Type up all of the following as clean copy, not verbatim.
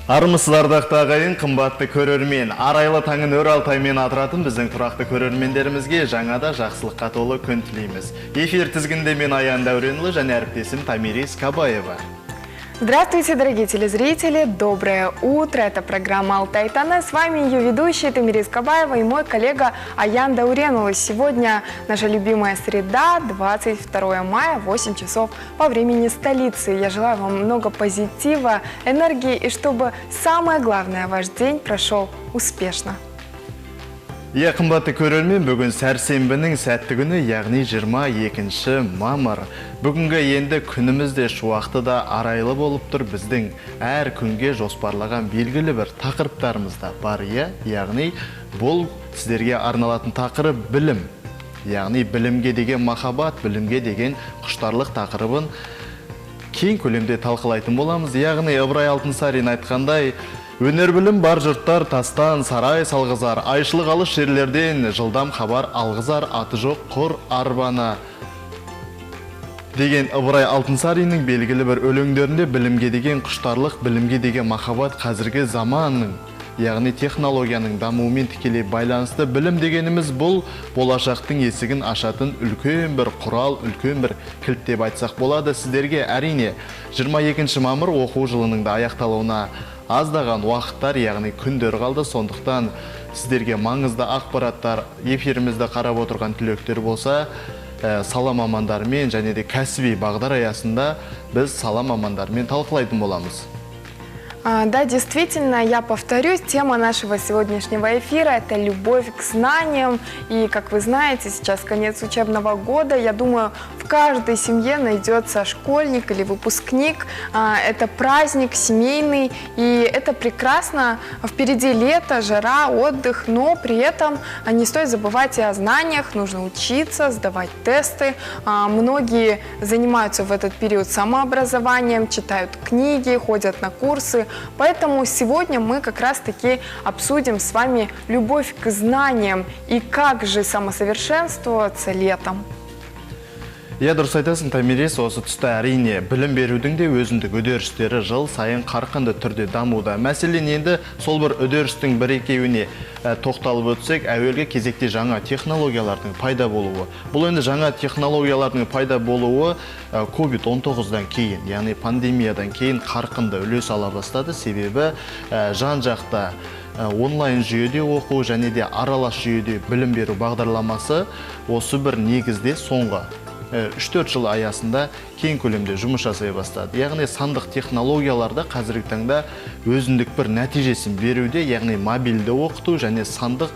Армысыздар ағайын, қымбатты көрермен. Арайлы таңын өр алтаймен атыратын біздің тұрақты көрермендерімізге жаңада жақсылыққа толы күн тілейміз. Эфир тізгінде мен Аян Дәуренұлы және әріптесім Тамирис Кабаева. Здравствуйте, дорогие телезрители! Доброе утро! Это программа «Алтай Тане». С вами ее ведущая Тамирис Кабаева и мой коллега Аян Дәуренұлы. Сегодня наша любимая среда, 22 мая, 8 часов по времени столицы. Я желаю вам много позитива, энергии и чтобы самое главное, ваш день прошел успешно. Иә, қымбатты көрермен, бүгін сәрсенбінің сәтті күні, яғни 22 мамыр. Бүгінгі енді күнімізде шуақты да арайлы болып тұр. Біздің әр күнге жоспарлаған белгілі бір тақырыптарымыз да бар, яғни бұл сіздерге арналатын тақырып білім. Яғни білімге деген махаббат, білімге деген құштарлық тақырыбын кең көлемде талқылайтын боламыз. Яғни Ыбырай Алтынсарин айтқандай, өнер білім бар жұрттар тастан сарай салғызар, айшылық алыс жерлерден жылдам хабар алғызар, аты жоқ құр арбана деген Ыбырай Алтынсариннің белгілі бір өлеңдерінде білімге деген құштарлық, білімге деген махаббат қазіргі заманның, яғни технологияның дамуымен тікелей байланысты. Білім дегеніміз бұл болашақтың есігін ашатын үлкен бір құрал, үлкен бір кілт деп айтсақ болады. Сіздерге әрине 22 мамыр оқу жылының да аяқталуына аздаған уақыттар, яғни күндер қалды. Сондықтан сіздерге маңызды ақпараттар, эфирімізді қарап отырған түлектер болса, сала мамандарымен және де кәсіби бағдар аясында біз сала мамандарымен талқылайтын боламыз. Да, действительно, я повторюсь, тема нашего сегодняшнего эфира – это любовь к знаниям. И, как вы знаете, сейчас конец учебного года. Я думаю, в каждой семье найдется школьник или выпускник. Это праздник семейный, и это прекрасно. Впереди лето, жара, отдых, но при этом не стоит забывать и о знаниях. Нужно учиться, сдавать тесты. Многие занимаются в этот период самообразованием, читают книги, ходят на курсы. Поэтому сегодня мы как раз-таки обсудим с вами любовь к знаниям и как же самосовершенствоваться летом. Я дұрыс айтасың, Тамирис, осы тұста әрине білім берудің де өзіндік үдерістері жыл сайын қарқынды түрде дамуда. Мәселен енді сол бір үдерістің бір-екеуіне тоқталып өтсек, әуелгі кезекте жаңа технологиялардың пайда болуы. Бұл енді жаңа технологиялардың пайда болуы COVID-19-дан кейін, яғни пандемиядан кейін қарқынды үлес ала бастады. Себебі жан-жақта онлайн жүйеде оқу және де аралас жүйеде білім беру бағдарламасы осы бір негізде соңғы 3-4 жыл аясында кең көлемде жұмыс жасай бастады. Яғни сандық технологияларда қазіргі таңда өзіндік бір нәтижесін беруде, яғни мобильді оқыту және сандық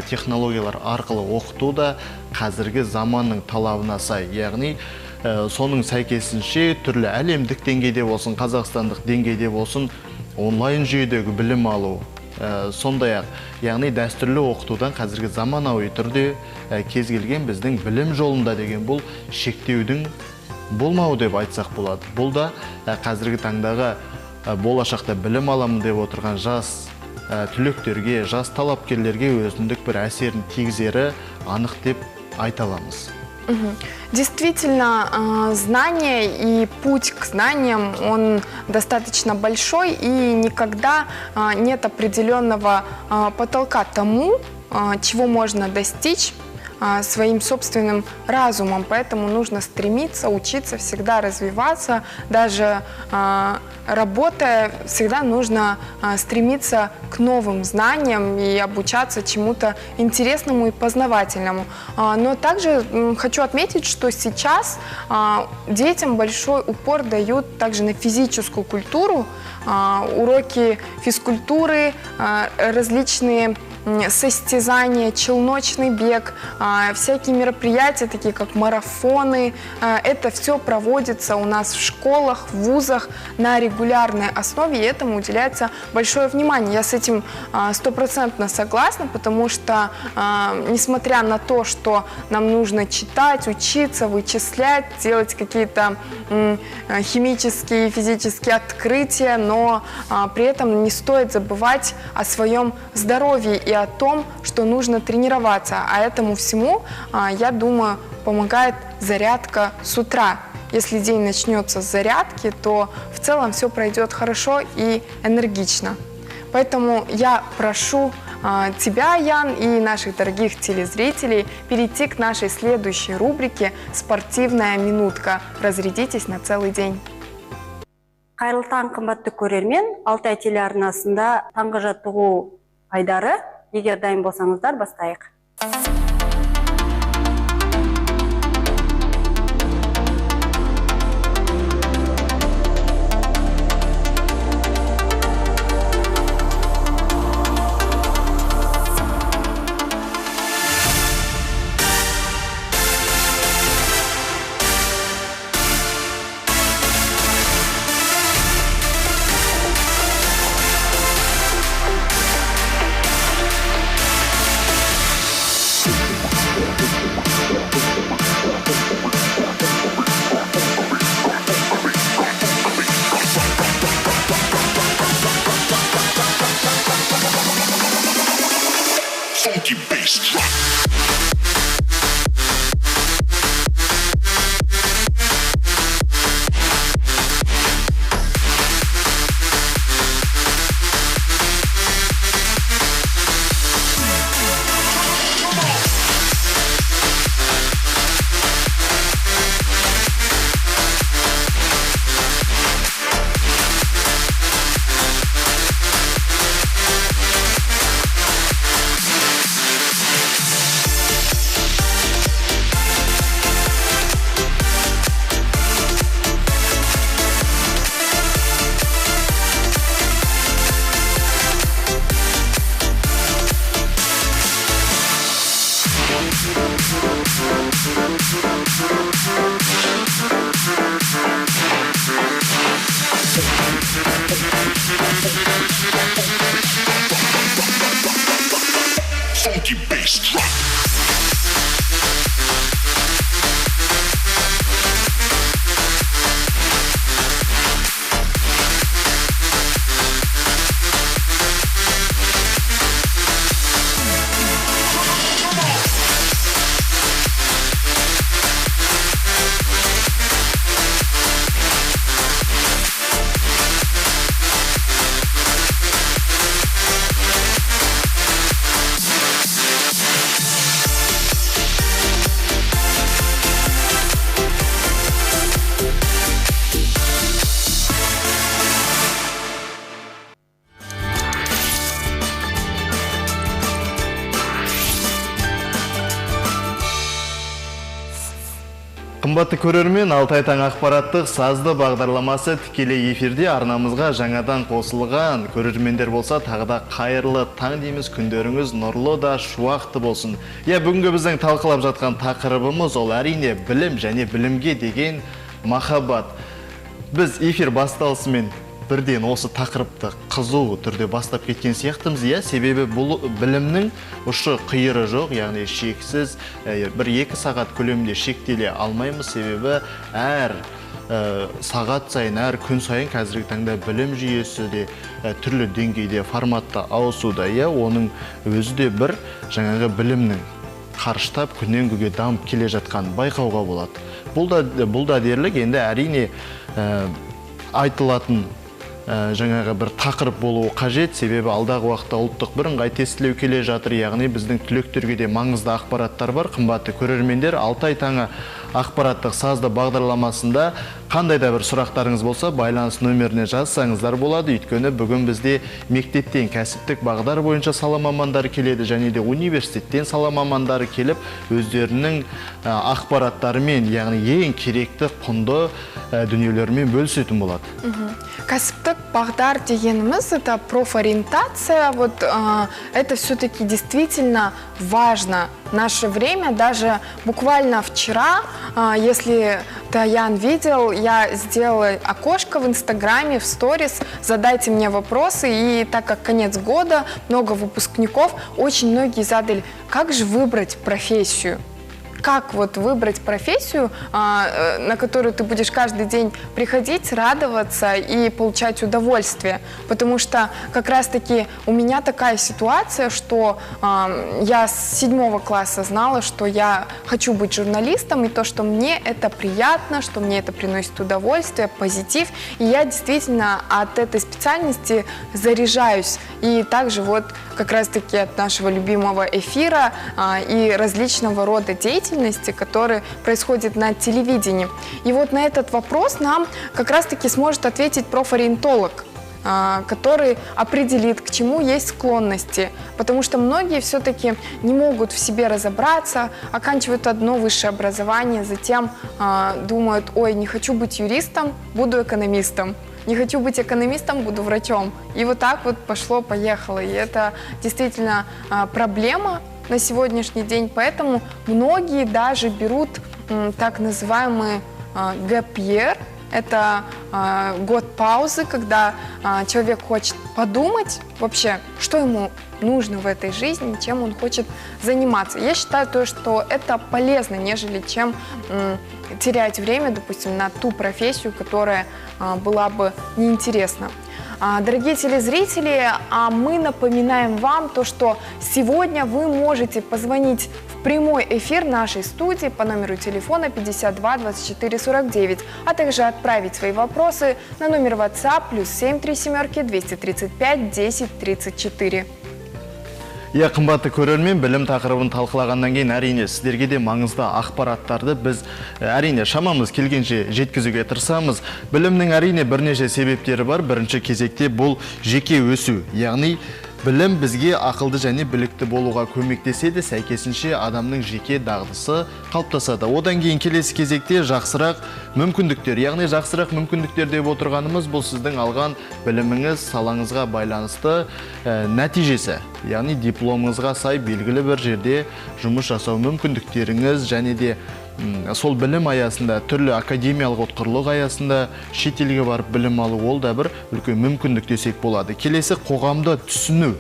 технологиялар арқылы оқыту да қазіргі заманның талабына сай. Яғни соның сәйкесінше түрлі әлемдік деңгейде болсын, қазақстандық деңгейде болсын, онлайн жүйедегі білім алу. Сондай-ақ, яғни дәстүрлі оқытудан қазіргі заманауи түрде кез келген біздің білім жолында деген бұл шектеудің болмауы деп айтсақ болады. Бұл да қазіргі таңдағы болашақта білім аламын деп отырған жас түлектерге, жас талапкерлерге өзіндік бір әсерін тигізері анық деп айта аламыз. Действительно, знание и путь к знаниям, он достаточно большой, и никогда нет определенного потолка тому, чего можно достичь своим собственным разумом. Поэтому нужно стремиться, учиться, всегда развиваться. Даже работая, всегда нужно стремиться к новым знаниям и обучаться чему-то интересному и познавательному. Но также хочу отметить, что сейчас детям большой упор дают также на физическую культуру, уроки физкультуры, различные состязания, челночный бег, всякие мероприятия, такие как марафоны. Это все проводится у нас в школах, в вузах на регулярной основе, и этому уделяется большое внимание. Я с этим 100% согласна, потому что, несмотря на то, что нам нужно читать, учиться, вычислять, делать какие-то химические, физические открытия, но при этом не стоит забывать о своем здоровье и о том, что нужно тренироваться. А этому всему, я думаю, помогает зарядка с утра. если день начнется с зарядки, то в целом все пройдет хорошо и энергично. Поэтому я прошу тебя, Ян, и наших дорогих телезрителей перейти к нашей следующей рубрике «Спортивная минутка». Разрядитесь на целый день. Қайырлы таң, қымбатты көрермен, Алтай телеарнасында таңғы жаттығу айдары. Егер дайын болсаңыздар, бастайық. Funky bass drop. Funky bass drop. Қымбатты көрермен, Алтай таң ақпараттық сазды бағдарламасы тікелей эфирде арнамызға жаңадан қосылған. Көрермендер болса, тағы да қайырлы таң дейміз, күндеріңіз нұрлы да шуақты болсын. Бүгінгі біздің талқылап жатқан тақырыбымыз ол әрине білім және білімге деген махаббат. Біз эфир басталысымен бірден осы тақырыпты қызу түрде бастап кеткен сияқтымыз, себебі бұл білімнің ұшы қиыры жоқ, яғни шексіз, бір 2 сағат көлемінде шектеле алмаймыз, себебі әр сағат сайын, әр күн сайын қазіргі таңда білім жүйесі де түрлі деңгейде форматта ауысуда, оның өзі де бір жаңағы білімнің қарыштап күннен күнге дамып келе жатқан байқауға болады. Бұл да дерлік енді әрине айтылатын жаңағы бір тақырып болуы қажет, себебі алдағы уақытта ұлттық бірыңғай тестілеу келе жатыр, яғни біздің түлектерге де маңызды ақпараттар бар. Қымбатты көрермендер, Алтай таңы ақпараттық сазды бағдарламасында қандай да бір сұрақтарыңыз болса, байланыс нөміріне жазсаңыздар болады. Өйткені бүгін бізде мектептен кәсіптік бағдар бойынша сала мамандары келеді, және де университеттен сала мамандары келіп, өздерінің ақпараттарымен, яғни ең керекті құнды дүниелермен бөлісетін болады. Кәсіптік бағдар дегеніміз, это профориентация, это все-таки действительно важно. В наше время, даже буквально вчера, если ты, Ян, видел, я сделала окошко в Инстаграме, в сторис, задайте мне вопросы, и так как конец года, много выпускников, очень многие задали, как же выбрать профессию? как вот выбрать профессию, на которую ты будешь каждый день приходить, радоваться и получать удовольствие. Потому что как раз-таки у меня такая ситуация, что я с 7 класса знала, что я хочу быть журналистом, и то, что мне это приятно, что мне это приносит удовольствие, позитив. И я действительно от этой специальности заряжаюсь. И также вот как раз-таки от нашего любимого эфира и различного рода деятельности, которые происходят на телевидении. И вот на этот вопрос нам как раз-таки сможет ответить профориентолог, который определит, к чему есть склонности. Потому что многие все-таки не могут в себе разобраться, оканчивают одно высшее образование, затем думают: ой, не хочу быть юристом, буду экономистом. Не хочу быть экономистом, буду врачом. И вот так вот пошло-поехало. И это действительно проблема на сегодняшний день. Поэтому многие даже берут так называемый gap year. Это год паузы, когда человек хочет подумать вообще, что ему нужно в этой жизни, чем он хочет заниматься. Я считаю, что это полезно, нежели чем терять время, допустим, на ту профессию, которая была бы неинтересна. Дорогие телезрители, мы напоминаем вам то, что сегодня вы можете позвонить в прямой эфир нашей студии по номеру телефона 52 24 49, а также отправить свои вопросы на номер WhatsApp +7 37 235 10 34. Иә, қымбатты көрермен, білім тақырыбын талқылағаннан кейін әрине сіздерге де маңызды ақпараттарды біз әрине шамамыз келгенше жеткізуге тырысамыз. Білімнің әрине бірнеше себептері бар. Бірінші кезекте бұл жеке өсу, яғни білім бізге ақылды және білікті болуға көмектеседі, сәйкесінше адамның жеке дағдысы қалыптасады. Одан кейін келесі кезекте жақсырақ мүмкіндіктер, яғни жақсырақ мүмкіндіктер деп отырғанымыз бұл сіздің алған біліміңіз, салаңызға байланысты нәтижесі. Яғни дипломыңызға сай белгілі бір жерде жұмыс жасау мүмкіндіктеріңіз және де сол білім аясында, түрлі академиялық отқырлық аясында шетелге барып білім алу, ол да бір үлкен мүмкіндік десек болады. Келесі қоғамды түсіну,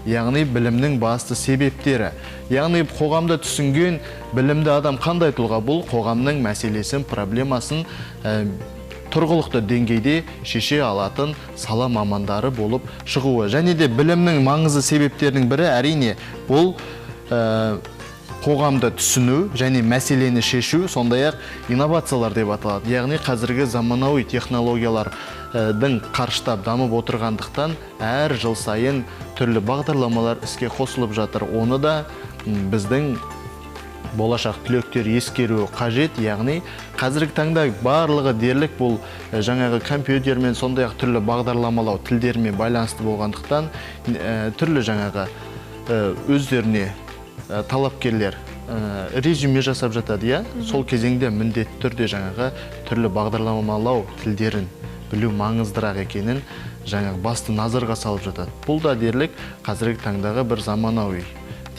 яғни білімнің басты себептері. Яғни қоғамды түсінген білімді адам қандай тұлға? Бұл қоғамның мәселесін, проблемасын тұрғылықты деңгейде шеше алатын сала мамандары болып шығуы. Және де білімнің маңызды себептерінің бірі әрине бұл қоғамды түсіну және мәселені шешу, сондай-ақ инновациялар деп аталады. Яғни қазіргі заманауи технологиялардың қарыштап дамып отырғандықтан әр жыл сайын түрлі бағдарламалар іске қосылып жатыр. Оны да біздің болашақ түлектер ескеру қажет. Яғни қазіргі таңда барлығы дерлік бұл жаңағы компьютермен, сондай-ақ түрлі бағдарламалау тілдермен байланысты болғандықтан түрлі жаңағы өздеріне талапкерлер резюме жасап жатады, иә? Сол кезеңде міндетті түрде жаңағы түрлі бағдарламалау тілдерін білу маңыздырақ екенін жаңағы басты назарға салып жатады. Бұл да дерлік қазіргі таңдағы бір заманауи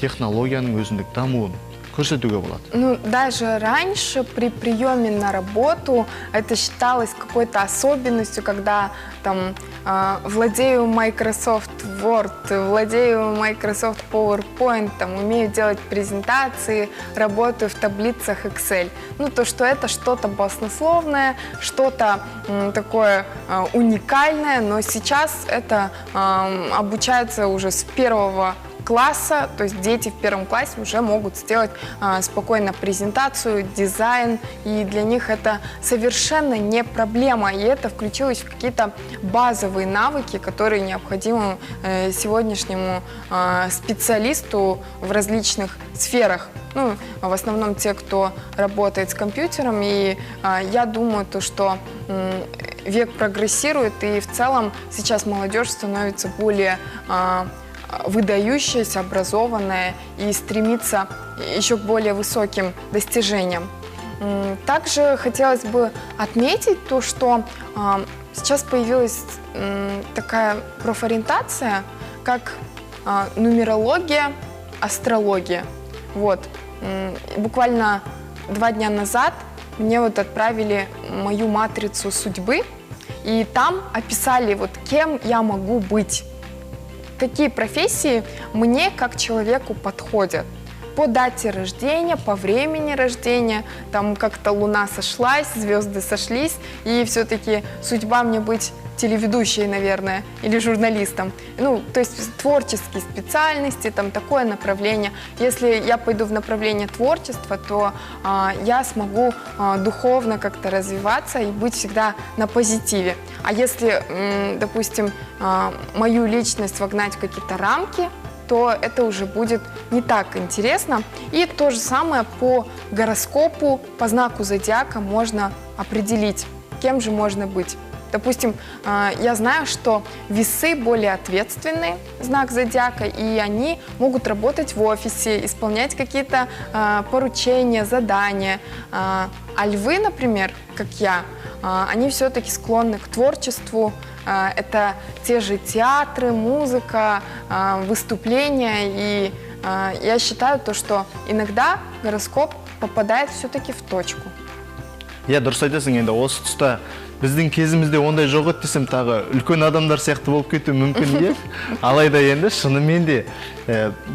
технологияның өзіндік дамуын көрсетуге болады. Ну, даже раньше при приеме на работу это считалось какой-то особенностью, когда там владею Microsoft Word, владею Microsoft PowerPoint, там, умею делать презентации, работаю в таблицах Excel. Ну, то, что это что-то баснословное, что-то такое уникальное, но сейчас это обучается уже с 1 класса, то есть дети в 1 классе уже могут сделать спокойно презентацию, дизайн, и для них это совершенно не проблема, и это включилось в какие-то базовые навыки, которые необходимы сегодняшнему специалисту в различных сферах. Ну, в основном те, кто работает с компьютером, и я думаю, что век прогрессирует, и в целом сейчас молодежь становится более выдающаяся, образованная и стремится еще к более высоким достижениям. Также хотелось бы отметить то, что сейчас появилась такая профориентация, как нумерология, астрология. Вот. Буквально 2 дня назад мне вот отправили мою матрицу судьбы, и там описали, вот, кем я могу быть. Какие профессии мне как человеку подходят. по дате рождения, по времени рождения, там как-то луна сошлась, звезды сошлись, и все-таки судьба мне быть телеведущей, наверное, или журналистом. Ну, то есть творческие специальности, там такое направление. Если я пойду в направление творчества, то я смогу духовно как-то развиваться и быть всегда на позитиве. А если, допустим, мою личность вогнать в какие-то рамки, то это уже будет не так интересно. И то же самое по гороскопу, по знаку зодиака можно определить, кем же можно быть. Допустим, я знаю, что весы более ответственный знак зодиака, и они могут работать в офисе, исполнять какие-то поручения, задания. А львы, например, как я, они все-таки склонны к творчеству. Это те же театры, музыка, выступления. И я считаю, что иногда гороскоп попадает все-таки в точку. Я дұрыс айтасың, енді осы тұста біздің кезімізде ондай жоқ еді десем, тағы үлкен адамдар сияқты болып кетуі мүмкін, иә. Алайда енді шынымен де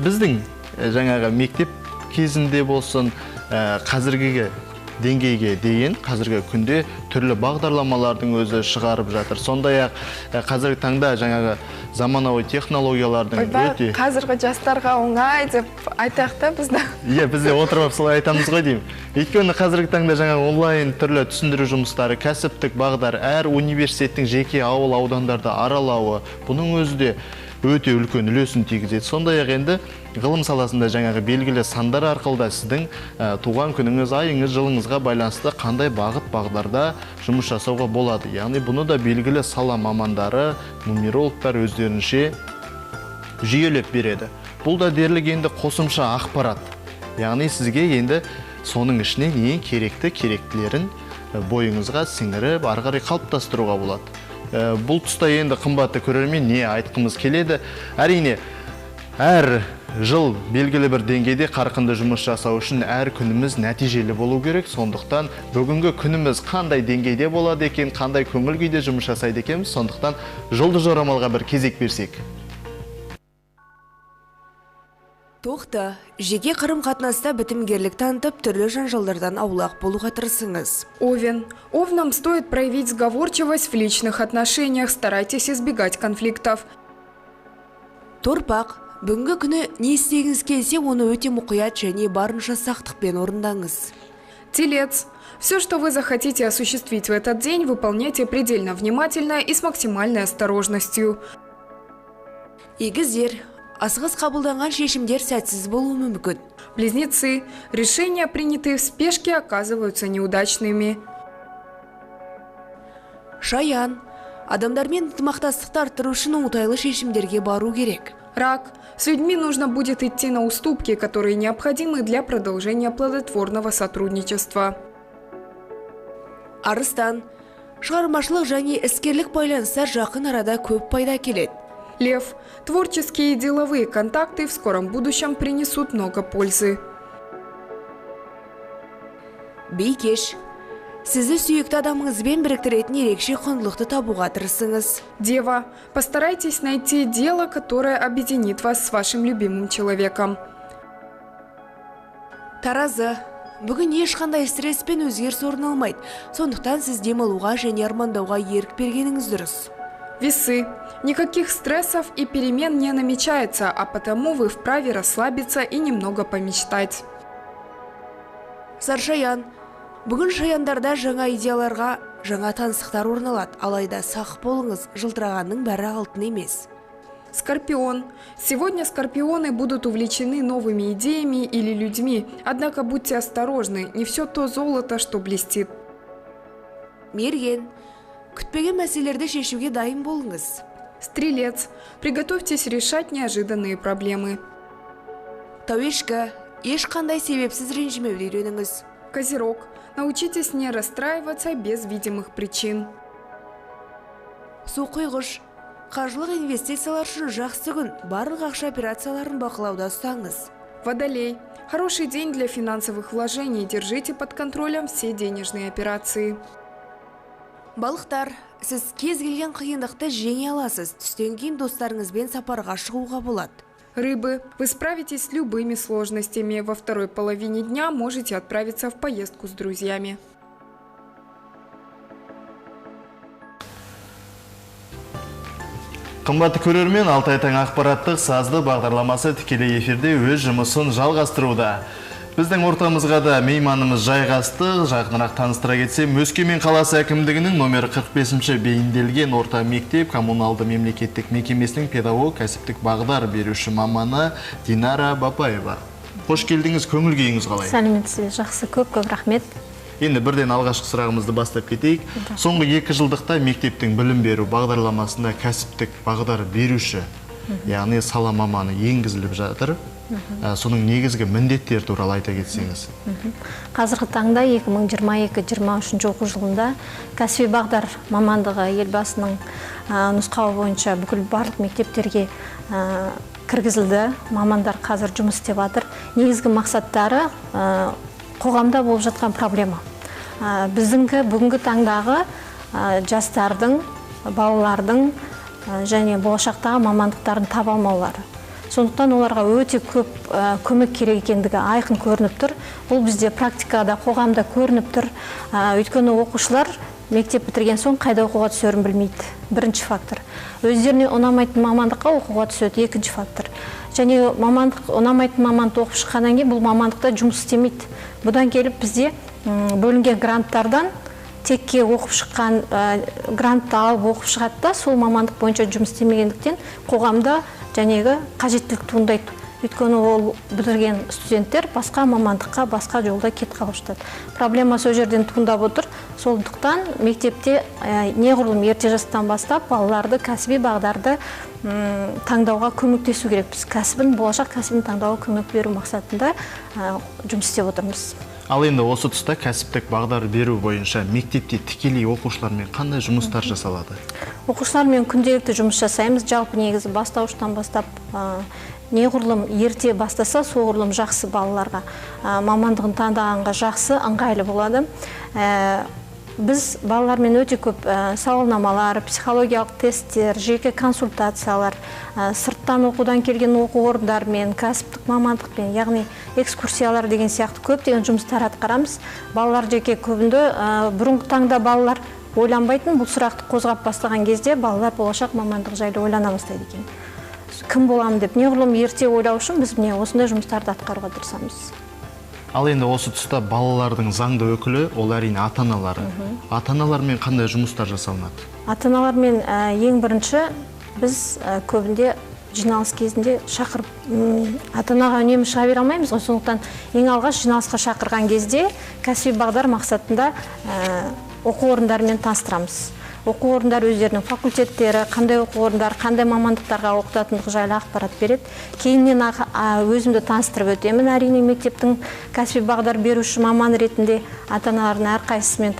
біздің жаңағы мектеп кезінде болсын, қазіргі деңгейге дейін қазіргі күнде түрлі бағдарламалардың өзі шығарып жатыр. Сондай-ақ қазіргі таңда жаңағы заманауи технологиялардың өте... Қазіргі жастарға оңай деп айтақ та бізді. Иә, бізде отырып солай айтамыз ғой деймін. Өйткені қазіргі таңда жаңа онлайн түрлі түсіндіру жұмыстары, кәсіптік бағдар, әр университеттің жеке ауыл аудандарды аралауы, бұның өзі де өте үлкен үлесін тигізеді. Сондай-ақ енді ғылым саласында жаңағы белгілі сандар арқылы да сіздің туған күніңіз, айыңыз, жылыңызға байланысты қандай бағыт-бағдарда жұмыс жасауға болады. Яғни бұны да белгілі сала мамандары, нумерологтар өздерінше жүйелеп береді. Бұл да дерлік енді қосымша ақпарат. Яғни сізге енді соның ішінен ең керектілерін бойыңызға сіңіріп, ары қарай қалыптастыруға болады. Бұл тұста енді қымбатты көрермен не айтқымыз келеді? Әрине, әр жыл белгілі бір деңгейде қарқынды жұмыс жасау үшін әр күніміз нәтижелі болу керек. Сондықтан бүгінгі күніміз қандай деңгейде болады екен, қандай көңіл күйде жұмыс жасайды екенбіз. Сондықтан жұлдыз жорамалға бір кезек берсек. Тоқта, жеке қарым-қатынаста бітімгерлік танытып, түрлі жанжалдардан аулақ болуға тырысыңыз. Овен. Овнам стоит проявить сговорчивость в личных отношениях, старайтесь избегать конфликтов. Торпақ, бүгінгі күні не істегіңіз келсе, оны өте мұқият және барынша сақтықпен орындаңыз. Телец. Все, что вы захотите осуществить в этот день, выполняйте предельно внимательно и с максимальной осторожностью. Егіздер. Асығыс қабылданған шешімдер сәтсіз болуы мүмкін. Близнецы. Решения, принятые в спешке, оказываются неудачными. Шаян. Адамдармен ынтымақтастықты арттыру үшін оңтайлы шешімдерге бару керек. Рак. С людьми нужно будет идти на уступки, которые необходимы для продолжения плодотворного сотрудничества. Арыстан. Шығармашылық және іскерлік байланыстар жақын арада көп пайда келеді. Лев. Творческие и деловые контакты в скором будущем принесут много пользы. Бейкеш. Сізді сүйікті адамыңызбен біріктіретін ерекше құндылықты табуға тырысыңыз. Дева. Постарайтесь найти дело, которое объединит вас с вашим любимым человеком. Таразы. Бүгін ешқандай стресспен өзгеріс орын алмайды. Сондықтан сіз демалуға және армандауға ерік бергеніңіз дұрыс. Весы. Никаких стрессов и перемен не намечается, а потому вы вправе расслабиться и немного помечтать. Саршаян. Бүгін шаяндарда жаңа идеяларға, жаңа таныстықтар орналады. Алайда сақ болыңыз, жылтырағанның бәрі алтын емес. Скорпион. Сегодня скорпионы будут увлечены новыми идеями или людьми, однако будьте осторожны, не все то золото, что блестит. Мерген. Күтпеген мәселелерді шешуге дайын болыңыз. Стрелец. Приготовьтесь решать неожиданные проблемы. Тауешкі. Ешқандай себепсіз ренжімеуді үйреніңіз. Козерог. Научитесь не расстраиваться без видимых причин. Суқойғыш. Қаржылық инвестициялар үшін жақсы күн. Барлық ақша операцияларын бақылауда ұстаңыз. Водолей. Хороший день для финансовых вложений. Держите под контролем все денежные операции. Балықтар, сіз кез келген қиындықты жеңе аласыз. Түстен кейін достарыңызбен сапарға шығуға болады. рыбы. Вы справитесь с любыми сложностями. Во второй половине дня можете отправиться в поездку с друзьями. Қымбатты көрермен, Алтай таң ақпараттық сазды бағдарламасы тікелей эфирде өз жұмысын жалғастыруда. Біздің ортамызға да мейманымыз жайғасты. Жақынырақ таныстыра кетсем, Өскемен қаласы әкімдігінің номер 45-ші бейінделген орта мектеп коммуналды мемлекеттік мекемесінің педагог кәсіптік бағдар беруші маманы Динара Бапаева. Қош келдіңіз, көңіл күйіңіз қалай? Сәлеметсіз, жақсы, көп рахмет. Енді бірден алғашқы сұрағымызды бастап кетейік. Соңғы 2 жылдықта мектептің білім беру бағдарламасында кәсіптік бағдар беруші, яғни сала маманы енгізіліп жатыр. Соның негізгі міндеттер туралы айта кетсеңіз. Қазіргі таңда 2022-2023 оқу жылында кәсіби бағдар мамандығы елбасының нұсқауы бойынша бүкіл барлық мектептерге кіргізілді. Мамандар қазір жұмыс істеп жатыр. Негізгі мақсаттары қоғамда болып жатқан проблема. Біздіңгі бүгінгі таңдағы жастардың, балалардың және болашақтағы мамандықтарын таба алмаулары. Сондықтан оларға өте көп көмек керек екендігі айқын көрініп тұр. Бұл бізде практикада, қоғамда көрініп тұр. Өйткені оқушылар мектеп бітірген соң қайда оқуға түсерін білмейді. Бірінші фактор. Өздеріне ұнамайтын мамандыққа оқуға түседі. Екінші фактор. Және ұнамайтын мамандық оқып шыққаннан кейін бұл мамандықта жұмыс істемейді. Бұдан келіп бізде бөлінген гранттардан текке оқып шыққан грантты алып оқып шығады да, сол мамандық бойынша жұмыс істемегендіктен қоғамда жәнегі қажеттілік туындайды. Өйткені ол бітірген студенттер басқа мамандыққа, басқа жолда кетіп қалып жатады. Проблема сол жерден туындап отыр. Сондықтан мектепте неғұрлым ерте жастан бастап балаларды кәсіби бағдарды таңдауға көмектесу керек. Біз болашақ кәсібін таңдауға көмек беру мақсатында жұмыс істеп отырмыз. Ал енді осы тұста кәсіптік бағдар беру бойынша мектепте тікелей оқушылармен қандай жұмыстар жасалады? Оқушылармен күнделікті жұмыс жасаймыз. Жалпы негізі бастауыштан бастап неғұрлым ерте бастаса, соғұрлым жақсы балаларға мамандығын таңдағанға жақсы, ыңғайлы болады. Біз балалармен өте көп сауалнамалар, психологиялық тесттер, жеке консультациялар, сырттан оқудан келген оқу орындармен, кәсіптік мамандықпен, яғни экскурсиялар деген сияқты көптеген жұмыстар атқарамыз. Балалар жеке көбінде бұрынғы таңда балалар ойланбайтын, бұл сұрақты қозғап бастаған кезде балалар болашақ мамандық жайлы ойлана бастайды екен. Кім боламын деп, неғұрлым ерте ойлау үшін біз осындай жұмыстарды атқаруға тырысамыз. Ал енді осы тұста балалардың заңды өкілі, ол әрине ата-аналары. Ата-аналармен қандай жұмыстар жасалынады? Ата-аналармен ең бірінші біз көбінде жиналыс кезінде шақырып, ата-анаға үнемі шыға бере алмаймыз ғой, сондықтан ең алғаш жиналысқа шақырған кезде кәсіби бағдар мақсатында оқу орындарымен таныстырамыз. Оқу орындары өздерінің факультеттері, қандай оқу орындары, қандай мамандықтарға оқытатындығы жайлы ақпарат береді. Кейіннен өзімді таныстырып өтемін. Әрине мектептің кәсіби бағдар беруші маман ретінде ата-аналардың әрқайсысымен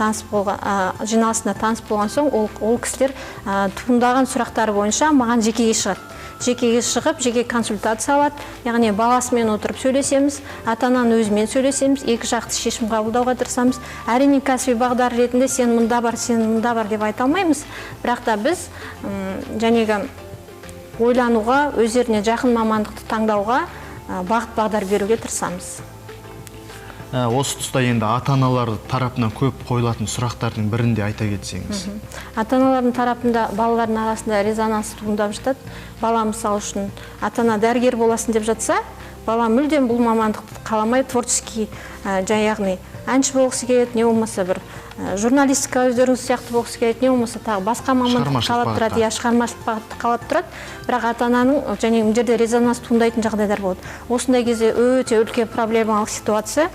жиналысында таныс болған соң, ол кісілер туындаған сұрақтары бойынша маған жекеге шығады. Жекеге шығып, жеке консультация алады, яғни баласымен отырып сөйлесеміз, ата-ананың өзімен сөйлесеміз, екі жақты шешім қабылдауға тырысамыз. Әрине кәсіби бағдар ретінде сен мұнда бар деп айта алмаймыз, бірақ та біз жәнегі ойлануға, өздеріне жақын мамандықты таңдауға бағыт бағдар беруге тырысамыз. Осы тұста енді ата-аналар тарапынан көп қойылатын сұрақтардың бірінде айта кетсеңіз. Ата-аналардың тарапында балалардың арасында резонанс туындап жатады. Бала мысал үшін ата-ана дәрігер боласын деп жатса, бала мүлдем бұл мамандықты қаламай, творческий, яғни әнші болғысы келеді, не болмаса бір журналистика өздеріңіз сияқты болғысы келеді, не болмаса тағы басқа мамандық қалап тұрады, шығармашылық бағытты қалап тұрады. Бірақ ата-ананың және жерде резонанс туындайтын жағдайлар болады. Осындай кезде өте үлкен проблемалық ситуация.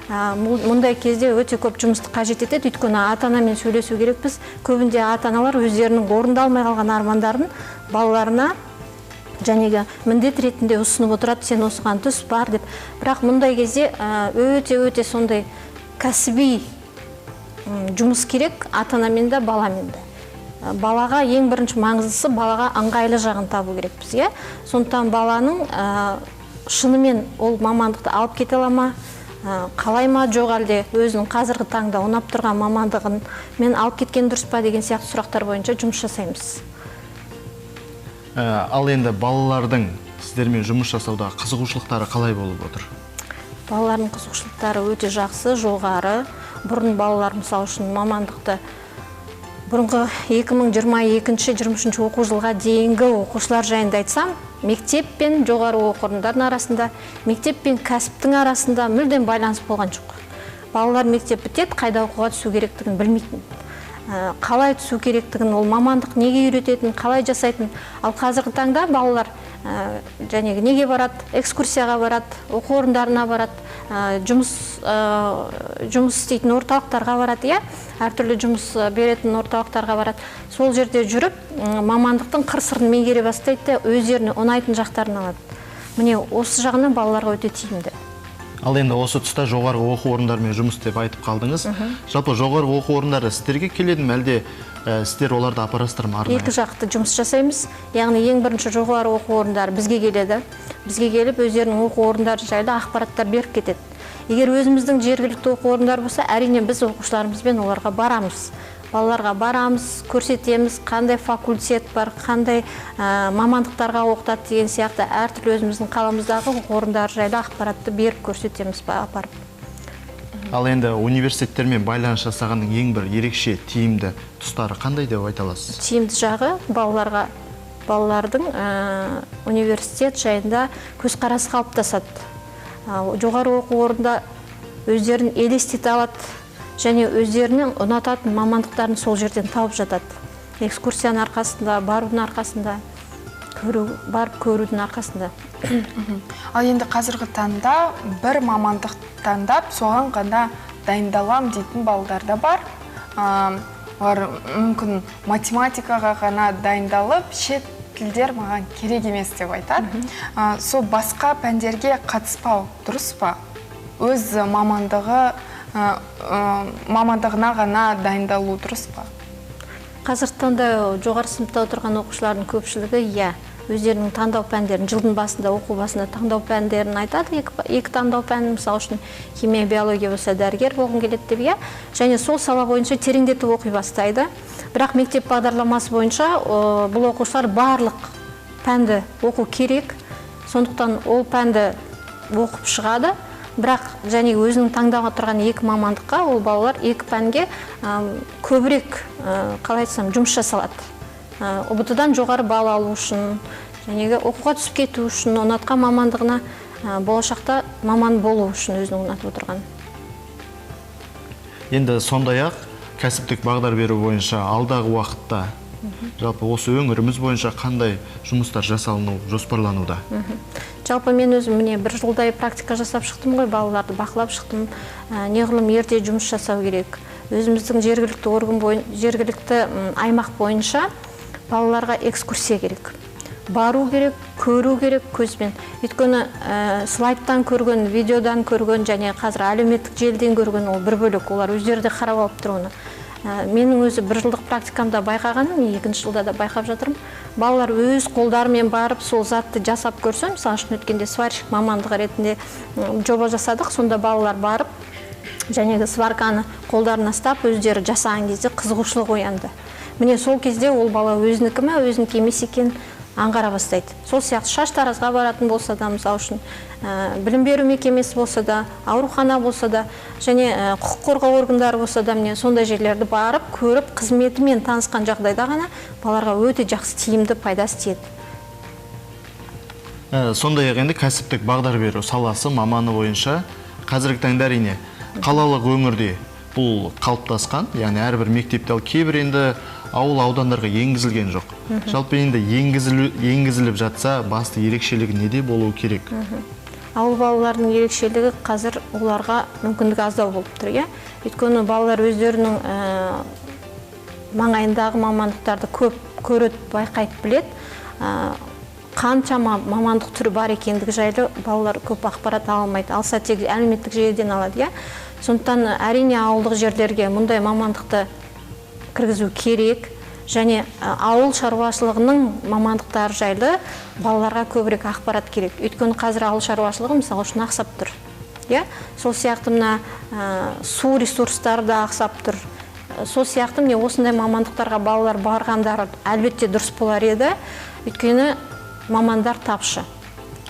Мұндай кезде өте көп жұмысты қажет етеді, өйткені ата-анамен сөйлесу керекпіз. Көбінде ата-аналар өздерінің орындалмай қалған армандарын балаларына жәнегі міндет ретінде ұсынып отырады, сен осыған түс бар деп. Бірақ мұндай кезде өте сондай кәсіби жұмыс керек ата-анамен де, баламен де. Балаға ең бірінші маңыздысы балаға ыңғайлы жағын табу керекпіз. Сондықтан баланың шынымен ол мамандықты алып кете ала ма, қалай ма, жоқ әлде өзінің қазіргі таңда ұнап тұрған мамандығын мен алып кеткен дұрыс па деген сияқты сұрақтар бойынша жұмыс жасаймыз. Ал енді балалардың сіздермен жұмыс жасауда қызығушылықтары қалай болып отыр? Балалардың қызығушылықтары өте жақсы, жоғары. Бұрын балалар мысалы үшін мамандықты бұрынғы 2022-23 оқу жылға дейінгі оқушылар жайында айтсам, мектеп пен жоғары оқу орындардың арасында, мектеп пен кәсіптің арасында мүлдем байланыс болған жоқ. Балалар мектеп бітеді, қайда оқуға түсу керектігін білмейтін. Қалай түсу керектігін, ол мамандық неге үйрететін, қалай жасайтын. Ал қазіргі таңда балалар неге барады, экскурсияға барады, оқу орындарына барады, жұмыс істейтін орталықтарға барады, әртүрлі жұмыс беретін орталықтарға барады. Сол жерде жүріп, мамандықтың қыр-сырын меңгере бастайды, өздеріне ұнайтын жақтарын алады. Міне осы жағынан балаларға өте тиімді. Ал енді осы тұста жоғарғы оқу орындарымен жұмыс деп айтып қалдыңыз. Жалпы жоғарғы оқу орындары сіздерге келеді ме, әлде сіздер оларды апарасыздар ма арнайы? Екі жақты жұмыс жасаймыз. Яғни ең бірінші жоғары оқу орындары бізге келеді. Бізге келіп өздерінің оқу орындары жайлы ақпараттар беріп кетеді. Егер өзіміздің жергілікті оқу орындар болса, әрине біз оқушыларымызбен оларға барамыз. Балаларға барамыз, көрсетеміз, қандай факультет бар, қандай мамандықтарға оқытады деген сияқты әртүрлі өзіміздің қаламыздағы оқу орындары жайлы ақпаратты беріп көрсетеміз апарып. Ал енді университеттермен байланыс жасағанның ең бір ерекше тиімді тұстары қандай деп айта аласыз? Тиімді жағы балалардың университет жайында көзқарасы қалыптасады. Жоғары оқу орында өздерін елестете алады және өздерінің ұнататын мамандықтарын сол жерден тауып жатады. Экскурсияның арқасында, барудың арқасында, барып көрудің арқасында. Ал енді қазіргі таңда бір мамандық таңдап, соған ғана дайындалам дейтін балалар да бар. Олар мүмкін математикаға ғана дайындалып, шет тілдер маған керек емес деп айтады. Сол басқа пәндерге қатыспау дұрыс па? Өз мамандығына ғана дайындалу дұрыс па? Қазіргі таңда жоғары сыныпта отырған оқушылардың көпшілігі өздерінің таңдау пәндерін жылдың басында, оқу басында таңдау пәндерін айтады. Екі таңдау пән, мысалы үшін химия, биология болса дәрігер болғым келеді деп, және сол сала бойынша тереңдетіп оқи бастайды. Бірақ мектеп бағдарламасы бойынша бұл оқушылар барлық пәнді оқу керек. Сондықтан ол пәнді оқып шығады. Бірақ және өзінің таңдауға тұрған екі мамандыққа ол балалар екі пәнге көбірек жұмыс жасалады. ұбт-дан жоғары балл алу үшін, оқуға түсіп кету үшін, ұнатқан мамандығына болашақта маман болу үшін өзінің ұнатып отырған. Енді сондай-ақ кәсіптік бағдар беру бойынша алдағы уақытта жалпы осы өңіріміз бойынша қандай жұмыстар жасалыну жоспарлануда? Жалпы мен өзім бір жылдай практика жасап шықтым ғой, балаларды бақылап шықтым. Неғұрлым ерте жұмыс жасау керек. Өзіміздің жергілікті аймақ бойынша балаларға экскурсия керек. Бару керек, көру керек көзбен. Өйткені слайдтан көрген, видеодан көрген және қазір әлеуметтік желіден көрген ол бір бөлік. Олар өздері де қарап алып тұр оны. Менің өзі бір жылдық практикамда байқағаным, екінші жылда да байқап жатырмын. Балалар өз қолдарымен барып сол затты жасап көрсем, мысалы үшін өткенде сварщик мамандығы ретінде жоба жасадық. Сонда балалар барып, жәнегі сварканы қолдарына ұстап, өздері жасаған кезде қызығушылық оянды. Міне сол кезде ол бала өзінікі ме, өзінікі емес екенін аңғара бастайды. Сол сияқты шаштаразға баратын болса да, мысалы үшін білім беру мекемесі болса да, аурухана болса да, және құқық қорғау органдары болса да, міне сондай жерлерді барып, көріп, қызметімен танысқан жағдайда ғана балаларға өте жақсы тиімді пайдасы тиеді. Сондай-ақ енді кәсіптік бағдар беру саласы маманы бойынша қазіргі таңда әрине қалалық өңірде бұл қалыптасқан, яғни әрбір мектепте, ал кейбір енді ауыл аудандарға енгізілген жоқ. Жалпы енді енгізіліп жатса, басты ерекшелігі неде болуы керек? Ауыл балаларының ерекшелігі қазір оларға мүмкіндік аздау болып тұр. Өйткені балалар өздерінің маңайындағы мамандықтарды көп көреді, байқайды, біледі. Қаншама мамандық түрі бар екендігі жайлы балалар көп ақпарат ала алмайды. Алса тек әлеуметтік желіден алады. Сондықтан әрине ауылдық жерлерге мұндай мамандықты кіргізу керек, және ауыл шаруашылығының мамандықтары жайлы балаларға көбірек ақпарат керек. Өйткені қазір ауыл шаруашылығы мысалы үшін ақсап тұр. Сол сияқты мына су ресурстары да ақсап тұр. Сол сияқты міне осындай мамандықтарға балалар барғандар әлбетте дұрыс болар еді. Өйткені мамандар тапшы.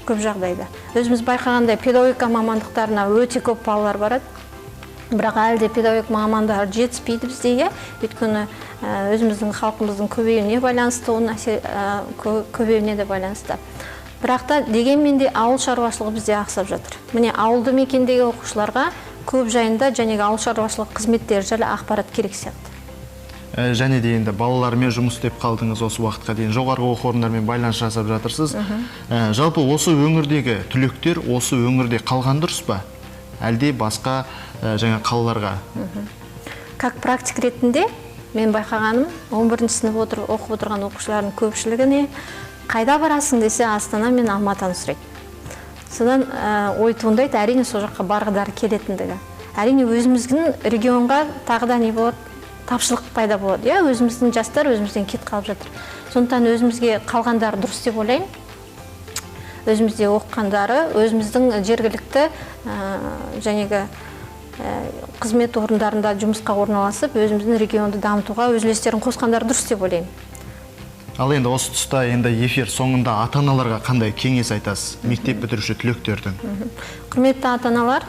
көп жағдайда. Өзіміз байқағандай педагогика мамандықтарына өте көп балалар барады. Бірақ әлде педагог мамандар жетіспейді бізде, өйткені өзіміздің халқымыздың көбеюіне байланысты, оның көбеюіне де байланысты. Бірақ та дегенмен де ауыл шаруашылығы бізде ақсап жатыр. Міне ауылды мекендегі оқушыларға көп жайында және ауыл шаруашылық қызметтері жайлы ақпарат керек сияқты. Және де енді балалармен жұмыс істеп қалдыңыз осы уақытқа дейін, жоғарғы оқу орындарымен байланыс жасап жатырсыз. Жалпы осы өңірдегі түлектер осы өңірде қалған дұрыс па? Әлде басқа жаңа қалаларға? Как практик ретінде мен байқағаным, 11-ші сынып оқып отырған оқушылардың көпшілігіне қайда барасың десе Астана мен Алматыны сұрайды. Содан ой туындайды, әрине сол жаққа барғылары келетіндігі. Әрине өзіміздің регионға тағы да не болады? Тапшылық пайда болады. Өзіміздің жастар өзімізден кет қалып жатыр. Сондықтан өзімізге қалғандары дұрыс деп ойлаймын. Өзімізде оқығандары, өзіміздің жергілікті жәнегі қызмет орындарында жұмысқа орналасып, өзіміздің регионды дамытуға өз үлестерін қосқандары дұрыс деп ойлаймын. Ал енді осы тұста енді эфир соңында ата-аналарға қандай кеңес айтасыз, мектеп бітіруші түлектердің? Құрметті ата-аналар,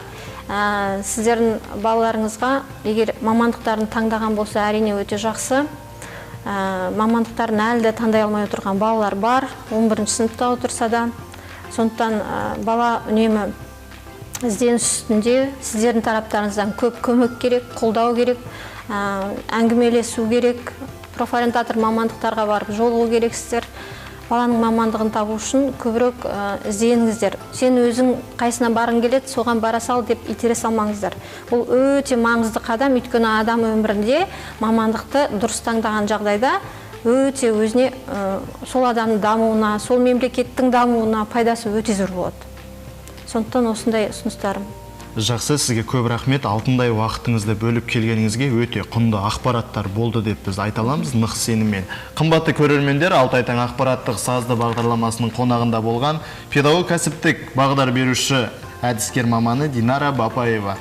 сіздердің балаларыңызға егер мамандықтарын таңдаған болса, әрине өте жақсы. Мамандықтарын әлі де таңдай алмай отырған балалар бар, 11-ші сыныпта отырса да. Сондықтан бала үнемі ізденіс үстінде, сіздердің тараптарыңыздан көп көмек керек, қолдау керек, әңгімелесу керек, профориентатор мамандықтарға барып жолығу керексіздер. Баланың мамандығын табу үшін көбірек ізденіңіздер. Сен өзің қайсына барың келеді, соған бара сал деп итере салмаңыздар. Бұл өте маңызды қадам, өйткені адам өмірінде мамандықты дұрыс таңдаған жағдайда өте өзіне сол адамның дамуына, сол мемлекеттің дамуына пайдасы өте зор болады. Сондықтан осындай ұсыныстарым. Жақсы, сізге көп рахмет. Алтындай уақытыңызды бөліп келгеніңізге өте құнды ақпараттар болды деп біз айта аламыз, нық сеніммен. Қымбатты көрермендер, Алтай таң ақпараттық сазды бағдарламасының қонағында болған педагог кәсіптік бағдар беруші әдіскер маманы Динара Бапаева.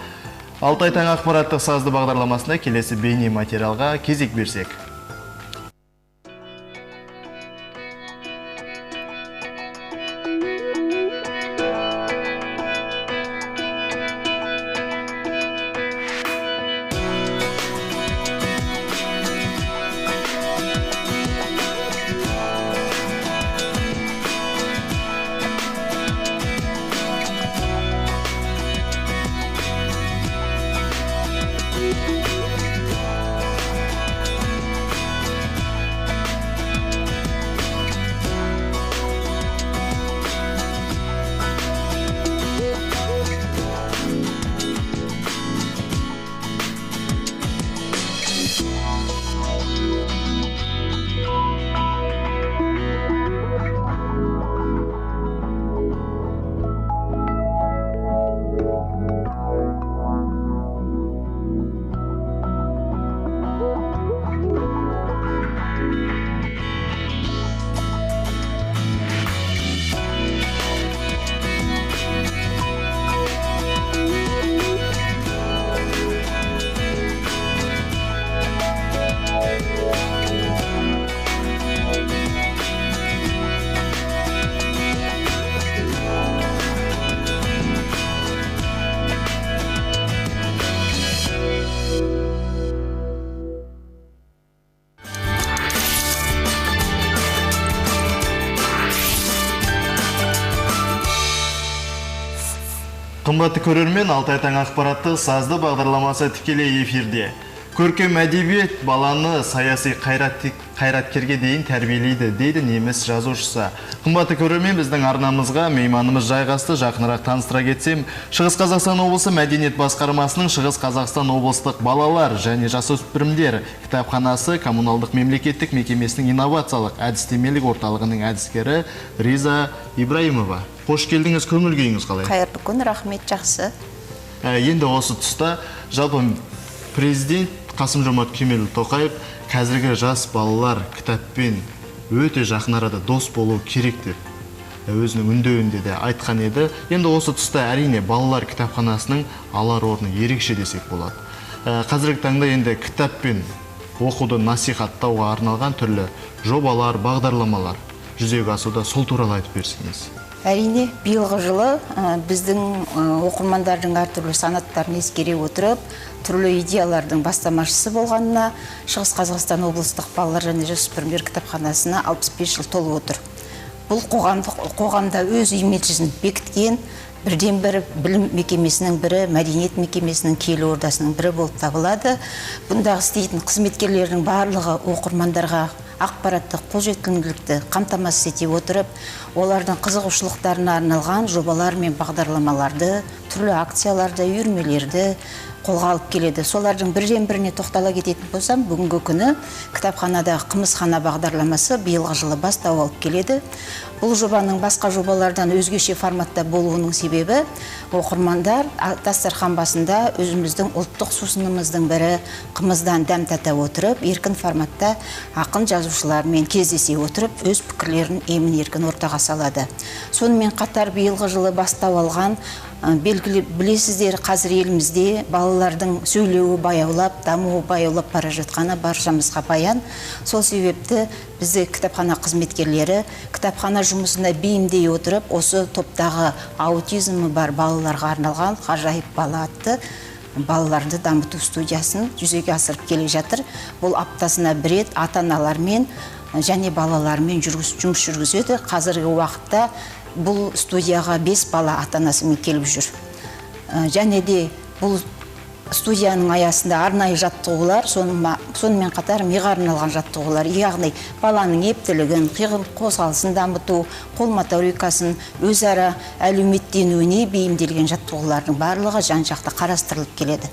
Алтай таң ақпараттық сазды бағдарламасында келесі бейне материалға кезек берсек. Қымбатты көрермен, Алтай таң ақпаратты сазды бағдарламасы тікелей эфирде. Көркем әдебиет баланы саяси қайраткерге дейін тәрбиелейді, дейді неміс жазушысы. Қымбатты көрермен, біздің арнамызға мейманымыз жайғасты. Жақынырақ таныстыра кетсем, Шығыс Қазақстан облысы мәдениет басқармасының Шығыс Қазақстан облыстық балалар және жасөспірімдер кітапханасы коммуналдық мемлекеттік мекемесінің инновациялық әдістемелік орталығының әдіскері Риза Ибраимова. Қош келдіңіз, көңіл күйіңіз қалай? Қайырлы күн, рахмет, жақсы. Енді осы тұста жалпы президент Қасым-Жомарт Кемелұлы Тоқаев қазіргі жас балалар кітаппен өте жақын арада дос болу керек деп өзінің үндеуінде де айтқан еді. Енді осы тұста әрине балалар кітапханасының алар орны ерекше десек болады. Қазіргі таңда енді кітаппен оқуды насихаттауға арналған түрлі жобалар, бағдарламалар жүзеге асуда, сол туралы айтып берсеңіз. Әрине, биылғы жылы біздің оқырмандардың әртүрлі санаттарын ескере отырып, түрлі идеялардың бастамашысы болғанына Шығыс Қазақстан облыстық балалар және жасөспірімдер кітапханасына 65 жыл толып отыр. Бұл қоғамда өз имиджін бекіткен бірден бір білім мекемесінің бірі, мәдениет мекемесінің киелі ордасының бірі болып табылады. Бұндағы істейтін қызметкерлердің барлығы оқырмандарға ақпараттық қолжетімділікті қамтамасыз ете отырып, олардың қызығушылықтарына арналған жобалар мен бағдарламаларды, түрлі акцияларды, үйірмелерді қолға алып келеді. Солардың бірден біріне тоқтала кететін болсам, бүгінгі күні кітапханадағы қымызхана бағдарламасы биылғы жылы бастау алып келеді. Бұл жобаның басқа жобалардан өзгеше форматта болуының себебі оқырмандар дастархан басында өзіміздің ұлттық сусынымыздың бірі қымыздан дәм тата отырып, еркін форматта ақын жазушылармен кездесе отырып, өз пікірлерін емін-еркін ортаға салады. Сонымен қатар биылғы жылы бастау алған белгілі білесіздер, қазір елімізде балалардың сөйлеуі баяулап, дамуы баяулап бара жатқаны баршамызға баян. Сол себепті бізде кітапхана қызметкерлері кітапхана жұмысына бейімдей отырып, осы топтағы аутизмі бар балаларға арналған ғажайып бала атты балаларды дамыту студиясын жүзеге асырып келе жатыр. Бұл аптасына бір рет ата-аналармен және балалармен жұмыс жүргізеді. Қазіргі уақытта бұл студияға 5 бала ата-анасымен келіп жүр. Және де бұл студияның аясында арнайы жаттығулар, сонымен қатар миға арналған жаттығулар, яғни баланың ептілігін, қиғын қозғалысын дамыту, қол моторикасын өзара әлеуметтенуіне бейімделген жаттығулардың барлығы жан-жақты қарастырылып келеді.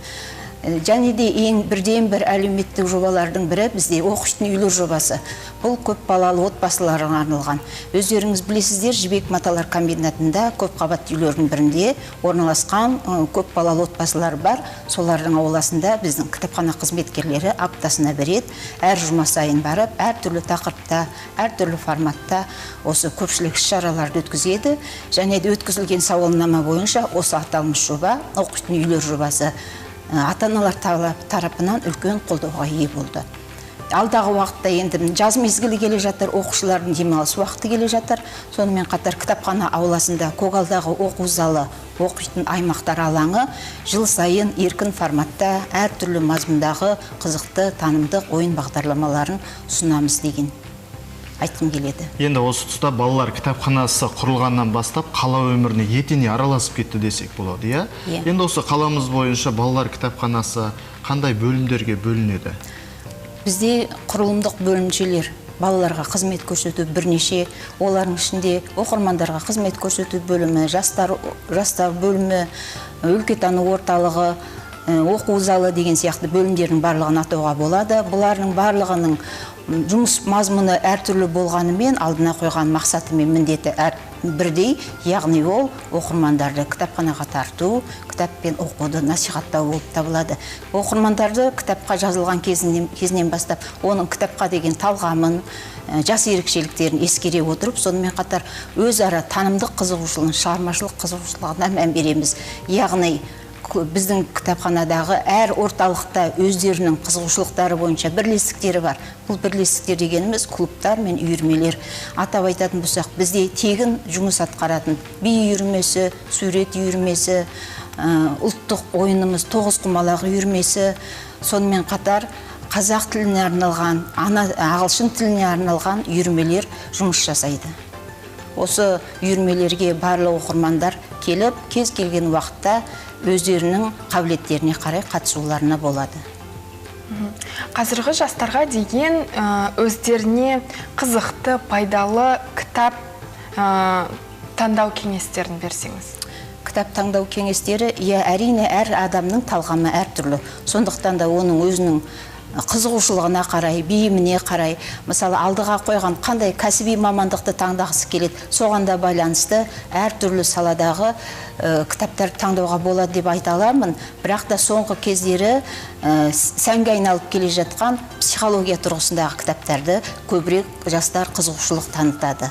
Және де бірден бір әлеуметтік жобалардың бірі бізде оқытатын үйлер жобасы. Бұл көп балалы отбасыларға арналған. Өздеріңіз білесіздер, Жібек маталар комбинатында көп қабатты үйлердің бірінде орналасқан көп балалы отбасылар бар. Солардың ауласында біздің кітапхана қызметкерлері аптасына бір рет әр жұма сайын барып, әртүрлі тақырыпта, әртүрлі форматта осы көпшілік іс-шараларды өткізеді. Және де өткізілген сауалнама бойынша осы аталмыш жоба, оқытатын үйлер жобасы ата-аналар тарапынан үлкен қолдауға ие болды. Алдағы уақытта енді жаз мезгілі келе жатыр, оқушылардың демалыс уақыты келе жатыр. Сонымен қатар кітапхана ауласында көгалдағы оқу залы, оқитын аймақтар алаңы жыл сайын еркін форматта әртүрлі мазмұндағы қызықты танымдық ойын бағдарламаларын ұсынамыз деген айтқым келеді. Енді осы тұста балалар кітапханасы құрылғаннан бастап қала өміріне етене араласып кетті десек болады, иә? Енді осы қаламыз бойынша балалар кітапханасы қандай бөлімдерге бөлінеді? Бізде құрылымдық бөлімшелер, балаларға қызмет көрсету бірнеше, олардың ішінде оқырмандарға қызмет көрсету бөлімі, жастар бөлімі, өлкетану орталығы, оқу залы деген сияқты бөлімдердің барлығын атауға болады. Бұлардың барлығының жұмыс мазмұны әртүрлі болғанымен, алдына қойған мақсаты мен міндеті бірдей, яғни ол оқырмандарды кітапханаға тарту, кітаппен оқуды насихаттау болып табылады. Оқырмандарды кітапқа жазылған кезінен бастап, оның кітапқа деген талғамын, жас ерекшеліктерін ескере отырып, сонымен қатар өзара танымдық қызығушылығын, шығармашылық қызығушылығына мән береміз. Яғни біздің кітапханадағы әр орталықта өздерінің қызығушылықтары бойынша бірлестіктері бар. Бұл бірлестіктер дегеніміз клубтар мен үйірмелер. Атап айтатын болсақ, бізде тегін жұмыс атқаратын би үйірмесі, сурет үйірмесі, ұлттық ойынымыз тоғызқұмалақ үйірмесі, сонымен қатар қазақ тіліне арналған, ағылшын тіліне арналған үйірмелер жұмыс жасайды. Осы үйірмелерге барлық оқырмандар келіп, кез келген уақытта өздерінің қабілеттеріне қарай қатысуларына болады. Қазіргі жастарға деген өздеріне қызықты, пайдалы кітап таңдау кеңестерін берсеңіз. Кітап таңдау кеңестері, әрине әр адамның талғамы әртүрлі. Сондықтан да оның өзінің қызығушылығына қарай, бейіміне қарай, мысалы алдыға қойған қандай кәсіби мамандықты таңдағысы келеді, соған да байланысты әртүрлі саладағы кітаптар таңдауға болады деп айта аламын. Бірақ та соңғы кездері сәнге айналып келе жатқан психология тұрғысындағы кітаптарды көбірек жастар қызығушылық танытады.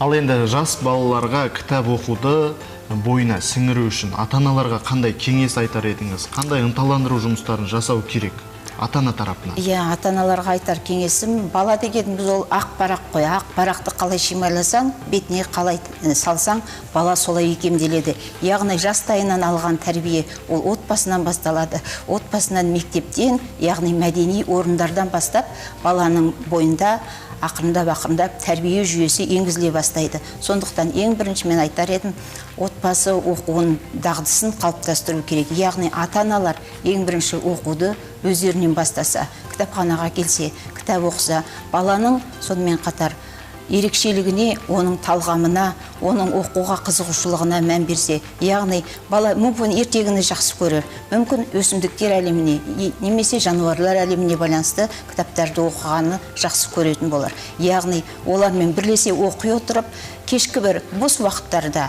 Ал енді жас балаларға кітап оқуды бойына сіңіру үшін ата-аналарға қандай кеңес айтар едіңіз? Қандай ынталандыру жұмыстарын жасау керек? ата-ана тарапынан? Иә, ата-аналарға айтар кеңесім, бала дегеніміз ол ақ парақ қой. Ақ парақты қалай шимайласаң, бетіне қалай салсаң, бала солай икемделеді. Яғни жастайынан алған тәрбие ол отбасынан басталады. Отбасынан, мектептен, яғни мәдени орындардан бастап, баланың бойында ақырындап тәрбие жүйесі енгізіле бастайды. Сондықтан ең бірінші мен айтар едім, отбасы оқуын дағдысын қалыптастыру керек. Яғни ата-аналар ең бірінші оқуды өздерінен бастаса, кітапханаға келсе, кітап оқыса, баланың сонымен қатар ерекшелігіне, оның талғамына, оның оқуға қызығушылығына мән берсе, яғни бала мүмкін ертегіні жақсы көрер, мүмкін өсімдіктер әлеміне, немесе жануарлар әлеміне байланысты кітаптарды оқығаны жақсы көретін болар. Яғни олармен бірлесе оқи отырып, кешкі бір бос уақыттарда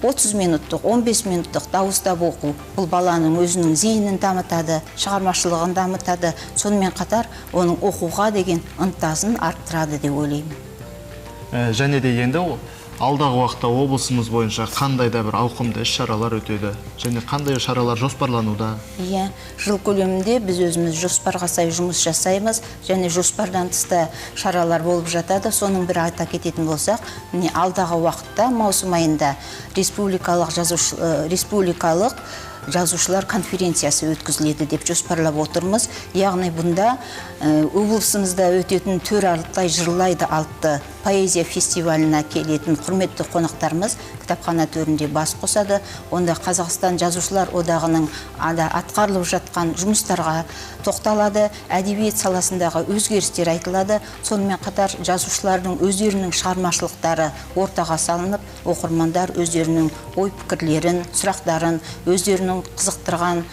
30 минуттық, 15 минуттық дауыстап оқу бұл баланың өзінің зейінін дамытады, шығармашылығын дамытады, сонымен қатар оның оқуға деген ынтасын арттырады деп ойлаймын. Және де енді алдағы уақытта облысымыз бойынша қандай да бір ауқымды іс-шаралар өтеді, және қандай шаралар жоспарлануда? Иә, жыл көлемінде біз өзіміз жоспарға сай жұмыс жасаймыз, және жоспардан тыста шаралар болып жатады. Соның бір айта кететін болсақ, алдағы уақытта маусым айында республикалық жазушылар конференциясы өткізіледі деп жоспарлап отырмыз. Яғни бұнда облысымызда өтетін төр арылтай жырлайды атты поэзия фестиваліне келетін құрметті қонақтарымыз кітапхана төрінде бас қосады. Онда Қазақстан жазушылар одағының атқарылып жатқан жұмыстарға тоқталады, әдебиет саласындағы өзгерістер айтылады. Сонымен қатар жазушылардың өздерінің шығармашылықтары ортаға салынып, оқырмандар өздерінің ой пікірлерін, сұрақтарын, өздерінің қызықтырған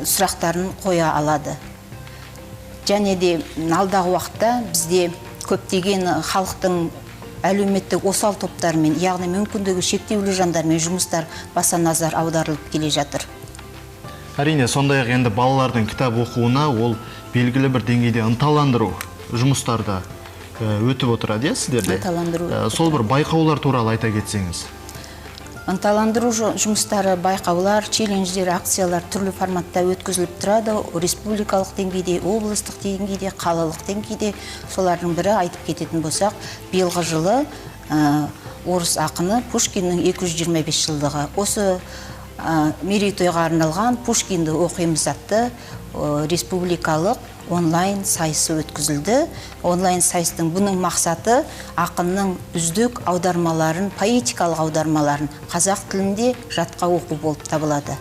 сұрақтарын қоя алады. Және де алдағы уақытта бізде көптеген халықтың әлеуметтік осал топтармен, яғни мүмкіндігі шектеулі жандармен жұмыстар баса назар аударылып келе жатыр. Әрине, сондай-ақ енді балалардың кітап оқуына ол белгілі бір деңгейде ынталандыру жұмыстарда өтіп отырады, сіздерде? Ынталандыру. Сол бір байқаулар туралы айта кетсеңіз. Ынталандыру жұмыстары, байқаулар, челлендждер, акциялар түрлі форматта өткізіліп тұрады. Республикалық деңгейде, облыстық деңгейде, қалалық деңгейде. Солардың бірі айтып кететін болсақ, биылғы жылы орыс ақыны Пушкиннің 225 жылдығы. Осы мерейтойға арналған Пушкинді оқимыз атты республикалық онлайн сайысы өткізілді. Онлайн сайыстың бұның мақсаты ақынның үздік аудармаларын, поэтикалық аудармаларын қазақ тілінде жатқа оқу болып табылады.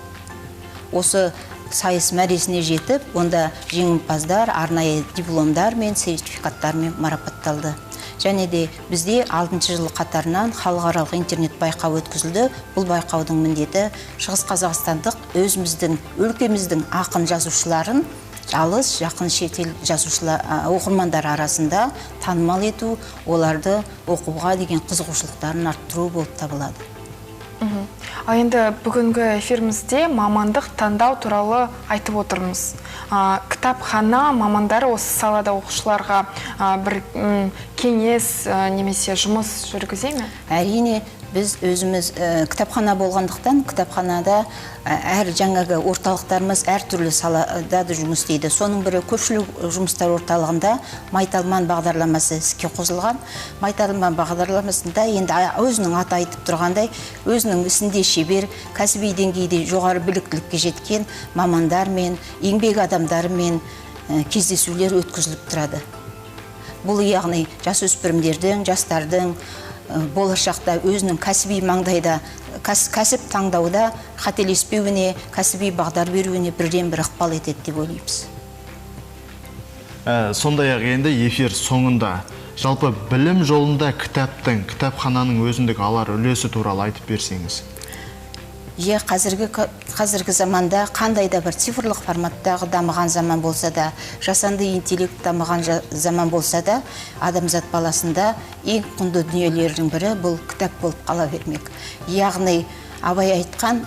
Осы сайыс мәресіне жетіп, онда жеңімпаздар арнайы дипломдар мен сертификаттармен марапатталды. Және де бізде 6-шы жыл қатарынан халықаралық интернет байқау өткізілді. Бұл байқаудың міндеті Шығыс Қазақстандық өзіміздің, өлкеміздің ақын жазушыларын алыс, жақын шетел жазушылар оқырмандар арасында танымал ету, оларды оқуға деген қызығушылықтарын арттыру болып табылады. Енді бүгінгі эфирімізде мамандық таңдау туралы айтып отырмыз. Кітапхана мамандары осы салада оқушыларға бір кеңес немесе жұмыс жүргізе ме? Әрине, біз өзіміз кітапхана болғандықтан, кітапханада әр жаңағы орталықтарымыз әртүрлі салада жұмыс істейді. Соның бірі көпшілік жұмыстар орталығында Майталман бағдарламасы іске қосылған. Майталман бағдарламасында енді өзінің аты айтып тұрғандай, өзінің ісінде шебер, кәсіби деңгейде жоғары біліктілікке жеткен мамандармен, еңбек адамдарымен кездесулер өткізіліп тұрады. Бұл яғни жасөспірімдердің, жастардың болашақта өзінің кәсіби маңдайда, кәсіп таңдауда қателеспеуіне, кәсіби бағдар беруіне бірден бір ықпал етеді деп ойлаймыз. Сондай-ақ енді эфир соңында жалпы білім жолында кітапхананың өзіндік алар үлесі туралы айтып берсеңіз. Қазіргі заманда қандай да бір цифрлық форматтағы дамыған заман болса да, жасанды интеллект дамыған заман болса да, адамзат баласында ең құнды дүниелердің бірі бұл кітап болып қала бермек. Яғни Абай айтқан,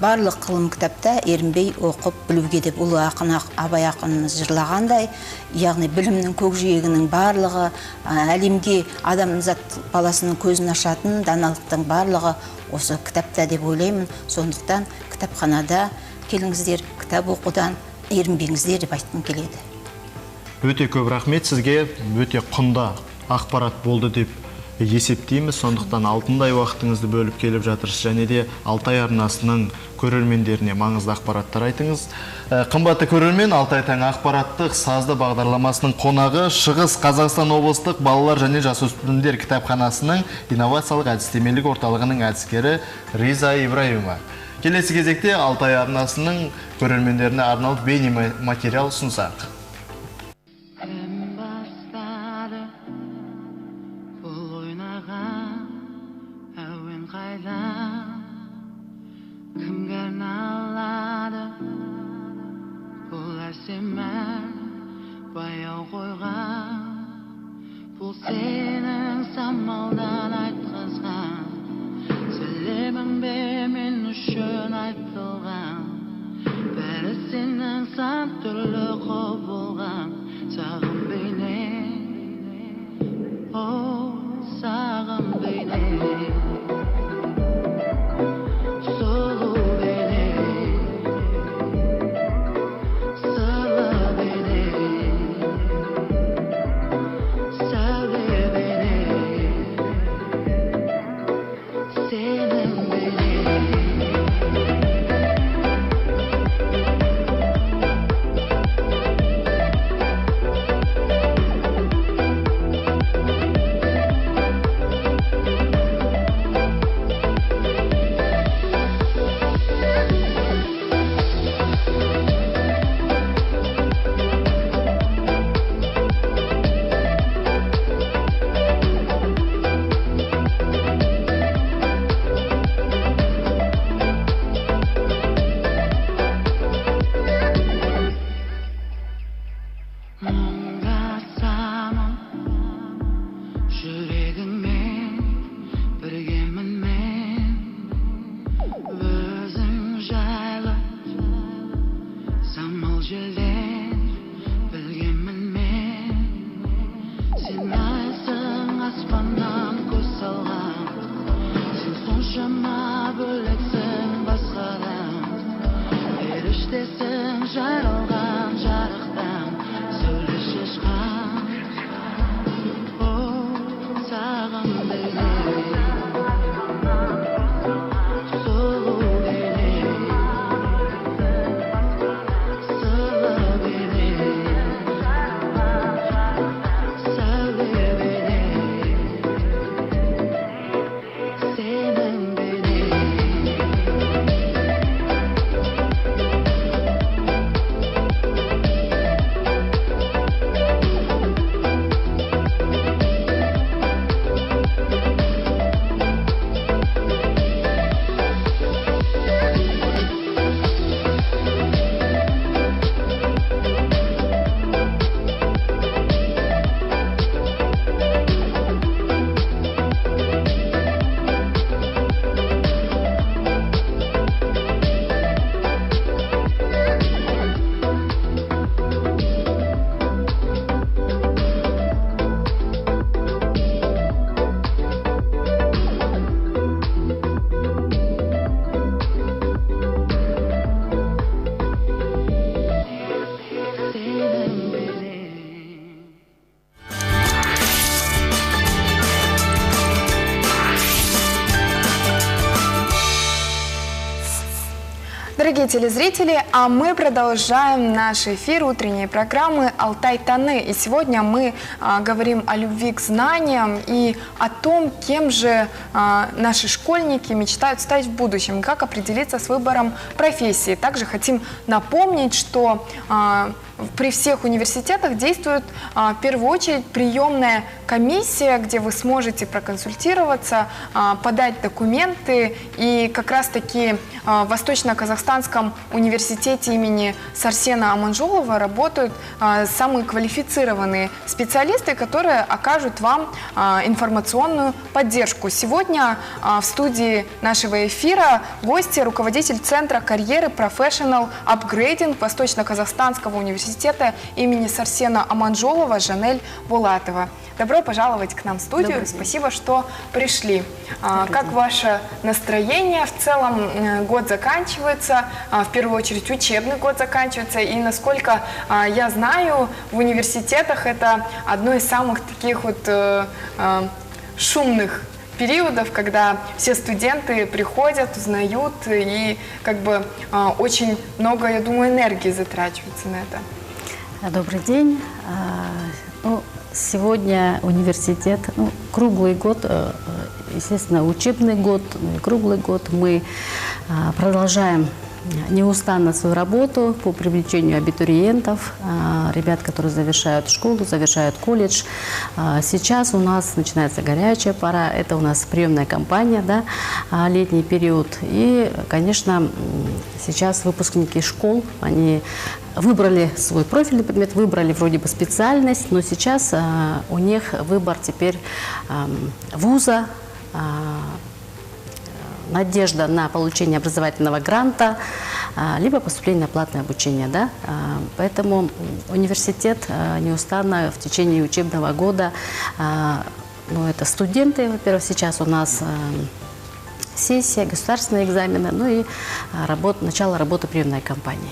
барлық қылым кітапта ерінбей оқып білуге деп ұлы ақын Абай ақынымыз жырлағандай, яғни білімнің көкжиегінің барлығы, әлемге адамзат баласының көзін ашатын даналықтың барлығы осы кітапта деп ойлаймын. Сондықтан кітапханада келіңіздер, кітап оқудан ерінбеңіздер деп айтқым келеді. Өте көп рахмет сізге, өте құнды ақпарат болды деп есептейміз. Сондықтан алтындай уақытыңызды бөліп келіп жатырсыз, және де Алтай арнасының көрермендеріне маңызды ақпараттар айтыңыз. Қымбатты көрермен, Алтай таң ақпараттық сазды бағдарламасының қонағы Шығыс Қазақстан облыстық балалар және жасөспірімдер кітапханасының инновациялық әдістемелік орталығының әдіскері Риза Ибраимова. Келесі кезекте Алтай арнасының көрермендеріне арналып бейне материал ұсынсақ. Дорогие телезрители, а мы продолжаем наш эфир утренней программы «Алтай Таны». И сегодня мы говорим о любви к знаниям и о том, кем же наши школьники мечтают стать в будущем, как определиться с выбором профессии. Также хотим напомнить, что при всех университетах действует в первую очередь приемная комиссия, где вы сможете проконсультироваться, подать документы. И как раз-таки в Восточно-Казахстанском университете имени Сарсена Аманжолова работают самые квалифицированные специалисты, которые окажут вам информационную поддержку. Сегодня в студии нашего эфира гости, руководитель Центра карьеры Professional Upgrading Восточно-Казахстанского университета имени Сарсена Аманжолова Жанель Булатова. Добро пожаловать к нам в студию. Добрый день. Спасибо, что пришли. Как ваше настроение? В целом год заканчивается, в первую очередь учебный год заканчивается, и насколько я знаю, в университетах это одно из самых таких вот шумных периодов, когда все студенты приходят, узнают, и как бы очень много, я думаю, энергии затрачивается на это. Добрый день. Сегодня университет, круглый год, естественно, учебный год, круглый год. Мы продолжаем неустанно свою работу по привлечению абитуриентов, ребят, которые завершают школу, завершают колледж. Сейчас у нас начинается горячая пора, это у нас приемная кампания, да, летний период. И, конечно, сейчас выпускники школ, они выбрали свой профильный предмет, выбрали вроде бы специальность, но сейчас у них выбор теперь вуза, надежда на получение образовательного гранта, либо поступление на платное обучение. Да? Поэтому университет неустанно в течение учебного года, это студенты, во-первых, сейчас у нас сессия, государственные экзамены, и начало работы приемной кампании.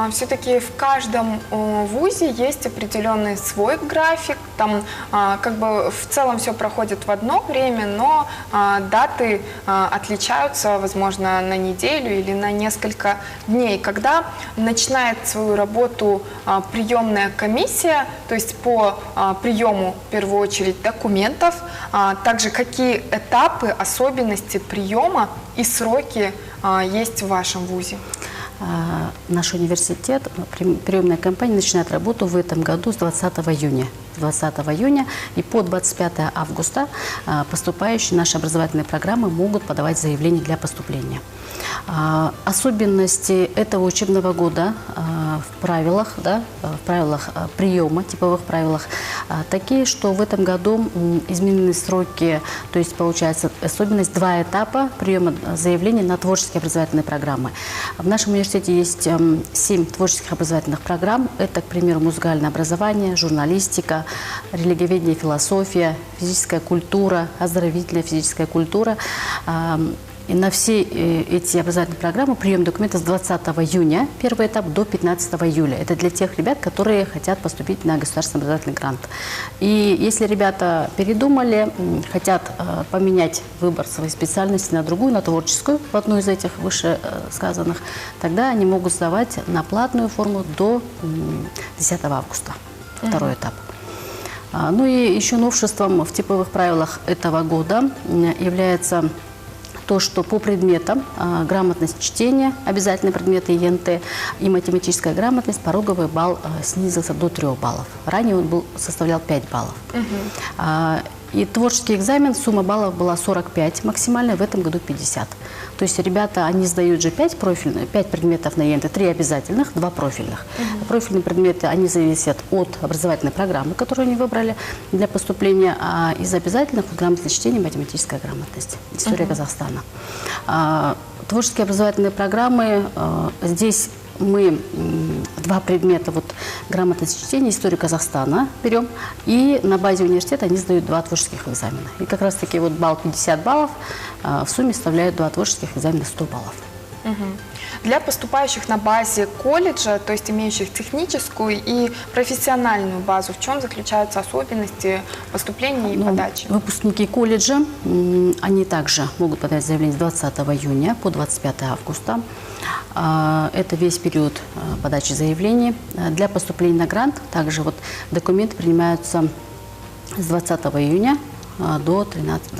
Все-таки в каждом вузе есть определенный свой график, там как бы в целом все проходит в одно время, но даты отличаются, возможно, на неделю или на несколько дней. Когда начинает свою работу приемная комиссия, то есть по приему, в первую очередь, документов, также какие этапы, особенности приема и сроки есть в вашем вузе? Наш университет, приемная кампания начинает работу в этом году с 20 июня. 20 июня и по 25 августа поступающие наши образовательные программы могут подавать заявление для поступления. Особенности этого учебного года в правилах, приема, типовых правилах, такие, что в этом году изменены сроки, то есть получается особенность 2 этапа приема заявлений на творческие образовательные программы. В нашем университете есть 7 творческих образовательных программ. Это, к примеру, музыкальное образование, журналистика, религиоведение, философия, физическая культура, оздоровительная физическая культура. И на все эти образовательные программы прием документов с 20 июня, первый этап, до 15 июля. Это для тех ребят, которые хотят поступить на государственный образовательный грант. И если ребята передумали, хотят поменять выбор своей специальности на другую, на творческую, в одну из этих вышесказанных, тогда они могут сдавать на платную форму до 10 августа, второй этап. И еще новшеством в типовых правилах этого года является то, что по предметам грамотность чтения, обязательные предметы ЕНТ и математическая грамотность, пороговый балл снизился до 3 баллов. Ранее он составлял 5 баллов. И творческий экзамен, сумма баллов была 45 максимальная, в этом году 50. То есть ребята, они сдают же 5 предметов на ЕНТ, 3 обязательных, 2 профильных. Профильные предметы, они зависят от образовательной программы, которую они выбрали для поступления, а из обязательных грамотность чтения, математическая грамотность, история Казахстана. Творческие образовательные программы, здесь мы 2 предмета, грамотность чтения, историю Казахстана берем, и на базе университета они сдают 2 творческих экзамена. И как раз таки балл 50 баллов в сумме составляют 2 творческих экзамена 100 баллов. Для поступающих на базе колледжа, то есть имеющих техническую и профессиональную базу, в чем заключаются особенности поступления и подачи? Выпускники колледжа, они также могут подать заявление с 20 июня по 25 августа. Это весь период подачи заявлений. Для поступления на грант также документы принимаются с 20 июня до 13,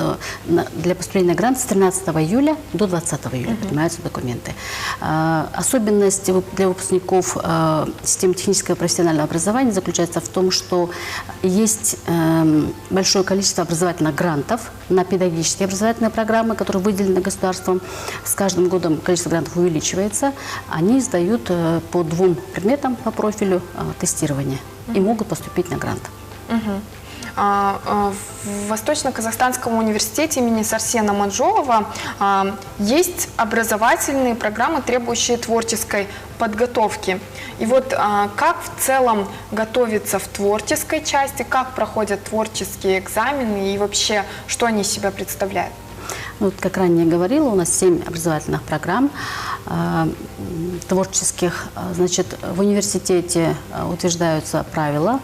для поступления на грант с 13 июля до 20 июля принимаются документы. Особенность для выпускников системы технического и профессионального образования заключается в том, что есть большое количество образовательных грантов на педагогические образовательные программы, которые выделены государством. С каждым годом количество грантов увеличивается. Они сдают по 2 предметам по профилю тестирования и могут поступить на грант. В Восточно-Казахстанском университете имени Сарсена Манжолова есть образовательные программы, требующие творческой подготовки. И вот как в целом готовиться в творческой части, как проходят творческие экзамены и вообще, что они из себя представляют? Ну, вот, как ранее говорила, у нас 7 образовательных программ творческих. Значит, в университете утверждаются правила,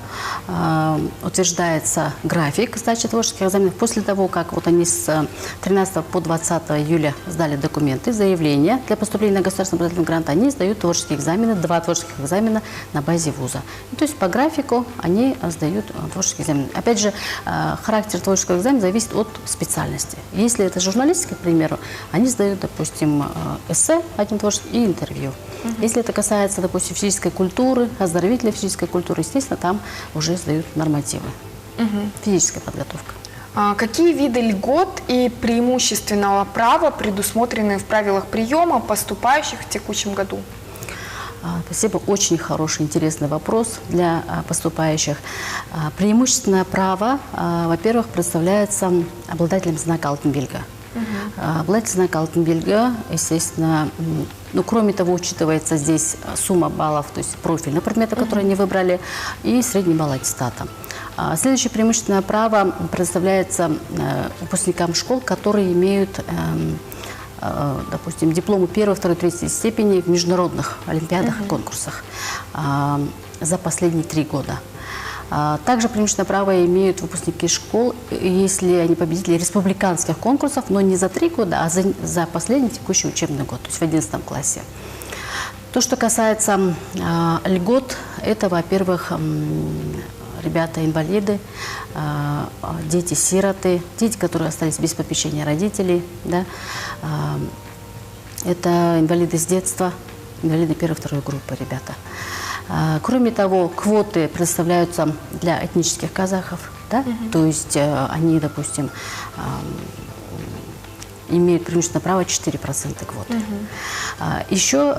утверждается график сдачи творческих экзаменов. После того, как вот они с 13 по 20 июля сдали документы, заявления для поступления на государственный образовательный грант, они сдают творческие экзамены, 2 творческих экзамена на базе вуза. То есть по графику они сдают творческие экзамены. Опять же, характер творческого экзамена зависит от специальности. Если это журналистика, к примеру, они сдают, допустим, эссе, один творческий, и интервью. Если это касается, допустим, физической культуры, оздоровительной физической культуры, естественно, там уже сдают нормативы. Физическая подготовка. Какие виды льгот и преимущественного права предусмотрены в правилах приема поступающих в текущем году? Спасибо. Очень хороший, интересный вопрос для поступающих. Преимущественное право, во-первых, представляется обладателем знака Алтенбельга. Обладатель знака Алтенбельга, естественно, ну, кроме того, учитывается здесь сумма баллов, то есть профильные предметы, которые они выбрали, и средний балл аттестата. Следующее преимущественное право предоставляется выпускникам школ, которые имеют, допустим, дипломы 1, 2, 3 степени в международных олимпиадах и конкурсах за последние 3 года. Также преимущественное право имеют выпускники школ, если они победители республиканских конкурсов, но не за 3 года, а за последний текущий учебный год, то есть в 11 классе. То, что касается льгот, это, во-первых, ребята-инвалиды, дети-сироты, дети, которые остались без попечения родителей, да? Это инвалиды с детства, инвалиды 1-2 группы ребята. Кроме того, квоты предоставляются для этнических казахов, да? То есть они, допустим, имеют преимущественное право 4% квоты. Еще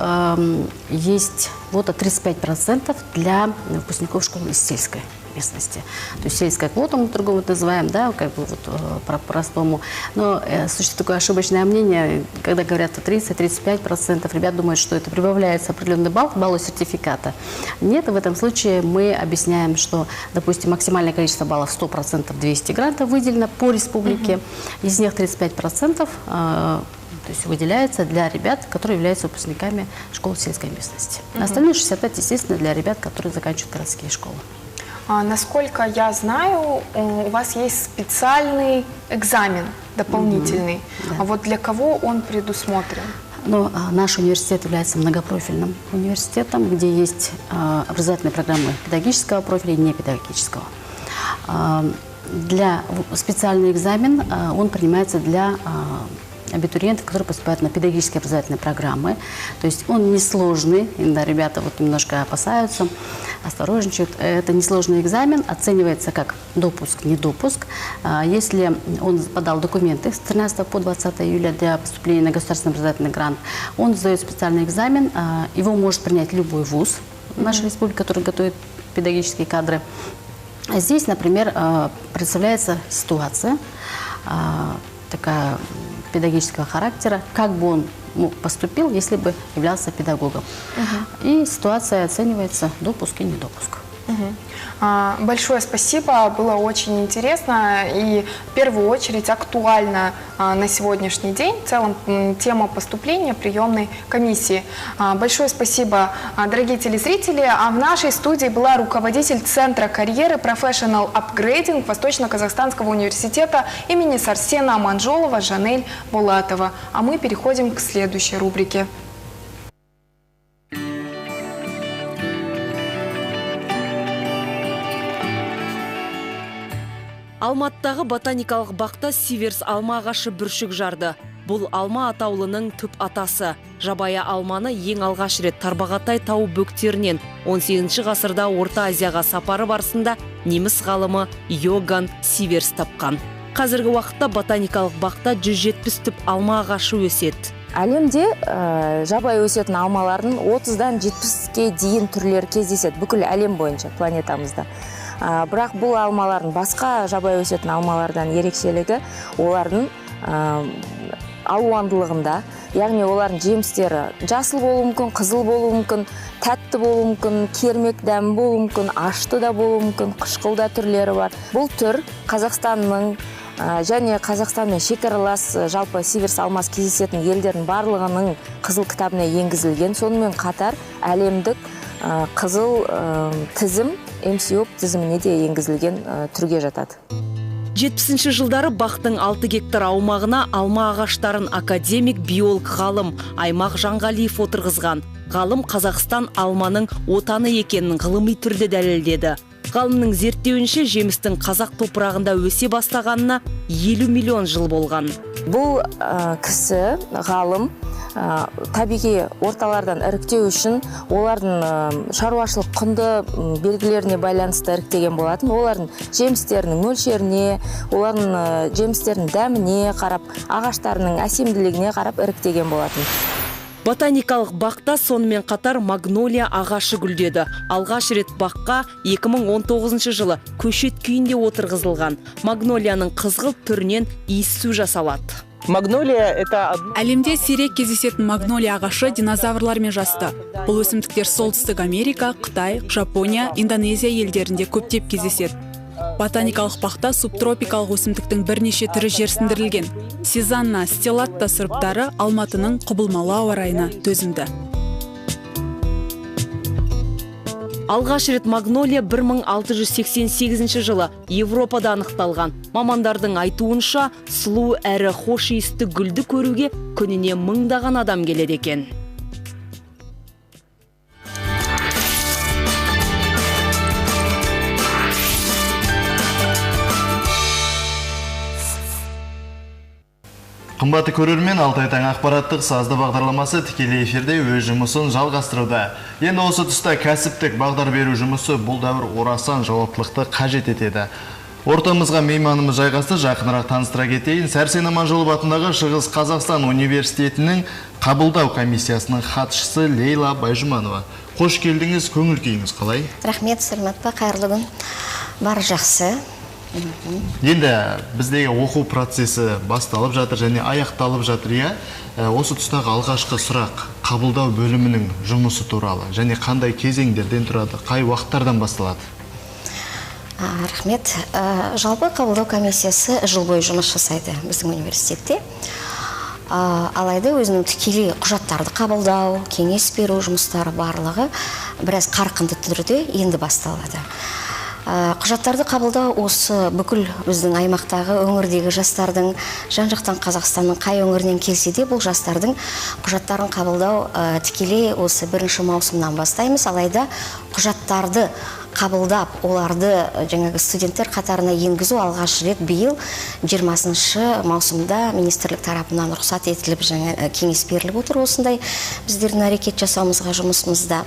есть квота 35% для выпускников школы из сельской местности. То есть сельская квота, мы по-другому называем, да, как бы вот по-простому. Но существует такое ошибочное мнение, когда говорят 30-35%, ребят думают, что это прибавляется определенный балл к баллу сертификата. Нет, в этом случае мы объясняем, что, допустим, максимальное количество баллов 100%, 200 грантов выделено по республике, из них 35% то есть выделяется для ребят, которые являются выпускниками школ сельской местности. Остальные 65%, естественно, для ребят, которые заканчивают городские школы. Насколько я знаю, у вас есть специальный экзамен дополнительный. А вот для кого он предусмотрен? Но наш университет является многопрофильным университетом, где есть образовательные программы педагогического профиля и непедагогического. Специальный экзамен, он принимается для абитуриентов, которые поступают на педагогические образовательные программы. То есть он несложный, иногда ребята вот немножко опасаются, осторожничают. Это несложный экзамен, оценивается как допуск, недопуск. Если он подал документы с 13 по 20 июля для поступления на государственный образовательный грант, он сдает специальный экзамен, его может принять любой вуз нашей республики, который готовит педагогические кадры. Здесь, например, представляется ситуация такая педагогического характера, как бы он поступил, если бы являлся педагогом. И ситуация оценивается допуск и недопуск. Большое спасибо, было очень интересно и в первую очередь актуально на сегодняшний день. В целом тема поступления приемной комиссии. Большое спасибо, дорогие телезрители. А в нашей студии была руководитель Центра карьеры Professional Upgrading Восточно-Казахстанского университета имени Сарсена Аманжолова Жанель Булатова. А мы переходим к следующей рубрике. Алматыдағы ботаникалық бақта Сиверс алма ағашы бүршік жарды. Бұл алма атаулының түп атасы. Жабайы алманы ең алғаш рет Тарбағатай тау бөктерінен 18 ғасырда Орта Азияға сапары барысында неміс ғалымы Йоган Сиверс тапқан. Қазіргі уақытта ботаникалық бақта 170 түп алма ағашы өседі. Әлемде жабайы өсетін алмалардың 30-дан 70-ке дейін түрлері кездеседі бүкіл әлем бойынша планетамызда. Бірақ бұл алмалардың басқа жабайы өсетін алмалардан ерекшелігі олардың алуандылығында, яғни олардың жемістері жасыл болуы мүмкін, қызыл болуы мүмкін, тәтті болуы мүмкін, кермек дәмі болуы мүмкін, ашты да болуы мүмкін, қышқыл да түрлері бар. Бұл түр Қазақстанның және Қазақстанмен шекаралас жалпы сиверс алмас кездесетін елдердің барлығының қызыл кітабына енгізілген. Сонымен қатар әлемдік қызыл тізім МСО тізіміне де енгізілген түрге жатады. 70-ші жылдары бақтың 6 гектар аумағына алма ағаштарын академик биолог ғалым Аймақ Жанғалиев отырғызған. Ғалым Қазақстан алманың отаны екенін ғылыми түрде дәлелдеді. Ғалымның зерттеуінше жемістің қазақ топырағында өсе бастағанына 50 миллион жыл болған. Бұл кісі ғалым табиғи орталардан іріктеу үшін олардың шаруашылық құнды белгілеріне байланысты іріктеген болатын. Олардың жемістерінің мөлшеріне, олардың жемістерінің дәміне қарап, ағаштарының әсемділігіне қарап іріктеген болатын. Ботаникалық бақта сонымен қатар магнолия ағашы гүлдеді. Алғаш рет баққа 2019 жылы көшет күйінде отырғызылған. Магнолияның қызғылт түрінен иіссу жасалады. Әлемде сирек кездесетін магнолия ағашы динозаврлармен жасты. Бұл өсімдіктер Солтүстік Америка, Қытай, Жапония, Индонезия елдерінде көптеп кездеседі. Ботаникалық бақта субтропикалық өсімдіктің бірнеше түрі жерсіндірілген. Сезанна, стеллатта сұрыптары Алматының құбылмалы ауа райына төзімді. Алғаш рет магнолия 1688 жылы Европада анықталған. Мамандардың айтуынша, сұлу әрі хош иісті гүлді көруге күніне мыңдаған адам келеді екен. Қымбатты көрермен, Алтай таң ақпараттық сазды бағдарламасы тікелей эфирде өз жұмысын жалғастыруда. Енді осы тұста кәсіптік бағдар беру жұмысы бұл дәуір орасан жауаптылықты қажет етеді. Ортамызға мейманымыз жайғасты, жақынырақ таныстыра кетейін. Сәрсен Аманжолов атындағы Шығыс Қазақстан университетінің қабылдау комиссиясының хатшысы Лейла Байжұманова. Қош келдіңіз, көңіл күйіңіз қалай? Рахмет, сәлемет па, қайырлы күн. Бары жақсы. Енді біздегі оқу процесі басталып жатыр және аяқталып жатыр, иә? Осы тұстағы алғашқы сұрақ қабылдау бөлімінің жұмысы туралы және қандай кезеңдерден тұрады, қай уақыттардан басталады? Рахмет. Жалпы қабылдау комиссиясы жыл бойы жұмыс жасайды біздің университетте. Алайда өзінің тікелей құжаттарды қабылдау, кеңес беру жұмыстары барлығы біраз қарқынды түрде енді басталады. Құжаттарды қабылдау осы бүкіл біздің аймақтағы өңірдегі жастардың, жан-жақтан Қазақстанның қай өңірінен келсе де бұл жастардың құжаттарын қабылдау тікелей осы 1 маусымнан бастаймыз. Алайда құжаттарды қабылдап, оларды жаңағы студенттер қатарына енгізу алғаш рет биыл 20 маусымда министрлік тарапынан рұқсат етіліп, кеңес беріліп отыр осындай біздердің әрекет жасауымызға жұмысымызда.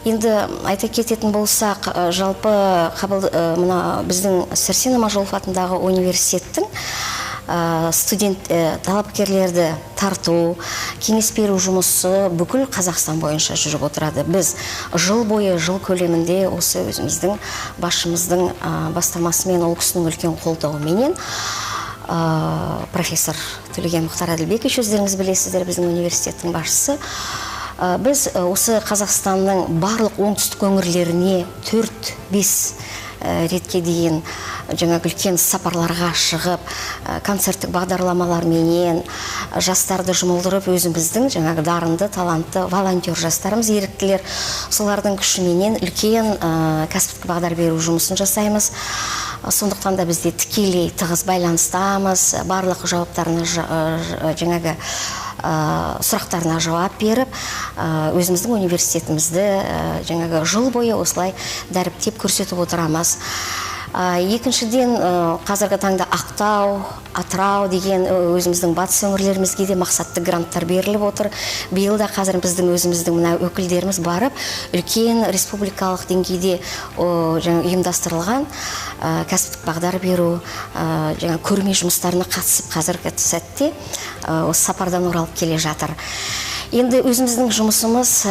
Енді айта кететін болсақ, жалпы біздің Сәрсен Аманжолов атындағы университеттің студент талапкерлерді тарту, кеңес беру жұмысы бүкіл Қазақстан бойынша жүріп отырады. Біз жыл бойы, жыл көлемінде осы өзіміздің басшымыздың бастамасымен, ол кісінің үлкен қолдауыменен профессор Төлеген Мұхтар Әділбеков, өздеріңіз білесіздер, біздің университеттің басшысы. Біз осы Қазақстанның барлық оңтүстік өңірлеріне 4-5 ретке дейін жаңағы үлкен сапарларға шығып, концерттік бағдарламаларменен жастарды жұмылдырып, өзіміздің жаңағы дарынды, талантты волонтер жастарымыз, еріктілер, солардың күшіменен үлкен кәсіптік бағдар беру жұмысын жасаймыз. Сондықтан да бізде тікелей тығыз байланыстамыз, барлық жауаптарына жаңағы сұрақтарына жауап беріп, өзіміздің университетімізді жаңағы жыл бойы осылай дәріптеп көрсетіп отырамыз. Екіншіден, қазіргі таңда Ақтау, Атырау деген өзіміздің батыс өңірлерімізге де мақсатты гранттар беріліп отыр. Биыл да қазір біздің өзіміздің мына өкілдеріміз барып, үлкен республикалық деңгейде ұйымдастырылған кәсіптік бағдар беру, көрме жұмыстарына қатысып қазіргі сәтте осы сапардан оралып келе жатыр. Енді өзіміздің жұмысымыз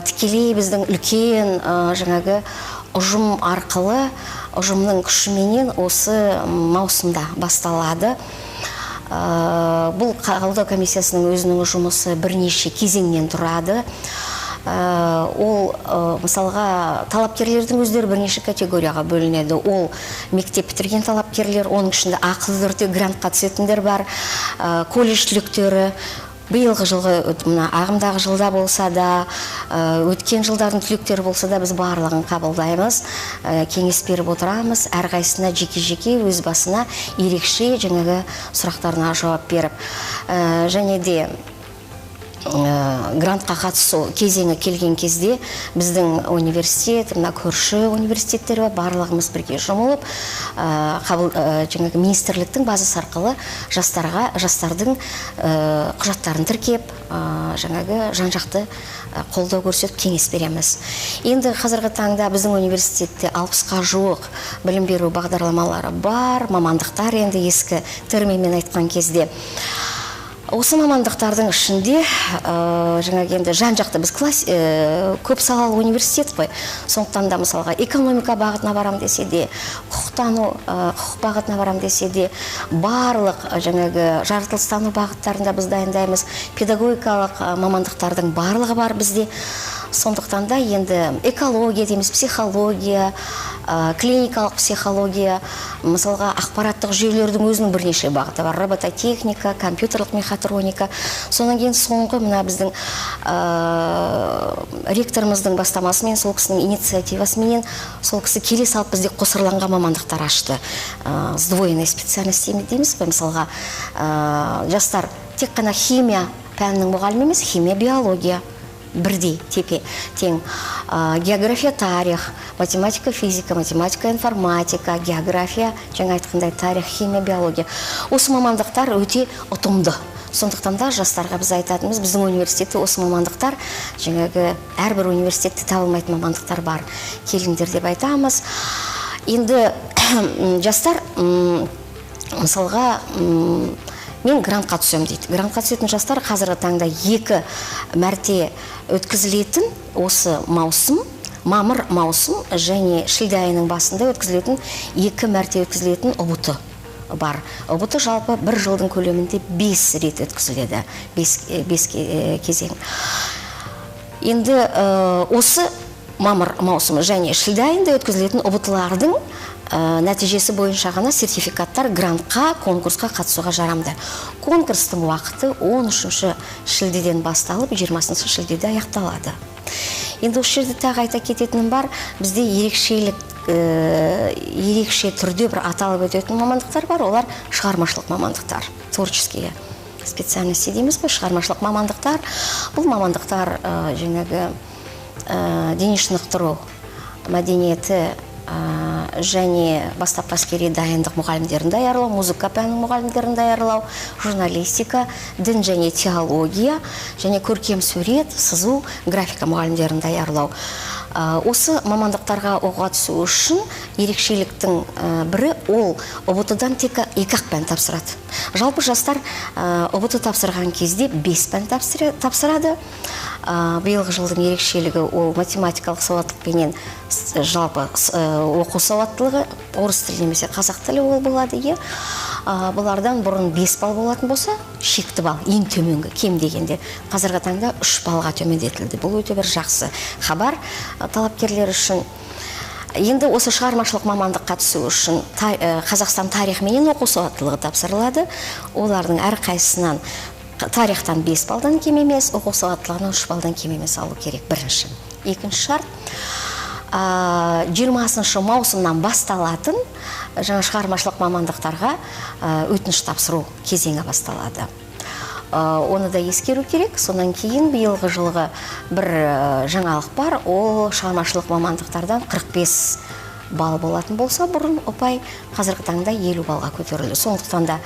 тікелей біздің үлкен жаңағы ұжым арқылы, ұжымның күшіменен осы маусымда басталады. Бұл қабылдау комиссиясының өзінің жұмысы бірнеше кезеңнен тұрады. Ол мысалға талапкерлердің өздері бірнеше категорияға бөлінеді. Ол мектеп бітірген талапкерлер, оның ішінде ақылы түрде грантқа түсетіндер бар, колледж түлектері. Биылғы жылғы, ағымдағы жылда болса да, өткен жылдардың түлектері болса да, біз барлығын қабылдаймыз, кеңес беріп отырамыз, әрқайсысына жеке-жеке өз басына ерекше жаңағы сұрақтарына жауап беріп. Және де грантқа қатысу кезеңі келген кезде біздің университет, көрші университеттер барлығымыз бірге жұмылып, жаңағы министрліктің базасы арқылы жастардың құжаттарын тіркеп, жаңағы жан-жақты қолдау көрсетіп кеңес береміз. Енді қазіргі таңда біздің университетте 60-қа жуық білім беру бағдарламалары бар, мамандықтар, енді ескі терминмен айтқан кезде. Осы мамандықтардың ішінде жаңағы енді жан-жақты біз көп салалы университет қой. Сондықтан да мысалға экономика бағытына барам десе де, құқық бағытына барам десе де, барлық жаңағы жаратылыстану бағыттарында біз дайындаймыз. Педагогикалық мамандықтардың барлығы бар бізде. Сондықтан да енді экология дейміз, психология, клиникалық психология, мысалға ақпараттық жүйелердің өзінің бірнеше бағыты бар. Робототехника, компьютерлік мехатроника. Сонан кейін соңғы мына біздің ректорымыздың бастамасымен, сол кісінің инициативасымен, сол кісі келе салып бізде қосырланған мамандықтар ашты. Сдвоенный специальность дейміз, мысалға жастар тек қана химия пәнінің мұғалімі емес, химия, биология бірдей тең, география, тарих, математика, физика, математика, информатика, география, жаңа айтқандай тарих, химия, биология. Осы мамандықтар өте ұтымды. Сондықтан да жастарға біз айтатынымыз, біздің университетте осы мамандықтар, жаңағы әрбір университетте табылмайтын мамандықтар бар. Келіңдер деп айтамыз. Енді жастар, мысалға, мен грантқа түсем дейді. Грантқа түсетін жастар қазіргі таңда 2 мәрте өткізілетін осы маусым, мамыр маусым және шілде айының басында өткізілетін 2 мәрте өткізілетін ұбыты бар. Ұбыты жалпы 1 жылдың көлемінде 5 рет өткізіледі, 5 кезең. Енді осы мамыр маусымы және шілде айында өткізілетін ұбытылардың нәтижесі бойынша ғана сертификаттар грантқа, конкурсқа қатысуға жарамды. Конкурстың уақыты 13 шілдеден басталып, 20 шілдеде аяқталады. Енді осы жерде тағы айта кететінім бар, бізде ерекше түрде бір аталып өтетін мамандықтар бар, олар шығармашылық мамандықтар, творческие специальности дейміз бе, шығармашылық мамандықтар. Бұл мамандықтар жаңағы дене шынықтыру мәдениеті және бастапқы әскери дайындық мұғалімдерін даярлау, музыка пәнінің мұғалімдерін даярлау, журналистика, дін және теология, және көркем сурет, сызу, графика мұғалімдерін даярлау. Осы мамандықтарға оқуға түсу үшін ерекшеліктің бірі ол ұбытыдан тек 2 пән тапсырады. Жалпы жастар ұбыты тапсырған кезде 5 пән тапсырады. Биылғы жылдың ерекшелігі ол математикалық сауаттылықпенен жалпы оқу сауаттылығы, орыс тілі немесе қазақ тілі ол болады. Бұлардан бұрын 5 балл болатын болса, шекті балл, ең төменгі, кем дегенде. Қазіргі таңда 3 балға төмендетілді. Бұл өте бір жақсы хабар талапкерлер үшін. Енді осы шығармашылық мамандыққа түсу үшін Қазақстан тарихменен оқу сауаттылығы тапсырылады. Олардың әрқайсысынан тарихтан 5 балдан кем емес, оқу сауаттылығынан 3 балдан кем емес алу керек, бірінші. Екінші шарт, 20 маусымнан басталатын жаңа шығармашылық мамандықтарға өтініш тапсыру кезеңі басталады. Оны да ескеру керек. Сонан кейін биылғы жылғы бір жаңалық бар. Ол шығармашылық мамандықтардан 45 балл болатын болса, бұрын ұпай қазіргі таңда 50 балға көтерілді. Сондықтан да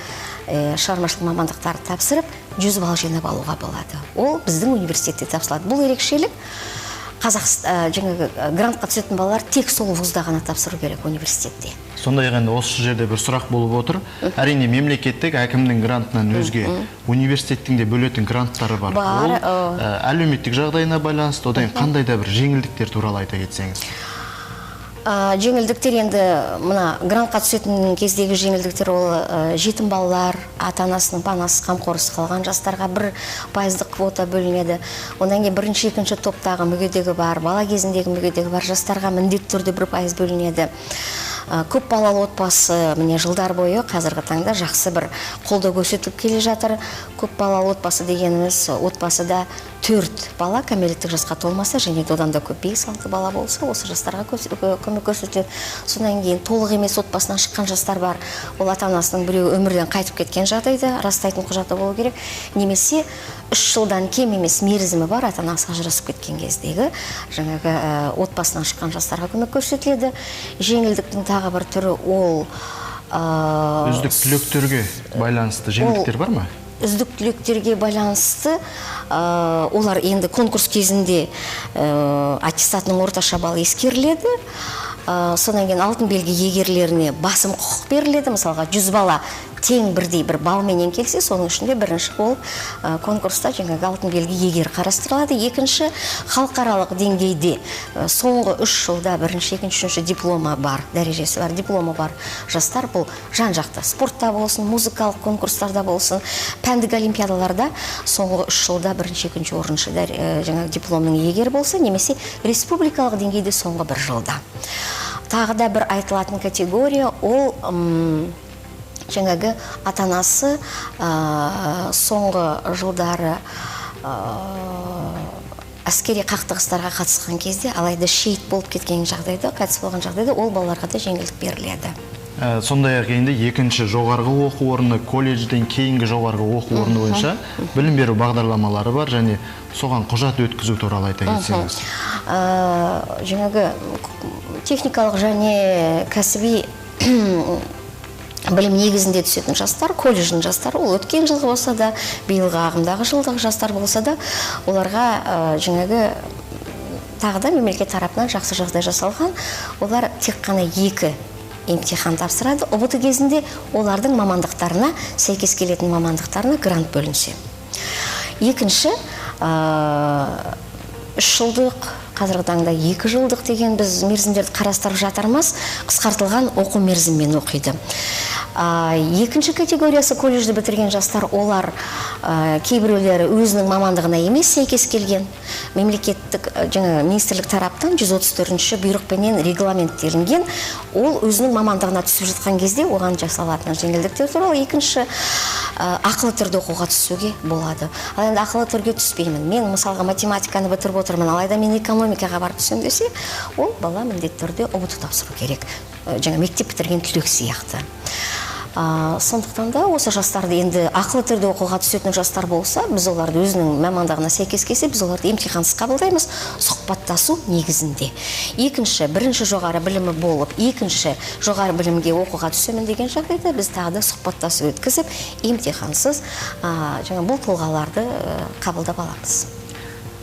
шығармашылық мамандықтарды тапсырып 100 балл жинап алуға болады. Ол біздің университетте тапсырылады. Бұл ерекшелік. Грантқа түсетін балалар тек сол вузда ғана тапсыру керек университетте. Сондай ғанда осы жерде бір сұрақ болып отыр. Әрине мемлекеттік әкімнің грантынан өзге университеттің де бөлетін гранттары бар. Ол әлеуметтік жағдайына байланысты, одан қандай да бір жеңілдіктер туралы айта кетсеңіз. жеңілдіктер енді мына грантқа түсетін кездегі жеңілдіктер ол жетім балалар, ата-анасының панасыз қамқорсыз қалған жастарға 1% квота бөлінеді. Ондан кейін бірінші, екінші топтағы мүгедегі бар, бала кезіндегі мүгедегі бар жастарға міндетті түрде 1% бөлінеді. Көп балалы отбасы міне жылдар бойы қазіргі таңда жақсы бір қолдау көрсетіліп келе жатыр. Көп балалы отбасы дегеніміз отбасыда 4 бала кәмелеттік жасқа толмаса және одан да көп 5-6 бала болса, осы жастарға көмек көрсетіледі. Содан кейін толық емес отбасынан шыққан жастар бар. Ол ата-анасының біреуі өмірден қайтып кеткен жағдайда растайтын құжаты болу керек. Немесе 3 жылдан кем емес мерзімі бар ата-анасы ажырасып кеткен кездегі жаңағы отбасынан шыққан жастарға көмек көрсетіледі. Жеңілдіктің тағы бір түрі ол үздік түлектерге байланысты жеңілдіктер бар ма? Үздік түлектерге байланысты олар енді конкурс кезінде аттестатының орташа баллы ескеріледі. Содан кейін алтын белгі иегерлеріне басым құқық беріледі. Мысалға 100 бала тең бірдей бір балменен келсе, соның ішінде бірінші болып конкурста жаңағы алтын белгі иегері қарастырылады. Екінші, халықаралық деңгейде соңғы 3 жылда бірінші, екінші, үшінші дипломы бар, дәрежесі бар, дипломы бар жастар бұл жан-жақты спортта болсын, музыкалық конкурстарда болсын, пәндік олимпиадаларда соңғы 3 жылда бірінші, екінші, орыншы жаңағы дипломның иегері болса, немесе республикалық деңгейде соңғы 1 жылда. Тағы да бір айтылатын категория ол жаңағы ата-анасы соңғы жылдары әскери қақтығыстарға қатысқан кезде, алайда шейіт болып кеткен жағдайда, қайтыс болған жағдайда ол балаларға да жеңілдік беріледі. Сондай-ақ енді екінші жоғарғы оқу орны, колледжден кейінгі жоғарғы оқу орны бойынша білім беру бағдарламалары бар және соған құжат өткізу туралы айта кетсеңіз. Жаңағы техникалық және кәсіби білім негізінде түсетін жастар, колледждің жастары, ол өткен жылғы болса да, биылғы ағымдағы жылдағы жастар болса да, оларға жаңағы тағы да мемлекет тарапынан жақсы жағдай жасалған. Олар тек қана 2 емтихан тапсырады. ұбт кезінде олардың мамандықтарына, сәйкес келетін мамандықтарына грант бөлінсе. Екінші, 3 жылдық, қазіргі таңда 2 жылдық деген біз мерзімдерді қарастырып жатырмыз, қысқартылған оқу мерзіммен оқиды. Екінші категориясы колледжді бітірген жастар, олар кейбіреулері өзінің мамандығына емес сәйкес келген. Мемлекеттік министрлік тараптан 134-ші бұйрықпенен регламенттелінген, ол өзінің мамандығына түсіп жатқан кезде оған жасалатын жеңілдіктер туралы. Екінші, ақылы түрде оқуға түсуге болады. Ал енді ақылы түрге түспеймін. Мен мысалға математиканы бітіріп отырмын, алайда мен экономикаға барып түсем десе, ол бала міндетті түрде ұбт тапсыру керек. Жаңа мектеп бітірген түлек сияқты. Сондықтан да осы жастарды енді ақылы түрде оқуға түсетін жастар болса, біз оларды өзінің мамандығына сәйкес келсе, біз оларды емтихансыз қабылдаймыз, сұхбаттасу негізінде. Екінші, бірінші жоғары білімі болып, екінші жоғары білімге оқуға түсемін деген жағдайда біз тағы да сұхбаттасу өткізіп, емтихансыз бұл тұлғаларды қабылдап аламыз.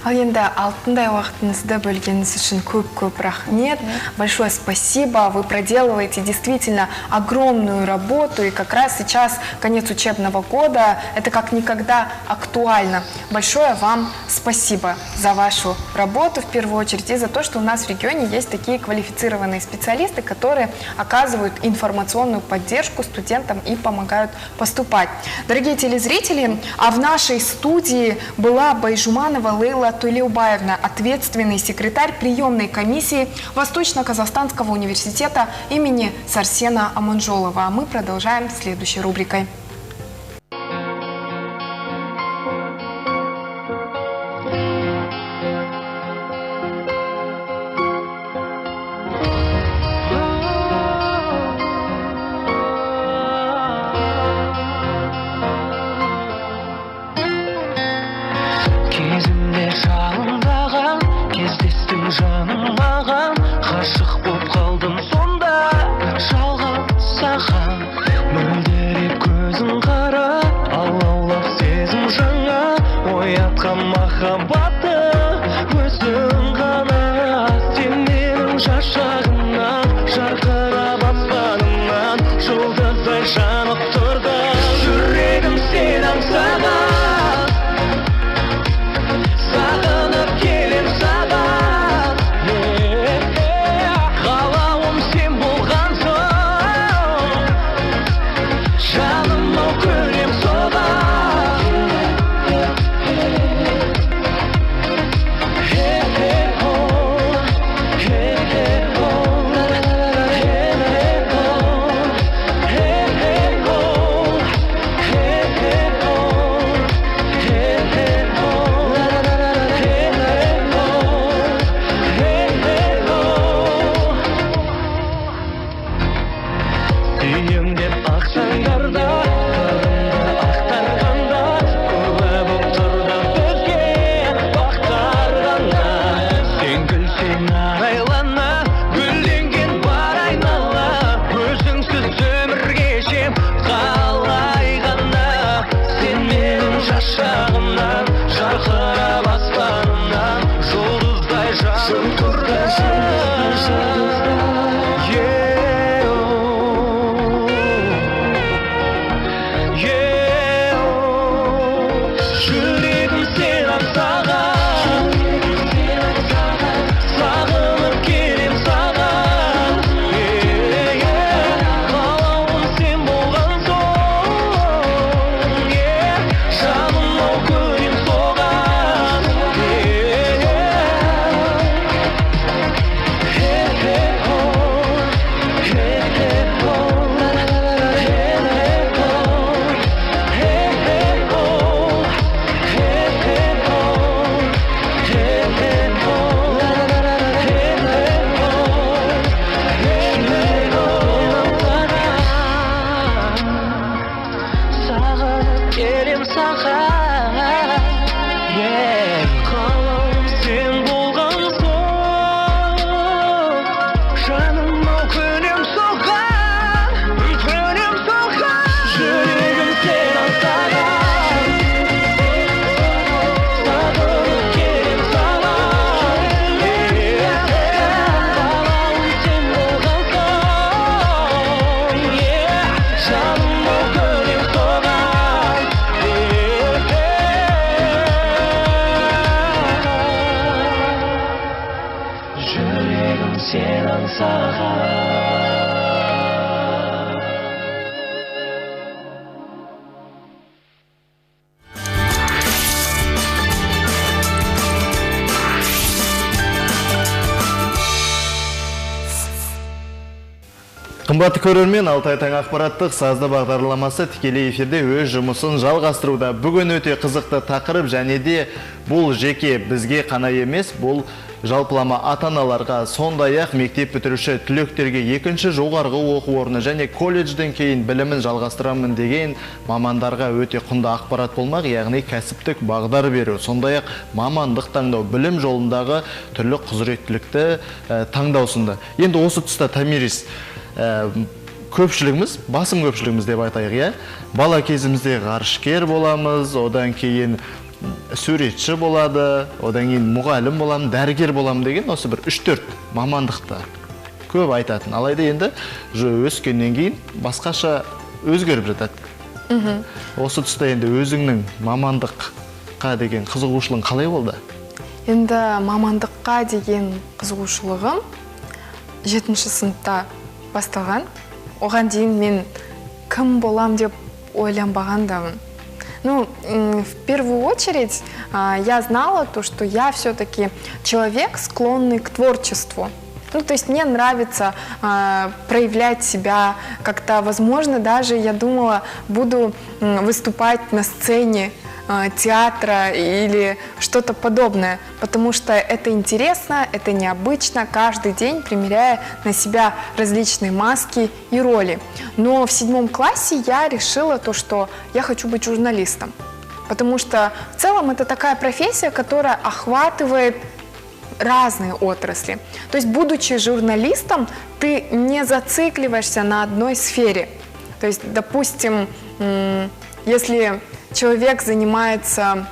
Ал енді алтындай уақытыңызды бөлгеніңіз үшін көп рахмет. Большое спасибо. Вы проделываете действительно огромную работу. И как раз сейчас конец учебного года. Это как никогда актуально. Большое вам спасибо за вашу работу в первую очередь и за то, что у нас в регионе есть такие квалифицированные специалисты, которые оказывают информационную поддержку студентам и помогают поступать. Дорогие телезрители, а в нашей студии была Байжуманова Лейла Тулеубаевна, ответственный секретарь приемной комиссии Восточно-Казахстанского университета имени Сарсена Аманжолова. А мы продолжаем следующей рубрикой. Ғашық боп қалдым сонда жалған саған мөлдіреп көзің Қымбатты көрермен, Алтай таң ақпараттық сазды бағдарламасы тікелей эфирде өз жұмысын жалғастыруда. Бүгін өте қызықты тақырып және де бұл жеке бізге қана емес, бұл жалпылама ата-аналарға, сондай-ақ мектеп бітіруші түлектерге екінші жоғарғы оқу орны және колледжден кейін білімін жалғастырамын деген мамандарға өте құнды ақпарат болмақ, яғни кәсіптік бағдар беру, сондай-ақ мамандық таңдау, білім жолындағы түрлі құзыреттілікті таңдаусында. Енді осы тұста Тамирис, көпшілігіміз, басым көпшілігіміз деп айтайық, иә? Бала кезімізде ғарышкер боламыз, одан кейін суретші болады, одан кейін мұғалім болам, дәрігер болам деген осы бір 3-4 мамандықты көп айтатын. Алайда енді өскеннен кейін басқаша өзгеріп жатады. Осы тұста енді өзіңнің мамандыққа деген қызығушылығың қалай болды? Енді мамандыққа деген қызығушылығым 7-ші сыныпта басталған. Оған дейін мен кім болам деп ойланбағандамын. Ну, в первую очередь, я знала то, что я все-таки человек, склонный к творчеству. Ну, то есть мне нравится проявлять себя как-то, возможно, даже я думала, буду выступать на сцене театра или что-то подобное, потому что это интересно, это необычно, каждый день примеряя на себя различные маски и роли. Но в 7 классе я решила то, что я хочу быть журналистом, потому что в целом это такая профессия, которая охватывает разные отрасли. То есть, будучи журналистом, ты не зацикливаешься на одной сфере. То есть, допустим, если человек занимается,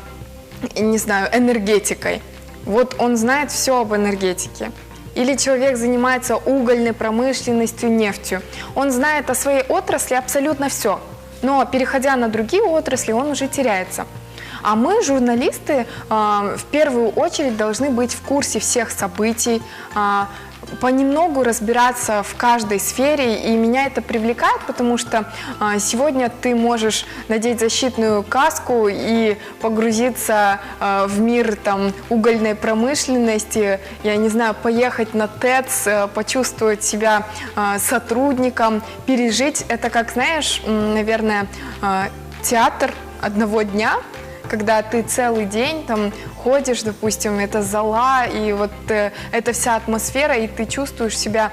не знаю, энергетикой, вот он знает все об энергетике. Или человек занимается угольной промышленностью, нефтью. Он знает о своей отрасли абсолютно все. Но переходя на другие отрасли, он уже теряется. А мы, журналисты, в первую очередь должны быть в курсе всех событий, понемногу разбираться в каждой сфере, и меня это привлекает, потому что сегодня ты можешь надеть защитную каску и погрузиться в мир угольной промышленности, я не знаю, поехать на ТЭЦ, почувствовать себя сотрудником, пережить. Это как, знаешь, наверное, театр одного дня, когда ты целый день ходишь, допустим, это зала, и вот эта вся атмосфера, и ты чувствуешь себя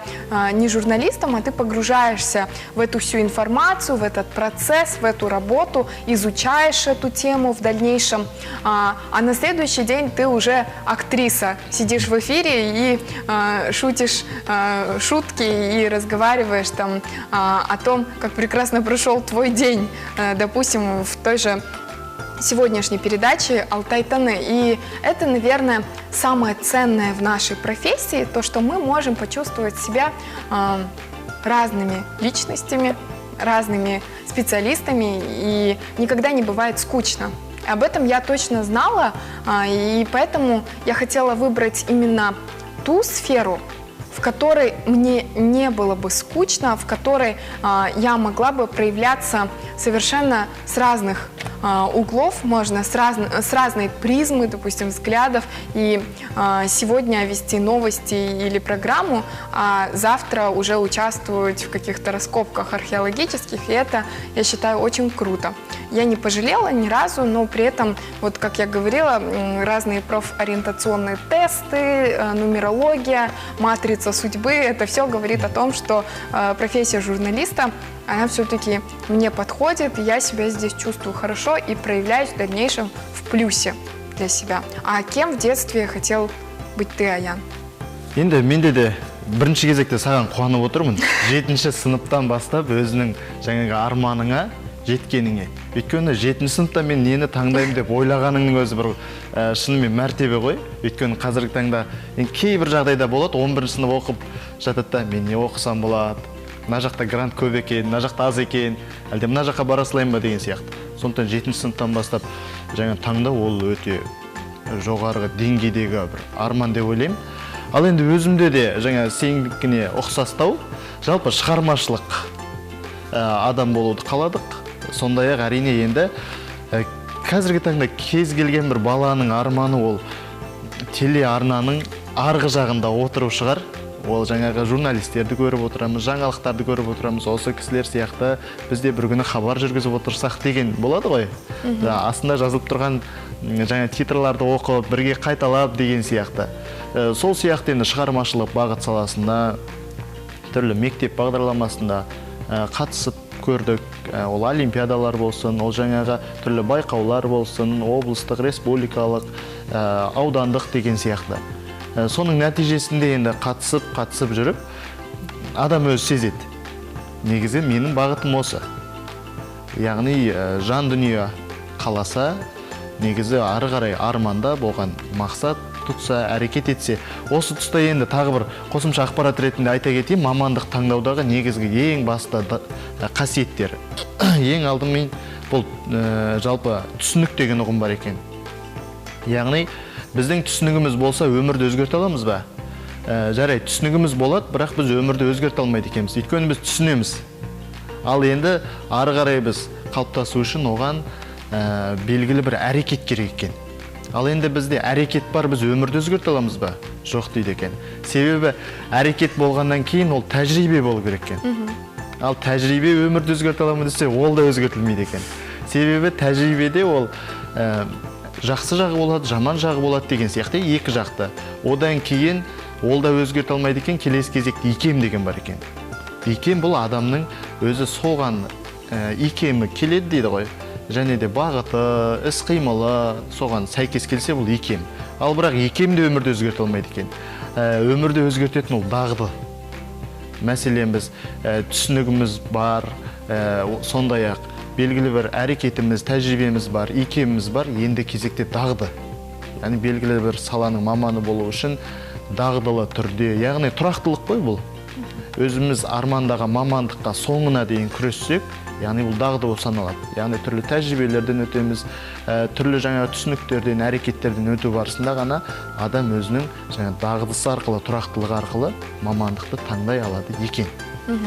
не журналистом, а ты погружаешься в эту всю информацию, в этот процесс, в эту работу, изучаешь эту тему в дальнейшем, а на следующий день ты уже актриса, сидишь в эфире и шутишь шутки и разговариваешь о том, как прекрасно прошел твой день, допустим, в той же сегодняшней передачи «Алтай-Таны». И это, наверное, самое ценное в нашей профессии, то, что мы можем почувствовать себя разными личностями, разными специалистами, и никогда не бывает скучно. Об этом я точно знала, и поэтому я хотела выбрать именно ту сферу, в которой мне не было бы скучно, в которой я могла бы проявляться совершенно с разных углов, можно с разной призмы, допустим, взглядов, и сегодня вести новости или программу, а завтра уже участвовать в каких-то раскопках археологических, и это, я считаю, очень круто. Я не пожалела ни разу, но при этом, вот как я говорила, разные профориентационные тесты, нумерология, матрица судьбы, это все говорит о том, что профессия журналиста, она все-таки мне подходит, я себя здесь чувствую хорошо и проявляюсь в дальнейшем в плюсе для себя. А кем в детстве хотел быть ты, Аян? Енді менде де бірінші кезекте саған қуанып отырмын. 7-ші сыныптан бастап өзінің жаңағы арманыңа жеткеніңе. Өйткені 7-ші сыныпта мен нені таңдаймын деп ойлағаныңның өзі бір шынымен мәртебе ғой. Өйткені қазіргі таңда кейбір жағдайда болады, 11-ші сынып оқып жатады да, мен не оқысам болады, мына жақта грант көп екен, мына жақта аз екен, әлде мына жаққа бара салайын ба деген сияқты. Сондықтан 7-ші сыныптан бастап жаңа таңдау ол өте жоғарғы деңгейдегі бір арман деп ойлаймын. Ал енді өзімде де жаңа сенікіне ұқсастау, жалпы шығармашылық адам болуды қаладық. Сондай-ақ әрине енді қазіргі таңда кез келген бір баланың арманы ол телеарнаның арғы жағында отыру шығар. Ол жаңағы журналистерді көріп отырамыз, жаңалықтарды көріп отырамыз, осы кісілер сияқты бізде бір күні хабар жүргізіп отырсақ деген болады ғой. Астында жазылып тұрған жаңа титрларды оқып, бірге қайталап деген сияқты. Сол сияқты енді шығармашылық бағыт саласында, түрлі мектеп бағдарламасында қатысып көрдік. Ол олимпиадалар болсын, ол жаңағы түрлі байқаулар болсын, облыстық, республикалық, аудандық деген сияқты. Соның нәтижесінде енді қатысып жүріп, адам өзі сезеді. Негізі менің бағытым осы. Яғни жан дүние қаласа, негізі ары қарай арманда болған мақсат тұтса, әрекет етсе. Осы тұста енді тағы бір қосымша ақпарат ретінде айта кетейін, мамандық таңдаудағы негізгі ең басты қасиеттер. Ең алдымен бұл жалпы түсінік деген ұғым бар екен. Яғни біздің түсінігіміз болса, өмірді өзгерте аламыз ба? Жарайды, түсінігіміз болады, бірақ біз өмірді өзгерте алмайды екенбіз. Өйткені біз түсінеміз. Ал енді ары қарай біз қалыптасу үшін оған белгілі бір әрекет керек екен. Ал енді бізде әрекет бар, біз өмірді өзгерте аламыз ба? Жоқ дейді екен. Себебі әрекет болғаннан кейін ол тәжірибе болу керек екен. Ал тәжірибе өмірді өзгерте аламыз десе, ол да өзгертілмейді екен. Себебі тәжірибеде ол жақсы жағы болады, жаман жағы болады деген сияқты екі жақты. Одан кейін ол да өзгерте алмайды екен, келесі кезекте икем деген бар екен. Икем бұл адамның өзі соған икемі келеді дейді ғой. Және де бағыты, іс-қимылы соған сәйкес келсе бұл икем. Ал бірақ икем де өмірді өзгерте алмайды екен. Өмірді өзгертетін ол дағды. Мәселен біз түсінігіміз бар, сондай-ақ белгілі бір әрекетіміз, тәжірибеміз бар, икеміміз бар, енді кезекте дағды. Яғни белгілі бір саланың маманы болу үшін дағдылы түрде, яғни тұрақтылық қой бұл. Өзіміз армандағы мамандыққа соңына дейін күрессек, яғни бұл дағды болып саналады. Яғни түрлі тәжірибелерден өтеміз, түрлі жаңа түсініктерден, әрекеттерден өту барысында ғана адам өзінің дағдысы арқылы, тұрақтылығы арқылы мамандықты таңдай алады екен. Ну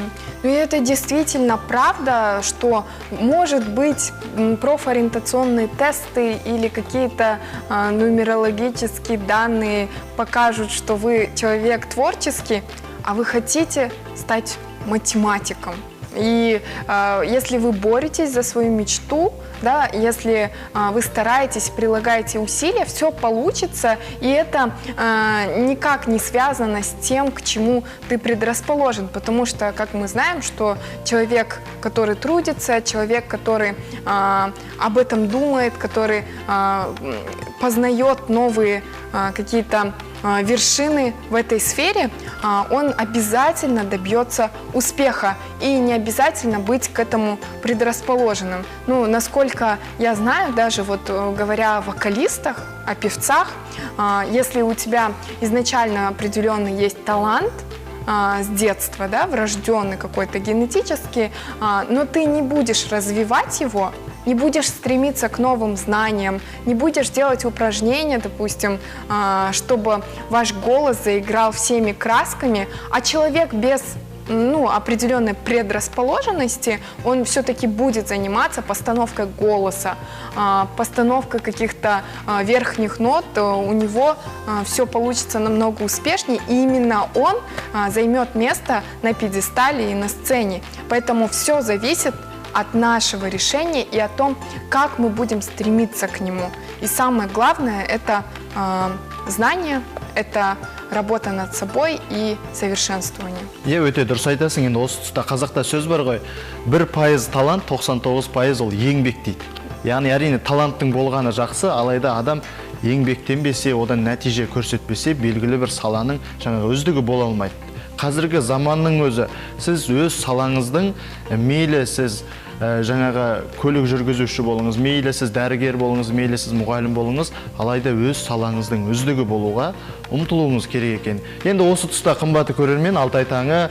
и это действительно правда, что, может быть, профориентационные тесты или какие-то нумерологические данные покажут, что вы человек творческий, а вы хотите стать математиком. И если вы боретесь за свою мечту, да, если вы стараетесь, прилагаете усилия, все получится, и это никак не связано с тем, к чему ты предрасположен, потому что, как мы знаем, что человек, который трудится, человек, который об этом думает, который познает новые какие-то вершины в этой сфере, он обязательно добьется успеха и не обязательно быть к этому предрасположенным. Ну, насколько я знаю, даже вот говоря о вокалистах, о певцах, если у тебя изначально определенный есть талант, с детства, да, врожденный какой-то генетический, но ты не будешь развивать его, не будешь стремиться к новым знаниям, не будешь делать упражнения, допустим, чтобы ваш голос заиграл всеми красками, а человек без определенной предрасположенности, он все-таки будет заниматься постановкой голоса, постановкой каких-то верхних нот, у него все получится намного успешнее, и именно он займет место на пьедестале и на сцене. Поэтому все зависит от нашего решения и о том, как мы будем стремиться к нему. И самое главное – это знание, это работа над собой и совершенствование. Өте дұрыс айтасың, енді осы тұста қазақта сөз бар ғой, 1% талант, 99% ол еңбек дейді. Яғни әрине таланттың болғаны жақсы, алайда адам еңбектенбесе, одан нәтиже көрсетпесе, белгілі бір саланың жаңағы үздігі бола алмайды. Қазіргі заманның өзі, сіз өз салаңыздың, мейлі сіз жаңағы көлік жүргізуші болыңыз, мейлі сіз дәрігер болыңыз, мейлі сіз мұғалім болыңыз, алайда өз салаңыздың үздігі болуға ұмтылуыңыз керек екен. Енді осы тұста қымбатты көрермен, Алтай таңы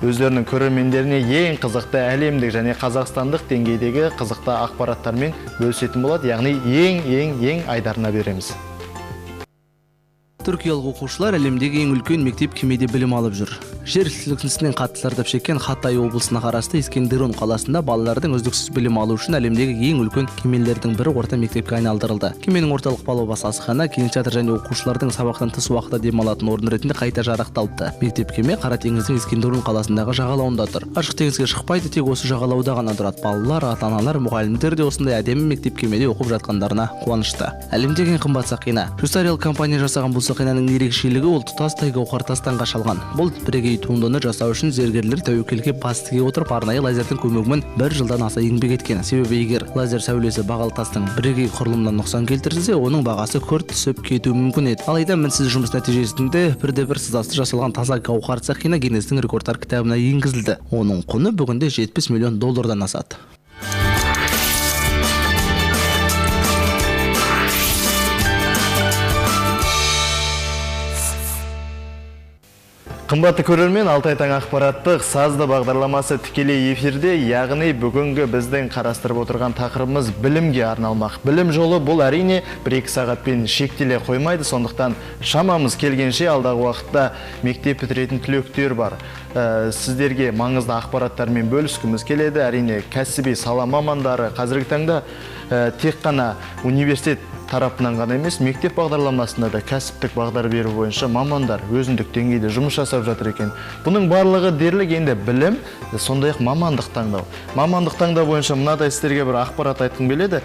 өздерінің көрермендеріне ең қызықты әлемдік және қазақстандық деңгейдегі қызықты ақпараттармен бөлісетін болады, яғни ең айдарына береміз. Түркиялық оқушылар әлемдегі ең үлкен мектеп кемеде білім алып жүр. Жер сілкінісінен қатты зардап шеккен Хатай облысына қарасты Искендерун қаласында балалардың үздіксіз білім алу үшін әлемдегі ең үлкен кемелердің бірі орта мектепке айналдырылды. Кеменің орталық палубасы асхана, кинотеатр және оқушылардың сабақтан тыс уақытта демалатын орын ретінде қайта жарақталыпты. Мектеп кеме Қара теңіздің Искендерун қаласындағы жағалауында тұр. Ашық теңізге шықпайды, тек осы жағалауда ғана тұрады. Балалар, ата-аналар, мұғалімдер де осындай әдемі мектеп кемеде оқып жатқандарына қуанышты. Әлемдегі ең қымбат сақина. Швейцариялық компания жасаған бұл сақинаның ерекшелігі ол тұтастай гауһар тастан қашалған. Бұл бірегей туындыны жасау үшін зергерлер тәуекелге бас тіге отырып арнайы лазердің көмегімен 1 жылдан аса еңбек еткен. Себебі егер лазер сәулесі бағалы тастың бірегей құрылымынан нұқсан келтірсе, оның бағасы күрт түсіп кетуі мүмкін еді. Алайда мінсіз жұмыс нәтижесінде бірде-бір сызасыз жасалған таза гауһар сақина Гиннестің рекордтар кітабына енгізілді. Оның құны бүгінде $70 миллион асады. Қымбатты көрермен, Алтай таң ақпараттық сазды бағдарламасы тікелей эфирде, яғни бүгінгі біздің қарастырып отырған тақырыбымыз білімге арналмақ. Білім жолы бұл әрине 1-2 сағатпен шектеле қоймайды, сондықтан шамамыз келгенше алдағы уақытта мектеп бітіретін түлектер бар. Сіздерге маңызды ақпараттармен бөліскіміз келеді. Әрине кәсіби сала мамандары қазіргі таңда тек қана университет тарапынан ғана емес, мектеп бағдарламасында да кәсіптік бағдар беру бойынша мамандар өзіндік деңгейде жұмыс жасап жатыр екен. Бұның барлығы дерлік енді білім, сондай-ақ мамандық таңдау. Мамандық таңдау бойынша мынадай сіздерге бір ақпарат айтқым келеді.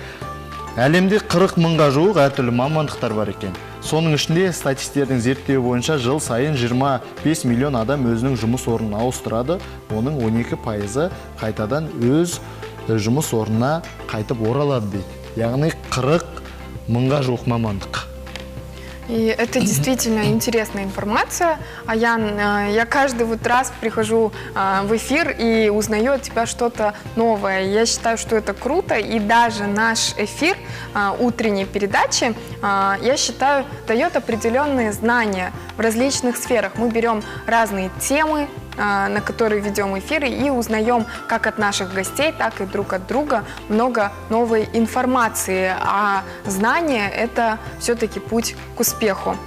Әлемде 40 мыңға жуық әртүрлі мамандықтар бар екен. Соның ішінде статистиктердің зерттеуі бойынша жыл сайын 25 миллион адам өзінің жұмыс орнын ауыстырады. Оның 12% қайтадан өз жұмыс орнына қайтып оралады дейді. Яғни 40 мыңға жуық мамандық. И это действительно интересная информация. Я каждый раз прихожу в эфир и узнаю от тебя что-то новое. Я считаю, что это круто. И даже наш эфир утренней передачи, я считаю, дает определенные знания в различных сферах. Мы берем разные темы, на которые ведем эфиры, и узнаем как от наших гостей, так и друг от друга много новой информации. А знание – это все-таки путь к успеху.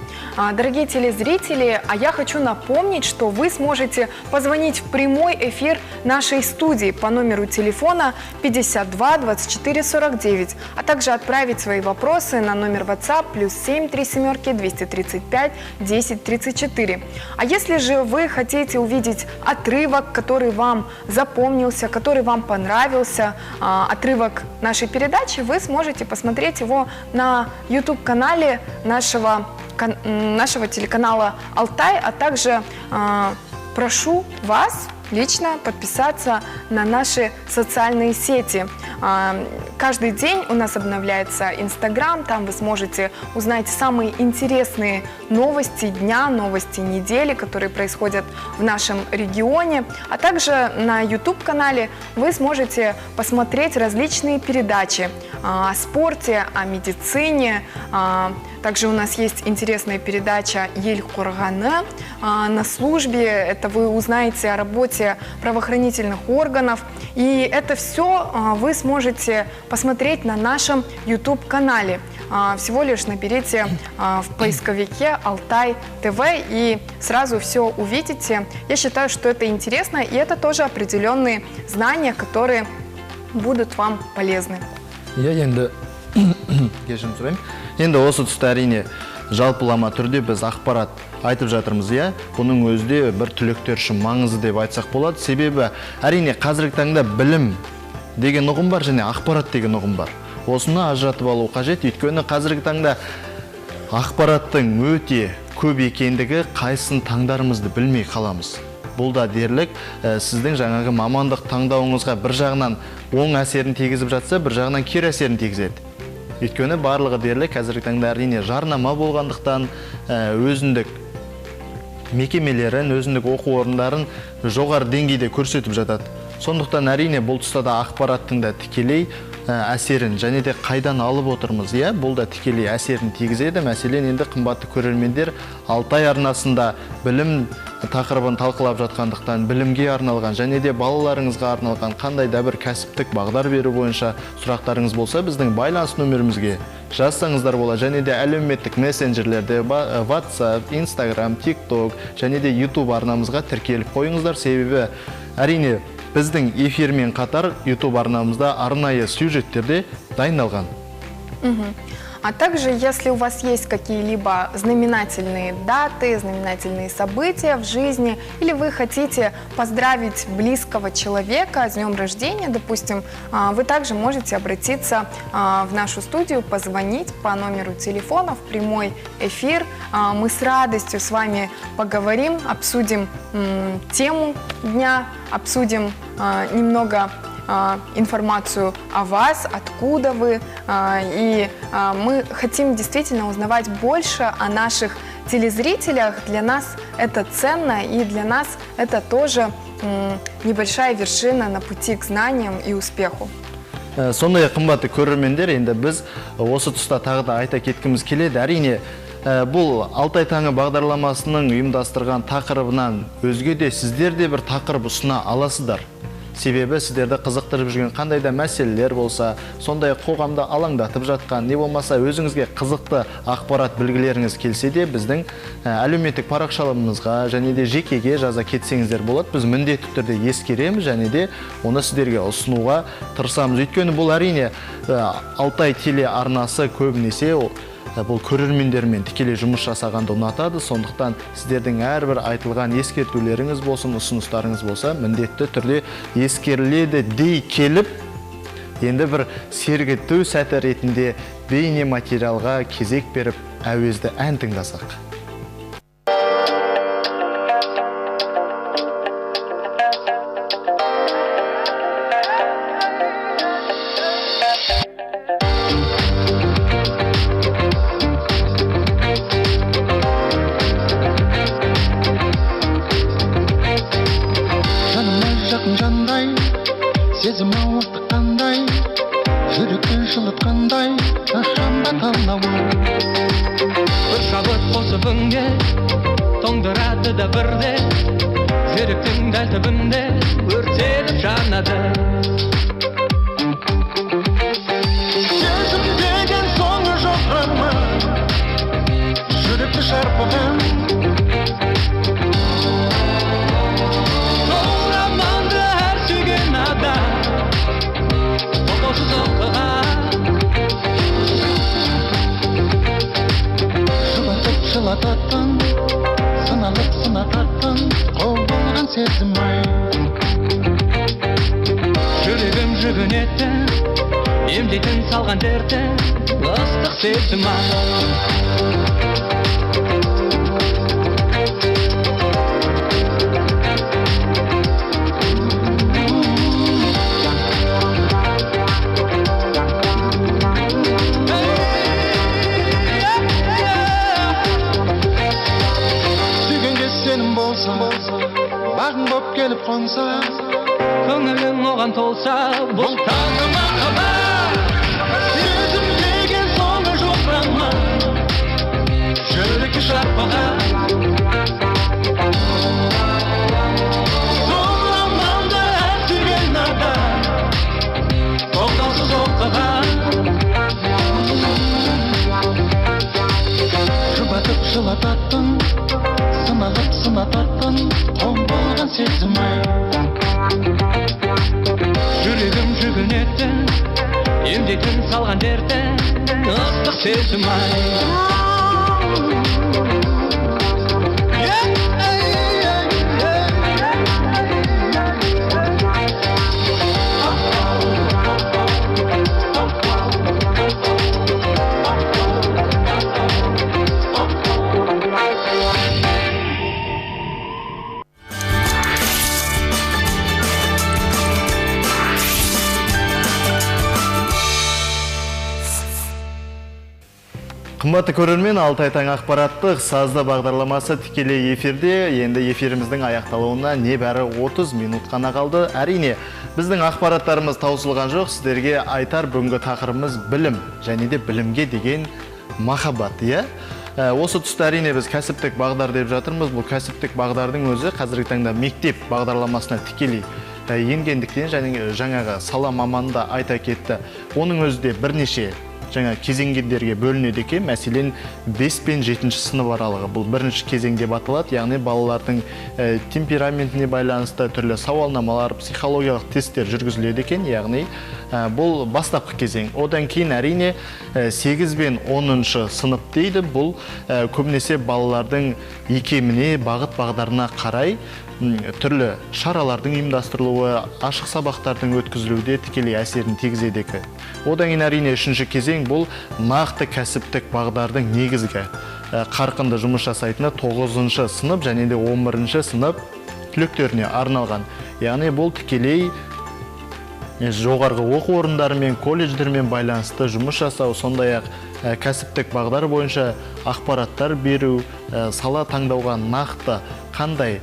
Дорогие телезрители, я хочу напомнить, что вы сможете позвонить в прямой эфир нашей студии по номеру телефона 52 24 49, а также отправить свои вопросы на номер WhatsApp +7 37 235 10 34. А если же вы хотите увидеть отрывок, который вам запомнился, который вам понравился, отрывок нашей передачи, вы сможете посмотреть его на YouTube-канале нашего телеканала «Алтай», а также прошу вас лично подписаться на наши социальные сети. Каждый день у нас обновляется Инстаграм, там вы сможете узнать самые интересные новости дня, новости недели, которые происходят в нашем регионе. А также на YouTube-канале вы сможете посмотреть различные передачи о спорте, о медицине. Также у нас есть интересная передача «Ель Курганы» на службе. Это вы узнаете о работе правоохранительных органов. И это все вы сможете посмотреть на нашем YouTube-канале. Всего лишь наберите в поисковике «Алтай ТВ» и сразу все увидите. Я считаю, что это интересно, и это тоже определенные знания, которые будут вам полезны. Я кешірім сұрайын. Енді осы тұста әрине жалпылама түрде біз ақпарат айтып жатырмыз, иә. Бұның өзде бір түлектер үшін маңызды деп айтсақ болады. Себебі әрине қазіргі таңда білім деген ұғым бар және ақпарат деген ұғым бар. Осыны ажыратып алу қажет. Өйткені қазіргі таңда ақпараттың өте көп екендігі қайсысын таңдарымызды білмей қаламыз. Бұл да дерлік сіздің жаңағы мамандық таңдауыңызға бір жағынан оң әсерін тигізіп жатса, бір жағынан кері әсерін тигізеді. Өйткені барлығы дерлік қазіргі таңда әрине жарнама болғандықтан өзіндік мекемелерін, өзіндік оқу орындарын жоғары деңгейде көрсетіп жатады. Сондықтан әрине бұл тұста да ақпараттың да тікелей әсерін және де қайдан алып отырмыз, иә, бұл да тікелей әсерін тигізеді. Мәселен, енді қымбатты көрермендер, Алтай арнасында білім тақырыбын талқылап жатқандықтан білімге арналған және де балаларыңызға арналған қандай да бір кәсіптік бағдар беру бойынша сұрақтарыңыз болса, біздің байланыс нөмірімізге жазсаңыздар болады. Және де әлеуметтік мессенджерлерде WhatsApp, Instagram, TikTok және де YouTube арнамызға тіркеліп қойыңыздар. Себебі әрине біздің эфирмен қатар YouTube арнамызда арнайы сюжеттерде дайындалған. А также, если у вас есть какие-либо знаменательные даты, знаменательные события в жизни, или вы хотите поздравить близкого человека с днем рождения, допустим, вы также можете обратиться в нашу студию, позвонить по номеру телефона в прямой эфир. Мы с радостью с вами поговорим, обсудим тему дня, обсудим немного информацию о вас, откуда вы, и мы хотим действительно узнавать больше о наших телезрителях. Для нас это ценно, и для нас это тоже небольшая вершина на пути к знаниям и успеху. Сондай қымбатты көрермендер, енді біз осы тұста тағы да айта кеткіміз келеді. Әрине бұл Алтай таңы бағдарламасының ұйымдастырған тақырыбынан өзге де сіздер де бір тақырып ұсына аласыздар. Себебі сіздерді қызықтырып жүрген қандай да мәселелер болса, сондай қоғамда алаңдатып жатқан, не болмаса өзіңізге қызықты ақпарат білгілеріңіз келсе де, біздің әлеуметтік парақшаларымызға және де жекеге жаза кетсеңіздер болады. Біз міндетті түрде ескереміз және де оны сіздерге ұсынуға тырысамыз. Өйткені бұл әрине Алтай телеарнасы көбінесе бұл көрермендермен тікелей жұмыс жасағанды ұнатады. Сондықтан сіздердің әрбір айтылған ескертулеріңіз болсын, ұсыныстарыңыз болса, міндетті түрде ескеріледі дей келіп, енді бір сергіту сәті ретінде бейне материалға кезек беріп, әуезді ән тыңдасақ. Емдейтін салған дерті, ыстық сезім болса, бағың боп келіп қонса, көңілің оған толса, бұл тағы махаббат. Сезім деген соңы жоқ ма, жүрекке шарпыған. Соңламанды әр сүйген нада, тоқтаусыз оқыған. Жұбатып жылататын, сынағып сынататын, қом болған сезім-ай. Жүрегім жүгінетін, емдетін салған дерті, ыстық сезім-ай. Қымбатты көрермен, Алтай таң ақпараттық сазды бағдарламасы тікелей эфирде. Енді эфиріміздің аяқталуына небәрі 30 минут қана қалды. Әрине, біздің ақпараттарымыз таусылған жоқ. Сіздерге айтар бүгінгі тақырыбымыз білім, және де білімге деген махаббат, иә? Осы тұста әрине біз кәсіптік бағдар деп жатырмыз. Бұл кәсіптік бағдардың өзі қазіргі таңда мектеп бағдарламасына тікелей енгендіктен, және жаңағы сала маманында айта кетті. Оның өзі де бірнеше жаңа кезеңдерге бөлінеді екен. Мәселен 5 пен 7 сынып аралығы. Бұл бірінші кезең деп аталады, яғни балалардың темпераментіне байланысты түрлі сауалнамалар, психологиялық тесттер жүргізіледі екен, яғни бұл бастапқы кезең. Одан кейін әрине 8 пен 10 сынып дейді. Бұл көбінесе балалардың икеміне, бағыт бағдарына қарай түрлі шаралардың ұйымдастырылуы, ашық сабақтардың өткізілуде тікелей әсерін тигізеді екен. Одан кейін әрине 3-ші кезең бұл нақты кәсіптік бағдардың негізгі қарқынды жұмыс жасайтыны 9-шы сынып және де 11-ші сынып түлектеріне арналған. Яғни бұл тікелей жоғарғы оқу орындарымен, колледждермен байланысты жұмыс жасау, сондай-ақ кәсіптік бағдар бойынша ақпараттар беру, сала таңдауға нақты қандай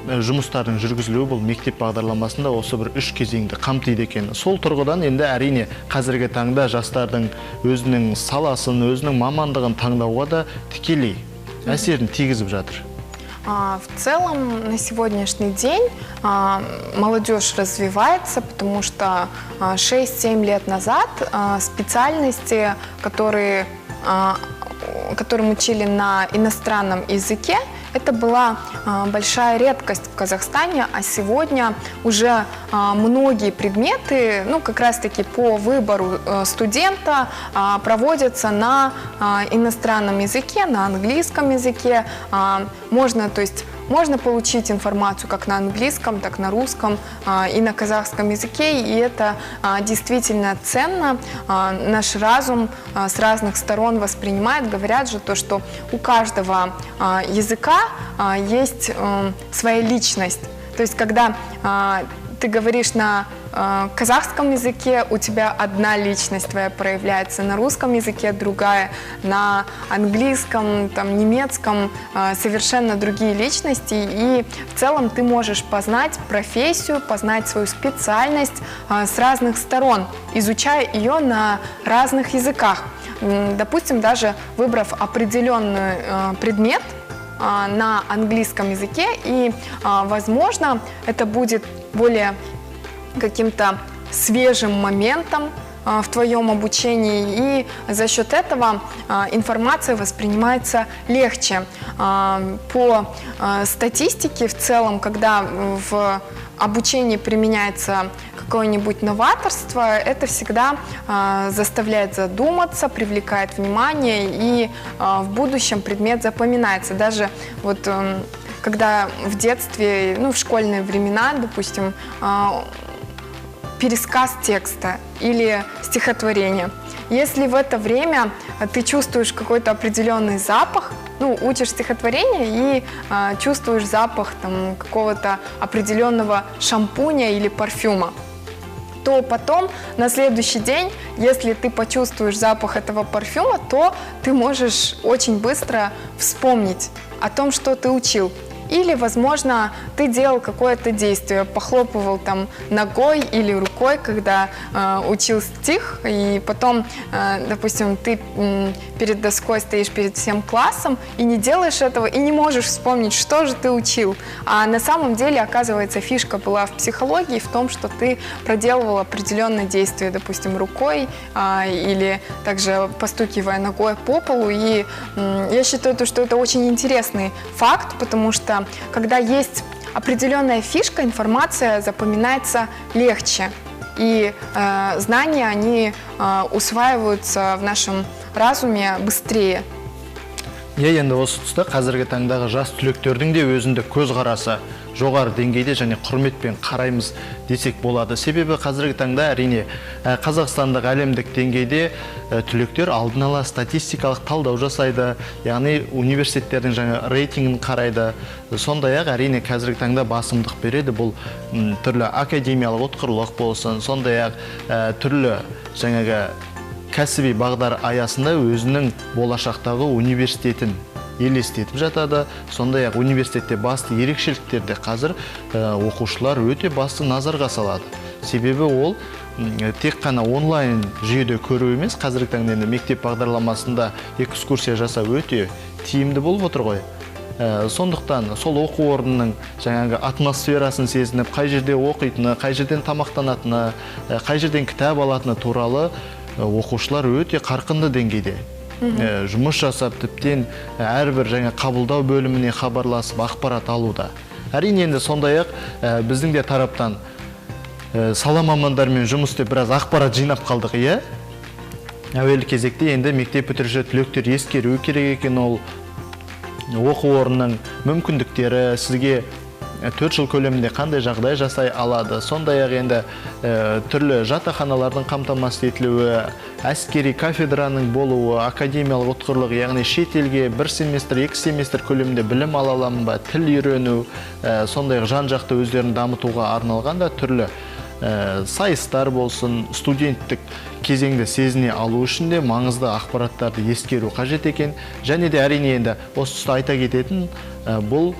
жұмыстардың жүргізілуі бұл мектеп бағдарламасында осы бір 3 кезеңді қамтиды екен. Сол тұрғыдан енді әрине қазіргі таңда жастардың өзінің саласын, өзінің мамандығын таңдауға да тікелей әсерін тигізіп жатыр. В целом, на сегодняшний день молодежь развивается, потому что 6-7 лет назад специальности, которым учили на иностранном языке, это была большая редкость в Казахстане, а сегодня уже многие предметы, как раз-таки по выбору студента, проводятся на иностранном языке, на английском языке. Можно получить информацию как на английском, так и на русском и на казахском языке, и это действительно ценно. Наш разум с разных сторон воспринимает, говорят же то, что у каждого языка есть своя личность. То есть, когда ты говоришь на казахском языке, у тебя одна личность твоя проявляется, на русском языке другая, на английском, немецком совершенно другие личности, и в целом ты можешь познать профессию, познать свою специальность с разных сторон, изучая ее на разных языках. Допустим, даже выбрав определенный предмет на английском языке, и, возможно, это будет более каким-то свежим моментом в твоем обучении, и за счет этого информация воспринимается легче. По статистике в целом, когда в обучении применяется какое-нибудь новаторство, это всегда заставляет задуматься, привлекает внимание, и в будущем предмет запоминается. Даже когда в детстве, в школьные времена, допустим, пересказ текста или стихотворения. Если в это время ты чувствуешь какой-то определенный запах, учишь стихотворение и чувствуешь запах какого-то определенного шампуня или парфюма, то потом на следующий день, если ты почувствуешь запах этого парфюма, то ты можешь очень быстро вспомнить о том, что ты учил. Или, возможно, ты делал какое-то действие, похлопывал там ногой или рукой, когда учил стих, и потом, допустим, ты перед доской стоишь перед всем классом и не делаешь этого, и не можешь вспомнить, что же ты учил. А на самом деле, оказывается, фишка была в психологии, в том, что ты проделывал определенное действие, допустим, рукой или также постукивая ногой по полу. И я считаю, что это очень интересный факт, потому что когда есть определенная фишка, информация запоминается легче. И знания, они усваиваются в нашем разуме быстрее. Иә, енді осы тұста қазіргі таңдағы жас түлектердің де өзіндік көзқарасы жоғары деңгейде және құрметпен қараймыз десек болады. Себебі қазіргі таңда әрине қазақстандық әлемдік деңгейде түлектер алдын ала статистикалық талдау жасайды, яғни университеттердің жаңа рейтингін қарайды. Сондай-ақ әрине қазіргі таңда басымдық береді. Бұл түрлі академиялық ұтқырлық болсын, сондай-ақ түрлі жаңағы кәсіби бағдар аясында өзінің болашақтағы университетін елестетіп жатады. Сондай-ақ университетте басты ерекшеліктерді қазір оқушылар өте басты назарға салады. Себебі ол тек қана онлайн жүйеде көру емес, қазіргі таңда мектеп бағдарламасында экскурсия жасау өте тиімді болып отыр ғой. Сондықтан сол оқу орнының жаңағы атмосферасын сезініп, қай жерде оқитыны, қай жерден тамақтанатыны, қай жерден кітап алатыны туралы оқушылар өте қарқынды деңгейде жұмыс жасап, тіптен әрбір жаңа қабылдау бөліміне хабарласып ақпарат алуда. Әрине енді сондай-ақ біздің де тараптан сала мамандарымен жұмыс істеп біраз ақпарат жинап қалдық, иә? Әуелі кезекте енді мектеп бітіруші түлектер ескеру керек екен, ол оқу орнының мүмкіндіктері, сізге 4 жыл көлемінде қандай жағдай жасай алады. Сондай-ақ енді түрлі жатақханалардың қамтамасыз етілуі, әскери кафедраның болуы, академиялық ұтқырлық, яғни шет елге 1 семестр, 2 семестр көлемінде білім ала аламын ба, тіл үйрену, сондай-ақ жан-жақты өздерін дамытуға арналған да түрлі сайыстар болсын, студенттік кезеңді сезіне алу үшін де маңызды ақпараттарды ескеру қажет екен. Және де әрине енді осы тұста айта кететін, бұл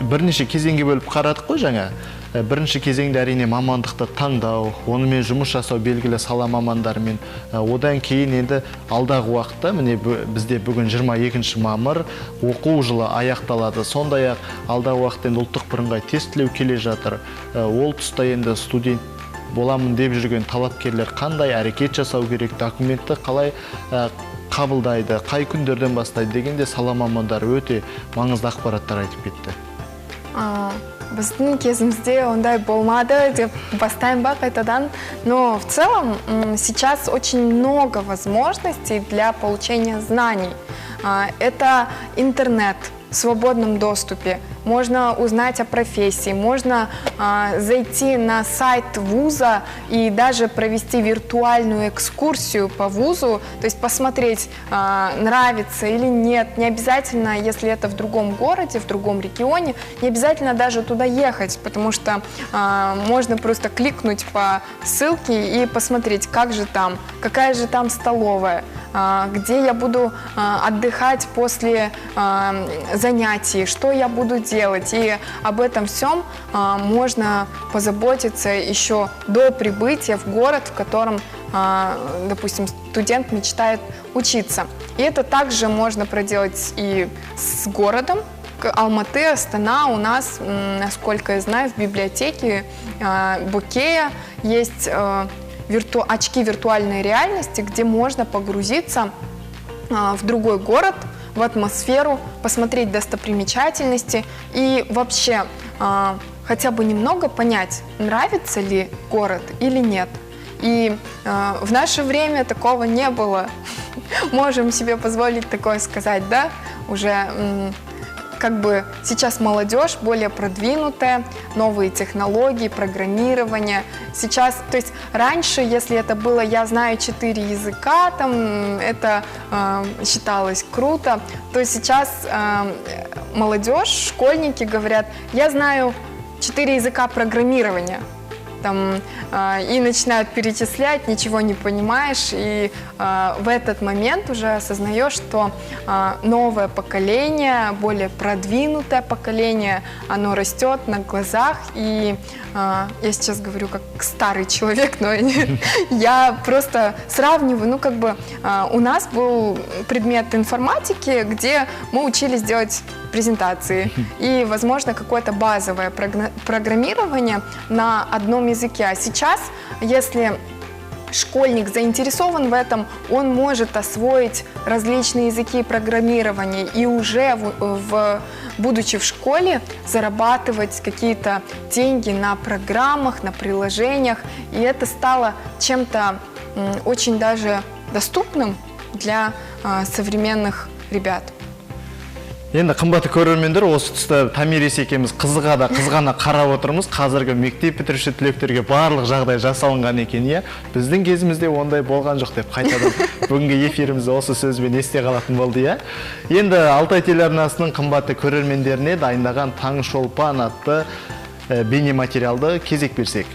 бірнеше кезеңге бөліп қарадық қой жаңа. Бірінші кезеңде әрине мамандықты таңдау, онымен жұмыс жасау белгілі сала мамандарымен. Одан кейін енді алдағы уақытта, міне бізде бүгін 22 мамыр оқу жылы аяқталады. Сондай-ақ алдағы уақытта енді ұлттық бірыңғай тестілеу келе жатыр. Ол тұста енді студент боламын деп жүрген талапкерлер қандай әрекет жасау керек, документті қалай қабылдайды, қай күндерден бастайды дегенде сала мамандары өте маңызды ақпараттар айтып кетті. Біздің кезімізде ондай болмады деп бастайын ба қайтадан. Но в целом сейчас очень много возможностей для получения знаний. Это интернет в свободном доступе. Можно узнать о профессии, можно зайти на сайт вуза и даже провести виртуальную экскурсию по вузу, то есть посмотреть, нравится или нет. Не обязательно, если это в другом городе, в другом регионе, не обязательно даже туда ехать, потому что можно просто кликнуть по ссылке и посмотреть, как же там, какая же там столовая, где я буду отдыхать после занятий, что я буду делать. И об этом всем можно позаботиться еще до прибытия в город, в котором, допустим, студент мечтает учиться. И это также можно проделать и с городом. Алматы, Астана у нас, насколько я знаю, в библиотеке Бокея есть очки виртуальной реальности, где можно погрузиться в другой город, в атмосферу, посмотреть достопримечательности и вообще хотя бы немного понять, нравится ли город или нет. И в наше время такого не было. Можем себе позволить такое сказать, да? Уже как бы сейчас молодежь более продвинутая, новые технологии, программирование. Сейчас, то есть раньше, если это было «я знаю 4 языка», там, это считалось круто, то сейчас молодежь, школьники говорят: «Я знаю 4 языка программирования». там, и начинают перечислять, ничего не понимаешь, и в этот момент уже осознаешь, что новое поколение, более продвинутое поколение, оно растет на глазах, и я сейчас говорю как старый человек, но я просто сравниваю, ну, как бы у нас был предмет информатики, где мы учились делать презентации и, возможно, какое-то базовое программирование на одном языке. А сейчас, если школьник заинтересован в этом, он может освоить различные языки программирования и уже, будучи в школе, зарабатывать какие-то деньги на программах, на приложениях. И это стало чем-то очень даже доступным для современных ребят. Енді қымбатты көрермендер, осы тұста Томирис екеуміз қызғана қарап отырмыз. Қазіргі мектеп бітіруші түлектерге барлық жағдай жасалынған екен, иә. Біздің кезімізде ондай болған жоқ деп қайтадан бүгінгі эфирімізді осы сөзбен есте қалатын болды, иә. Енді Алтай телеарнасының қымбатты көрермендеріне дайындаған Таңшолпан атты бейнематериалды кезек берсек.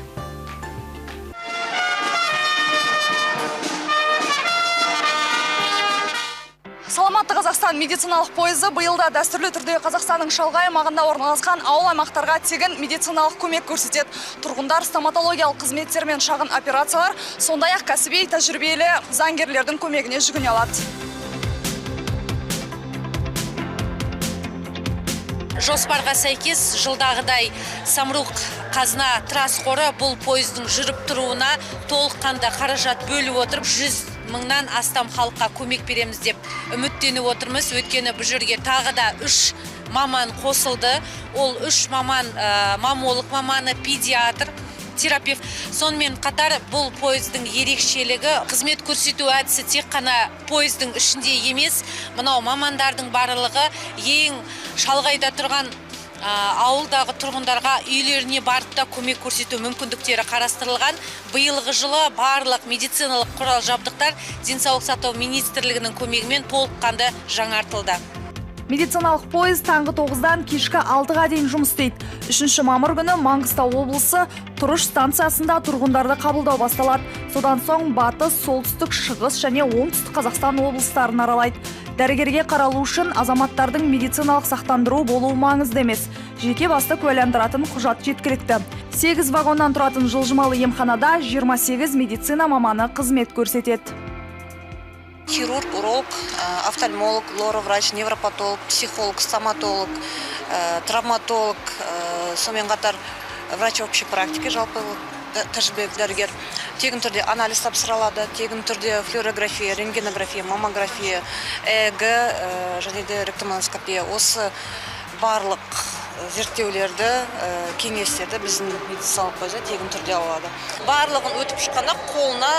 Саламатты Қазақстан медициналық пойызы биылда дәстүрлі түрде Қазақстанның шалғай аймағында орналасқан ауыл аймақтарға тегін медициналық көмек көрсетеді. Тұрғындар стоматологиялық қызметтер мен шағын операциялар, сондай-ақ кәсіби тәжірибелі заңгерлердің көмегіне жүгіне алады. Жоспарға сәйкес жылдағыдай Самруқ қазына трасс қоры бұл пойыздың жүріп тұруына толыққанды қаражат бөліп отырып, 100 мыңнан астам халыққа көмек береміз деп үміттеніп отырмыз. Өйткені бұл жерге тағы да 3 маман қосылды. Ол 3 маман, мамолог маманы, педиатр, терапевт. Сонымен қатар бұл пойыздың ерекшелігі қызмет көрсету әдісі тек қана пойыздың ішінде емес, мынау мамандардың барлығы ең шалғайда тұрған ауылдағы тұрғындарға үйлеріне барып та көмек көрсету мүмкіндіктері қарастырылған. Биылғы жылы барлық медициналық құрал жабдықтар денсаулық сақтау министрлігінің көмегімен толыққанды жаңартылды. Медициналық пойыз таңғы 9-дан кешкі 6-ға дейін жұмыс істейді. 3 мамыр күні Маңғыстау облысы Тұрыш станциясында тұрғындарды қабылдау басталады. Содан соң батыс, солтүстік, шығыс және оңтүстік Қазақстан облыстарын аралайды. Дәрігерге қаралу үшін азаматтардың медициналық сақтандыру болуы маңызды емес. Жеке басты куәландыратын құжат жеткілікті. 8 вагоннан тұратын жылжымалы емханада 28 медицина маманы қызмет көрсетеді. Хирург, уролог, офтальмолог, лороврач, невропатолог, психолог, стоматолог, травматолог, сонымен қатар врач общей практики, жалпы тәжірибелік дәрігер. Тегін түрде анализ тапсырылады, тегін түрде флюорография, рентгенография, маммография, ЭГ және де ректомоноскопия. Осы барлық зерттеулерді, кеңестерді біздің медициналық пойызда тегін түрде алады. Барлығын өтіп шыққанда қолына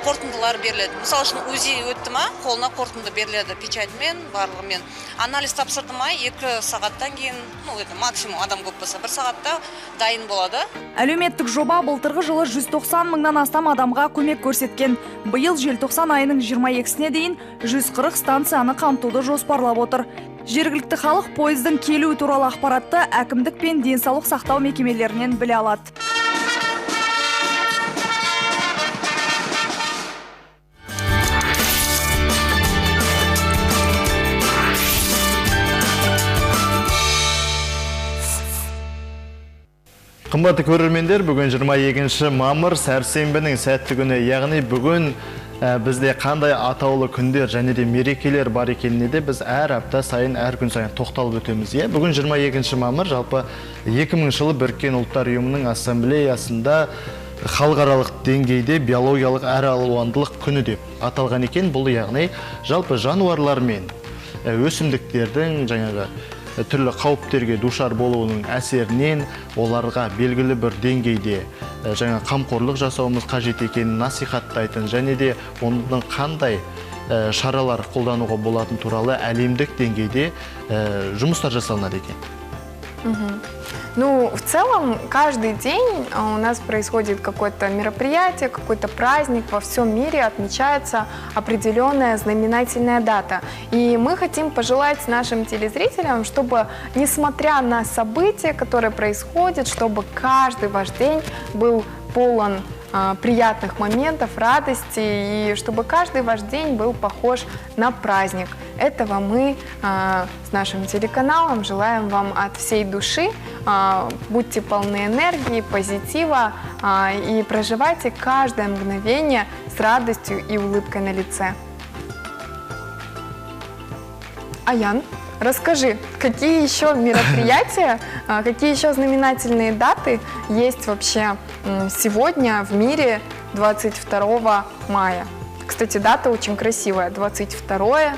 қорытындылар беріледі. Мысалы үшін УЗИ өтті ма, қолына қорытынды беріледі печатьмен, барлығымен. Анализ тапсырды ма, 2 сағаттан кейін, максимум адам көп болса, 1 сағатта дайын болады. Әлеуметтік жоба былтырғы жылы 190 мыңнан астам адамға көмек көрсеткен. Биыл желтоқсан айының 22-сіне дейін 140 станцияны қамтуды жоспарлап отыр. Жергілікті халық пойыздың келуі туралы ақпаратты әкімдік пен денсаулық сақтау мекемелерінен біле алады. Қымбатты көрермендер, бүгін 22 мамыр сәрсенбінің сәтті күні, яғни бүгін бізде қандай атаулы күндер және де мерекелер бар екеніне де біз әр апта сайын, әр күн сайын тоқталып өтеміз. Бүгін 22 мамыр жалпы 2000 жылы Біріккен ұлттар ұйымының ассамблеясында халықаралық деңгейде биологиялық әралуандылық күні деп аталған екен. Бұл яғни жалпы жануарлар мен өсімдіктердің жаңағы түрлі қауіптерге душар болуының әсерінен оларға белгілі бір деңгейде жаңа қамқорлық жасауымыз қажет екенін насихаттайтын және де оның қандай шаралар қолдануға болатын туралы әлемдік деңгейде жұмыстар жасалынады екен. Ну, в целом, каждый день у нас происходит какое-то мероприятие, какой-то праздник. Во всем мире отмечается определенная знаменательная дата. И мы хотим пожелать нашим телезрителям, чтобы, несмотря на события, которые происходят, чтобы каждый ваш день был полон приятных моментов, радости, и чтобы каждый ваш день был похож на праздник. Этого мы с нашим телеканалом желаем вам от всей души. Будьте полны энергии, позитива и проживайте каждое мгновение с радостью и улыбкой на лице. Аян, расскажи, какие еще мероприятия, какие еще знаменательные даты есть вообще сегодня в мире 22 мая? Кстати, дата очень красивая, 22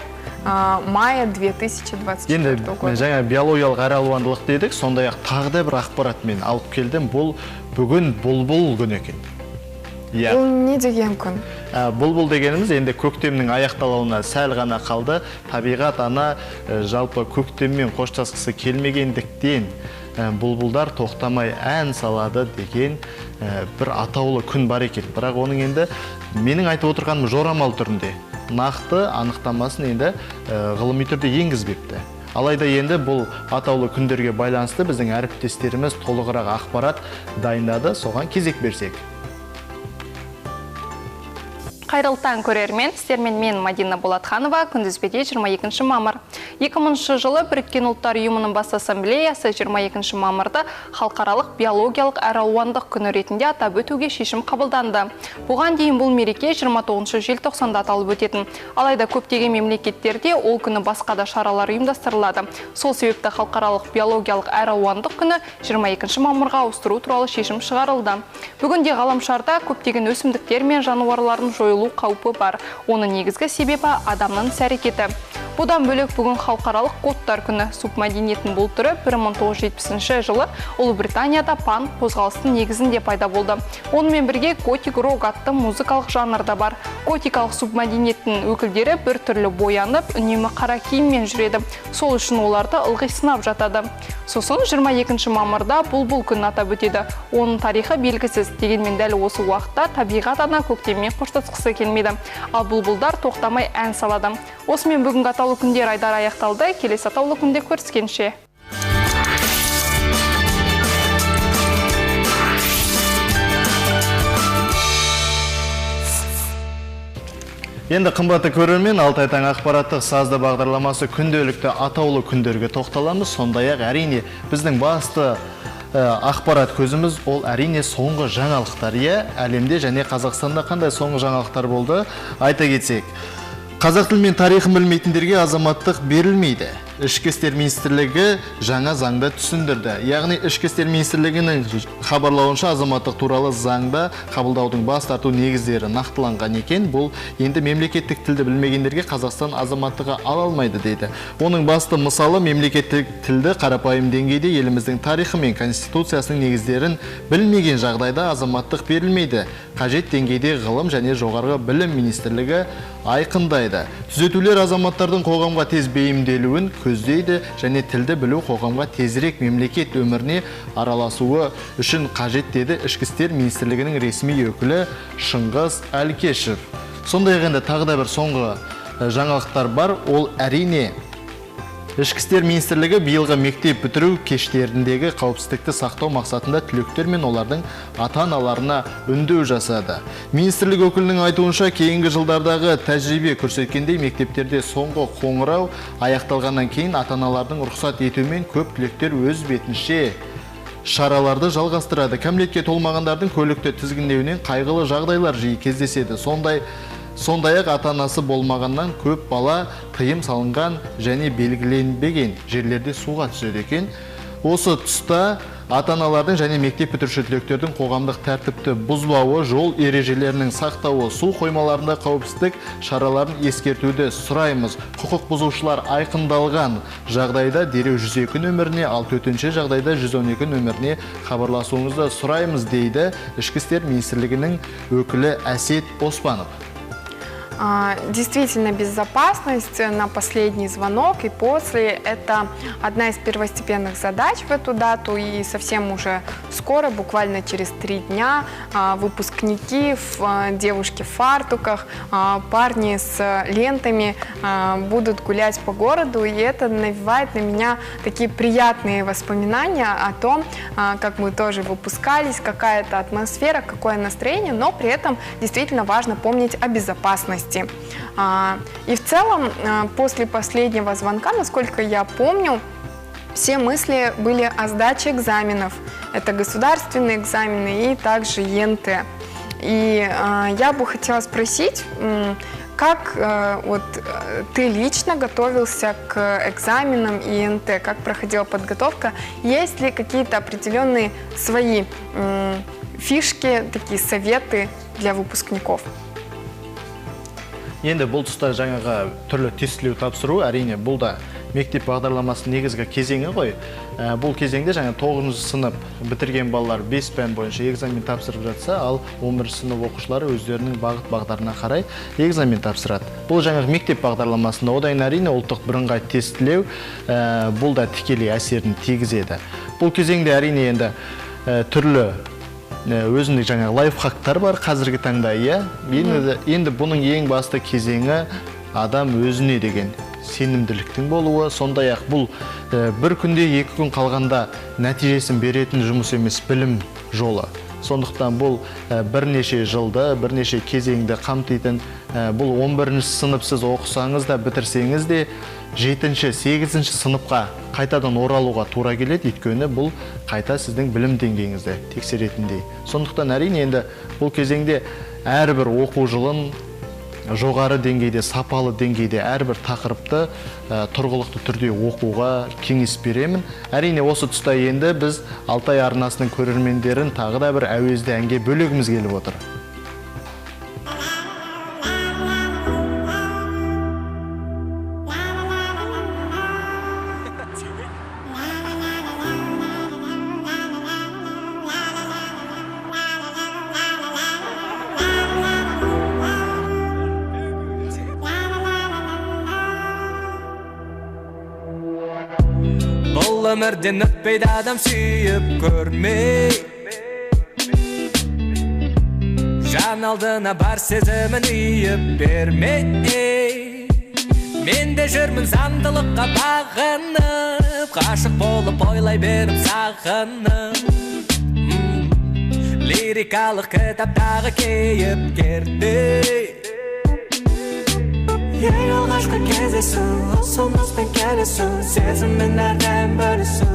мая 2024 года. Енді жаңа биологиялық әралуандылық дедік, сондай-ақ тағы да бір ақпаратмен алып келдім. Бұл бүгін бұлбұл күні екен. Бұл не деген күн? Бұлбұл дегеніміз енді көктемнің аяқталуына сәл ғана қалды. Табиғат ана жалпы көктеммен қоштасқысы келмегендіктен бұлбұлдар тоқтамай ән салады деген бір атаулы күн бар екен. Бірақ оның енді менің айтып отырғаным жорамал түрінде. Нақты анықтамасын енді ғылыми түрде енгізбепті. Алайда енді бұл атаулы күндерге байланысты біздің әріптестеріміз толығырақ ақпарат дайындады. Соған кезек берсек. Қайырлы таң көрермен, сіздермен мен Мадина Болатханова, күндізбеде 22 мамыр. 2000 жылы Біріккен ұлттар ұйымының бас ассамблеясы 22 мамырды халықаралық биологиялық әралуандық күні ретінде атап өтуге шешім қабылданды. Бұған дейін бұл мереке 29 желтоқсанда аталып өтетін. Алайда көптеген мемлекеттерде ол күні басқа да шаралар ұйымдастырылады. Сол себепті халықаралық биологиялық әралуандық күні 22 мамырға ауыстыру туралы шешім шығарылды. Бүгінде ғаламшарда көптеген өсімдіктер мен жануарлардың жойылу қаупі бар. Оның негізгі себебі адамның іс-әрекеті. Бұдан бөлек бүгін халықаралық кодтар күні. Субмәдениеттің бұл түрі 1970 жылы Ұлыбританияда панк қозғалыстың негізінде пайда болды. Онымен бірге готик рок атты музыкалық жанрда бар. Готикалық субмәдениеттің өкілдері бір түрлі боянып, үнемі қара киіммен жүреді. Сол үшін оларды ылғи сынап жатады. Сосын 22 мамырда бұлбұл күнін атап өтеді. Оның тарихы белгісіз, дегенмен дәл осы уақытта табиғат ана көктеммен қоштасқысы келмейді. Ал бұлбұлдар тоқтамай ән салады. Осымен бүгінгі атаулы күндер айдары аяқталды. Келесі атаулы күнде көріскенше. Енді қымбатты көрермен, Алтай таң ақпараттық сазды бағдарламасы күнделікті атаулы күндерге тоқталамыз. Сондай-ақ әрине біздің басты ақпарат көзіміз ол әрине соңғы жаңалықтар. Әлемде және Қазақстанда қандай соңғы жаңалықтар болды? Айта кетсек, қазақ тілі мен тарихын білмейтіндерге азаматтық берілмейді. Ішкі істер министрлігі жаңа заңда түсіндірді. Яғни Ішкі істер министрлігінің хабарлауынша азаматтық туралы заңда қабылдаудың бас тарту негіздері нақтыланған екен. Бұл енді мемлекеттік тілді білмегендерге Қазақстан азаматтығы ала алмайды дейді. Оның басты мысалы мемлекеттік тілді қарапайым деңгейде еліміздің тарихы мен конституциясының негіздерін білмеген жағдайда азаматтық берілмейді. Қажет деңгейде ғылым және жоғарғы білім министрлігі айқындайды. Түзетулер азаматтардың қоғамға тез бейімделуін көздейді және тілді білу қоғамға тезірек мемлекет өміріне араласуы үшін қажет деді Ішкі істер министрлігінің ресми өкілі Шыңғыс Әлкешев. Сондай-ақ енді тағы да бір соңғы жаңалықтар бар. Ол әрине Ішкі істер министрлігі биылғы мектеп бітіру кештеріндегі қауіпсіздікті сақтау мақсатында түлектер мен олардың ата-аналарына үндеу жасады. Министрлік өкілінің айтуынша кейінгі жылдардағы тәжірибе көрсеткендей мектептерде соңғы қоңырау аяқталғаннан кейін ата-аналардың рұқсат етуімен көп түлектер өз бетінше шараларды жалғастырады. Кәмелетке толмағандардың көлікті тізгіндеуінен қайғылы жағдайлар жиі кездеседі. Сондай-ақ ата-анасы болмағаннан көп бала тыйым салынған және белгіленбеген жерлерде суға түседі екен. Осы тұста ата-аналардың және мектеп бітіруші түлектердің қоғамдық тәртіпті бұзбауы, жол ережелерінің сақтауы, су қоймаларында қауіпсіздік шараларын ескертуді сұраймыз. Құқық бұзушылар айқындалған жағдайда дереу 102 нөміріне, ал төтенше жағдайда 112 нөміріне хабарласуыңызды сұраймыз дейді Ішкі істер министрлігінің өкілі Әсет Оспанов. Действительно, безопасность на последний звонок и после – это одна из первостепенных задач в эту дату. И совсем уже скоро, буквально через 3 дня, выпускники, девушки в фартуках, парни с лентами будут гулять по городу. И это навевает на меня такие приятные воспоминания о том, как мы тоже выпускались, какая-то атмосфера, какое настроение, но при этом действительно важно помнить о безопасности. И в целом, после последнего звонка, насколько я помню, все мысли были о сдаче экзаменов. Это государственные экзамены и также ЕНТ. И я бы хотела спросить, как ты лично готовился к экзаменам и ЕНТ, как проходила подготовка, есть ли какие-то определенные свои фишки, такие советы для выпускников? Енді бұл тұста жаңағы түрлі тестілеу тапсыру, әрине бұл да мектеп бағдарламасының негізгі кезеңі ғой. Бұл кезеңде жаңа 9 сынып бітірген балалар 5 пән бойынша экзамен тапсырып жатса, ал 11 сынып оқушылары өздерінің бағыт бағдарына қарай экзамен тапсырады. Бұл жаңағы мектеп бағдарламасында одан әрине ұлттық бірыңғай тестілеу бұл да тікелей әсерін тигізеді. Бұл кезеңде әрине енді түрлі өзіндік жаңағы лайфхактар бар қазіргі таңда, иә. Енді бұның ең басты кезеңі адам өзіне деген сенімділіктің болуы, сондай-ақ бұл бір күнде 2 күн қалғанда нәтижесін беретін жұмыс емес, білім жолы. Сондықтан бұл бірнеше жылды, бірнеше кезеңді қамтитын, бұл 11-ші сынып сіз оқысаңыз да, бітірсеңіз де 7-ші, 8-ші сыныпқа қайтадан оралуға тура келеді, өйткені бұл қайта сіздің білім деңгейіңізді тексеретіндей. Сондықтан әрине енді бұл кезеңде әрбір оқу жылын жоғары деңгейде, сапалы деңгейде әрбір тақырыпты тұрғылықты түрде оқуға кеңес беремін. Әрине осы тұста енді біз Алтай арнасының көрермендерін тағы да бір әуезді әнге бөлегіміз келіп отыр. Өмірден өтпейді адам сүйіп көрмей, жан алдына бар сезімін үйіп бермей. Мен де жүрмін заңдылыққа бағынып, ғашық болып ойлай беріп сағынып. Лирикалық кітаптағы кейіпкердей. Ең алғашқы кездесу, ұсыныспен келісу, сезіммен әрден бөлісу.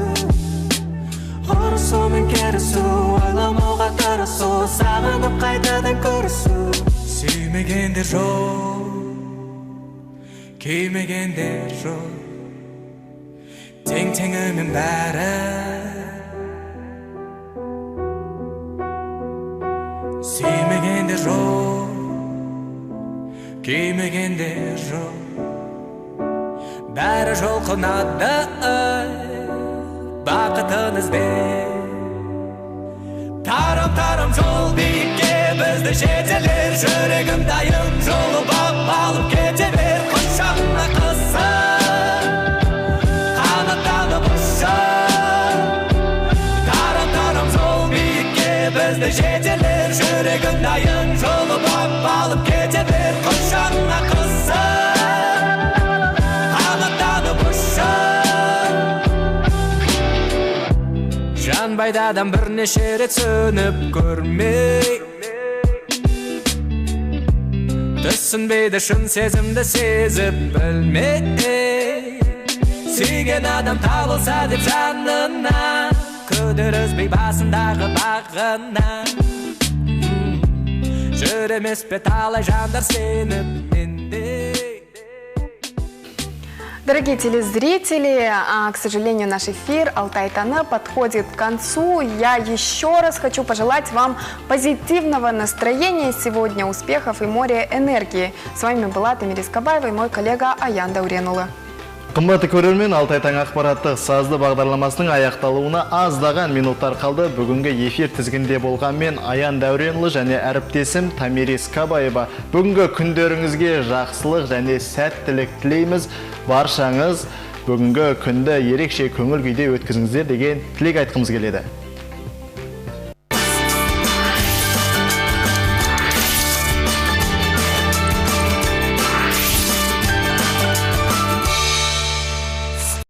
Ұрысу мен керісу, ойламауға тырысу, сағынып қайтадан көрісу. Сүймегендер жоқ, күймегендер жоқ, тең-теңімен бәрі. Сүймегендер жоқ, күймегендер жоқ, бәрі жолқынады бақытын іздеп. Тарам-тарам жол биікке бізді жетелер, жүрегім дайын жолып алып кете бер. Құшағына қысып, қанаттанып ұшып. Тарам-тарам жол биікке бізді жетелер, жүрегім дайын жолып алып кете бер. Құшағына қысып, қанаттанып ұшып. Жанбайдадан бірнеше рет сөніп көрмей, түсінбейді шын сезімді сезіп білмей. Сүйген адам табылса деп жанына, күдірізбей басындағы бағына. Жүремес пе талай жандар сеніп мендей. Дорогие телезрители, к сожалению, наш эфир «Алтай-Таны» подходит к концу. Я еще раз хочу пожелать вам позитивного настроения сегодня, успехов и море энергии. С вами была Тамира Скабаева и мой коллега Аян Дауренула. Қымбатты көрермен, Алтай таң ақпараттық сазды бағдарламасының аяқталуына аздаған минуттар қалды. Бүгінгі эфир тізгінде болған мен Аян Дәуренұлы және әріптесім Тамирис Кабаева. Бүгінгі күндеріңізге жақсылық және сәттілік тілейміз. Баршаңыз бүгінгі күнді ерекше көңіл күйде өткізіңіздер деген тілек айтқымыз келеді.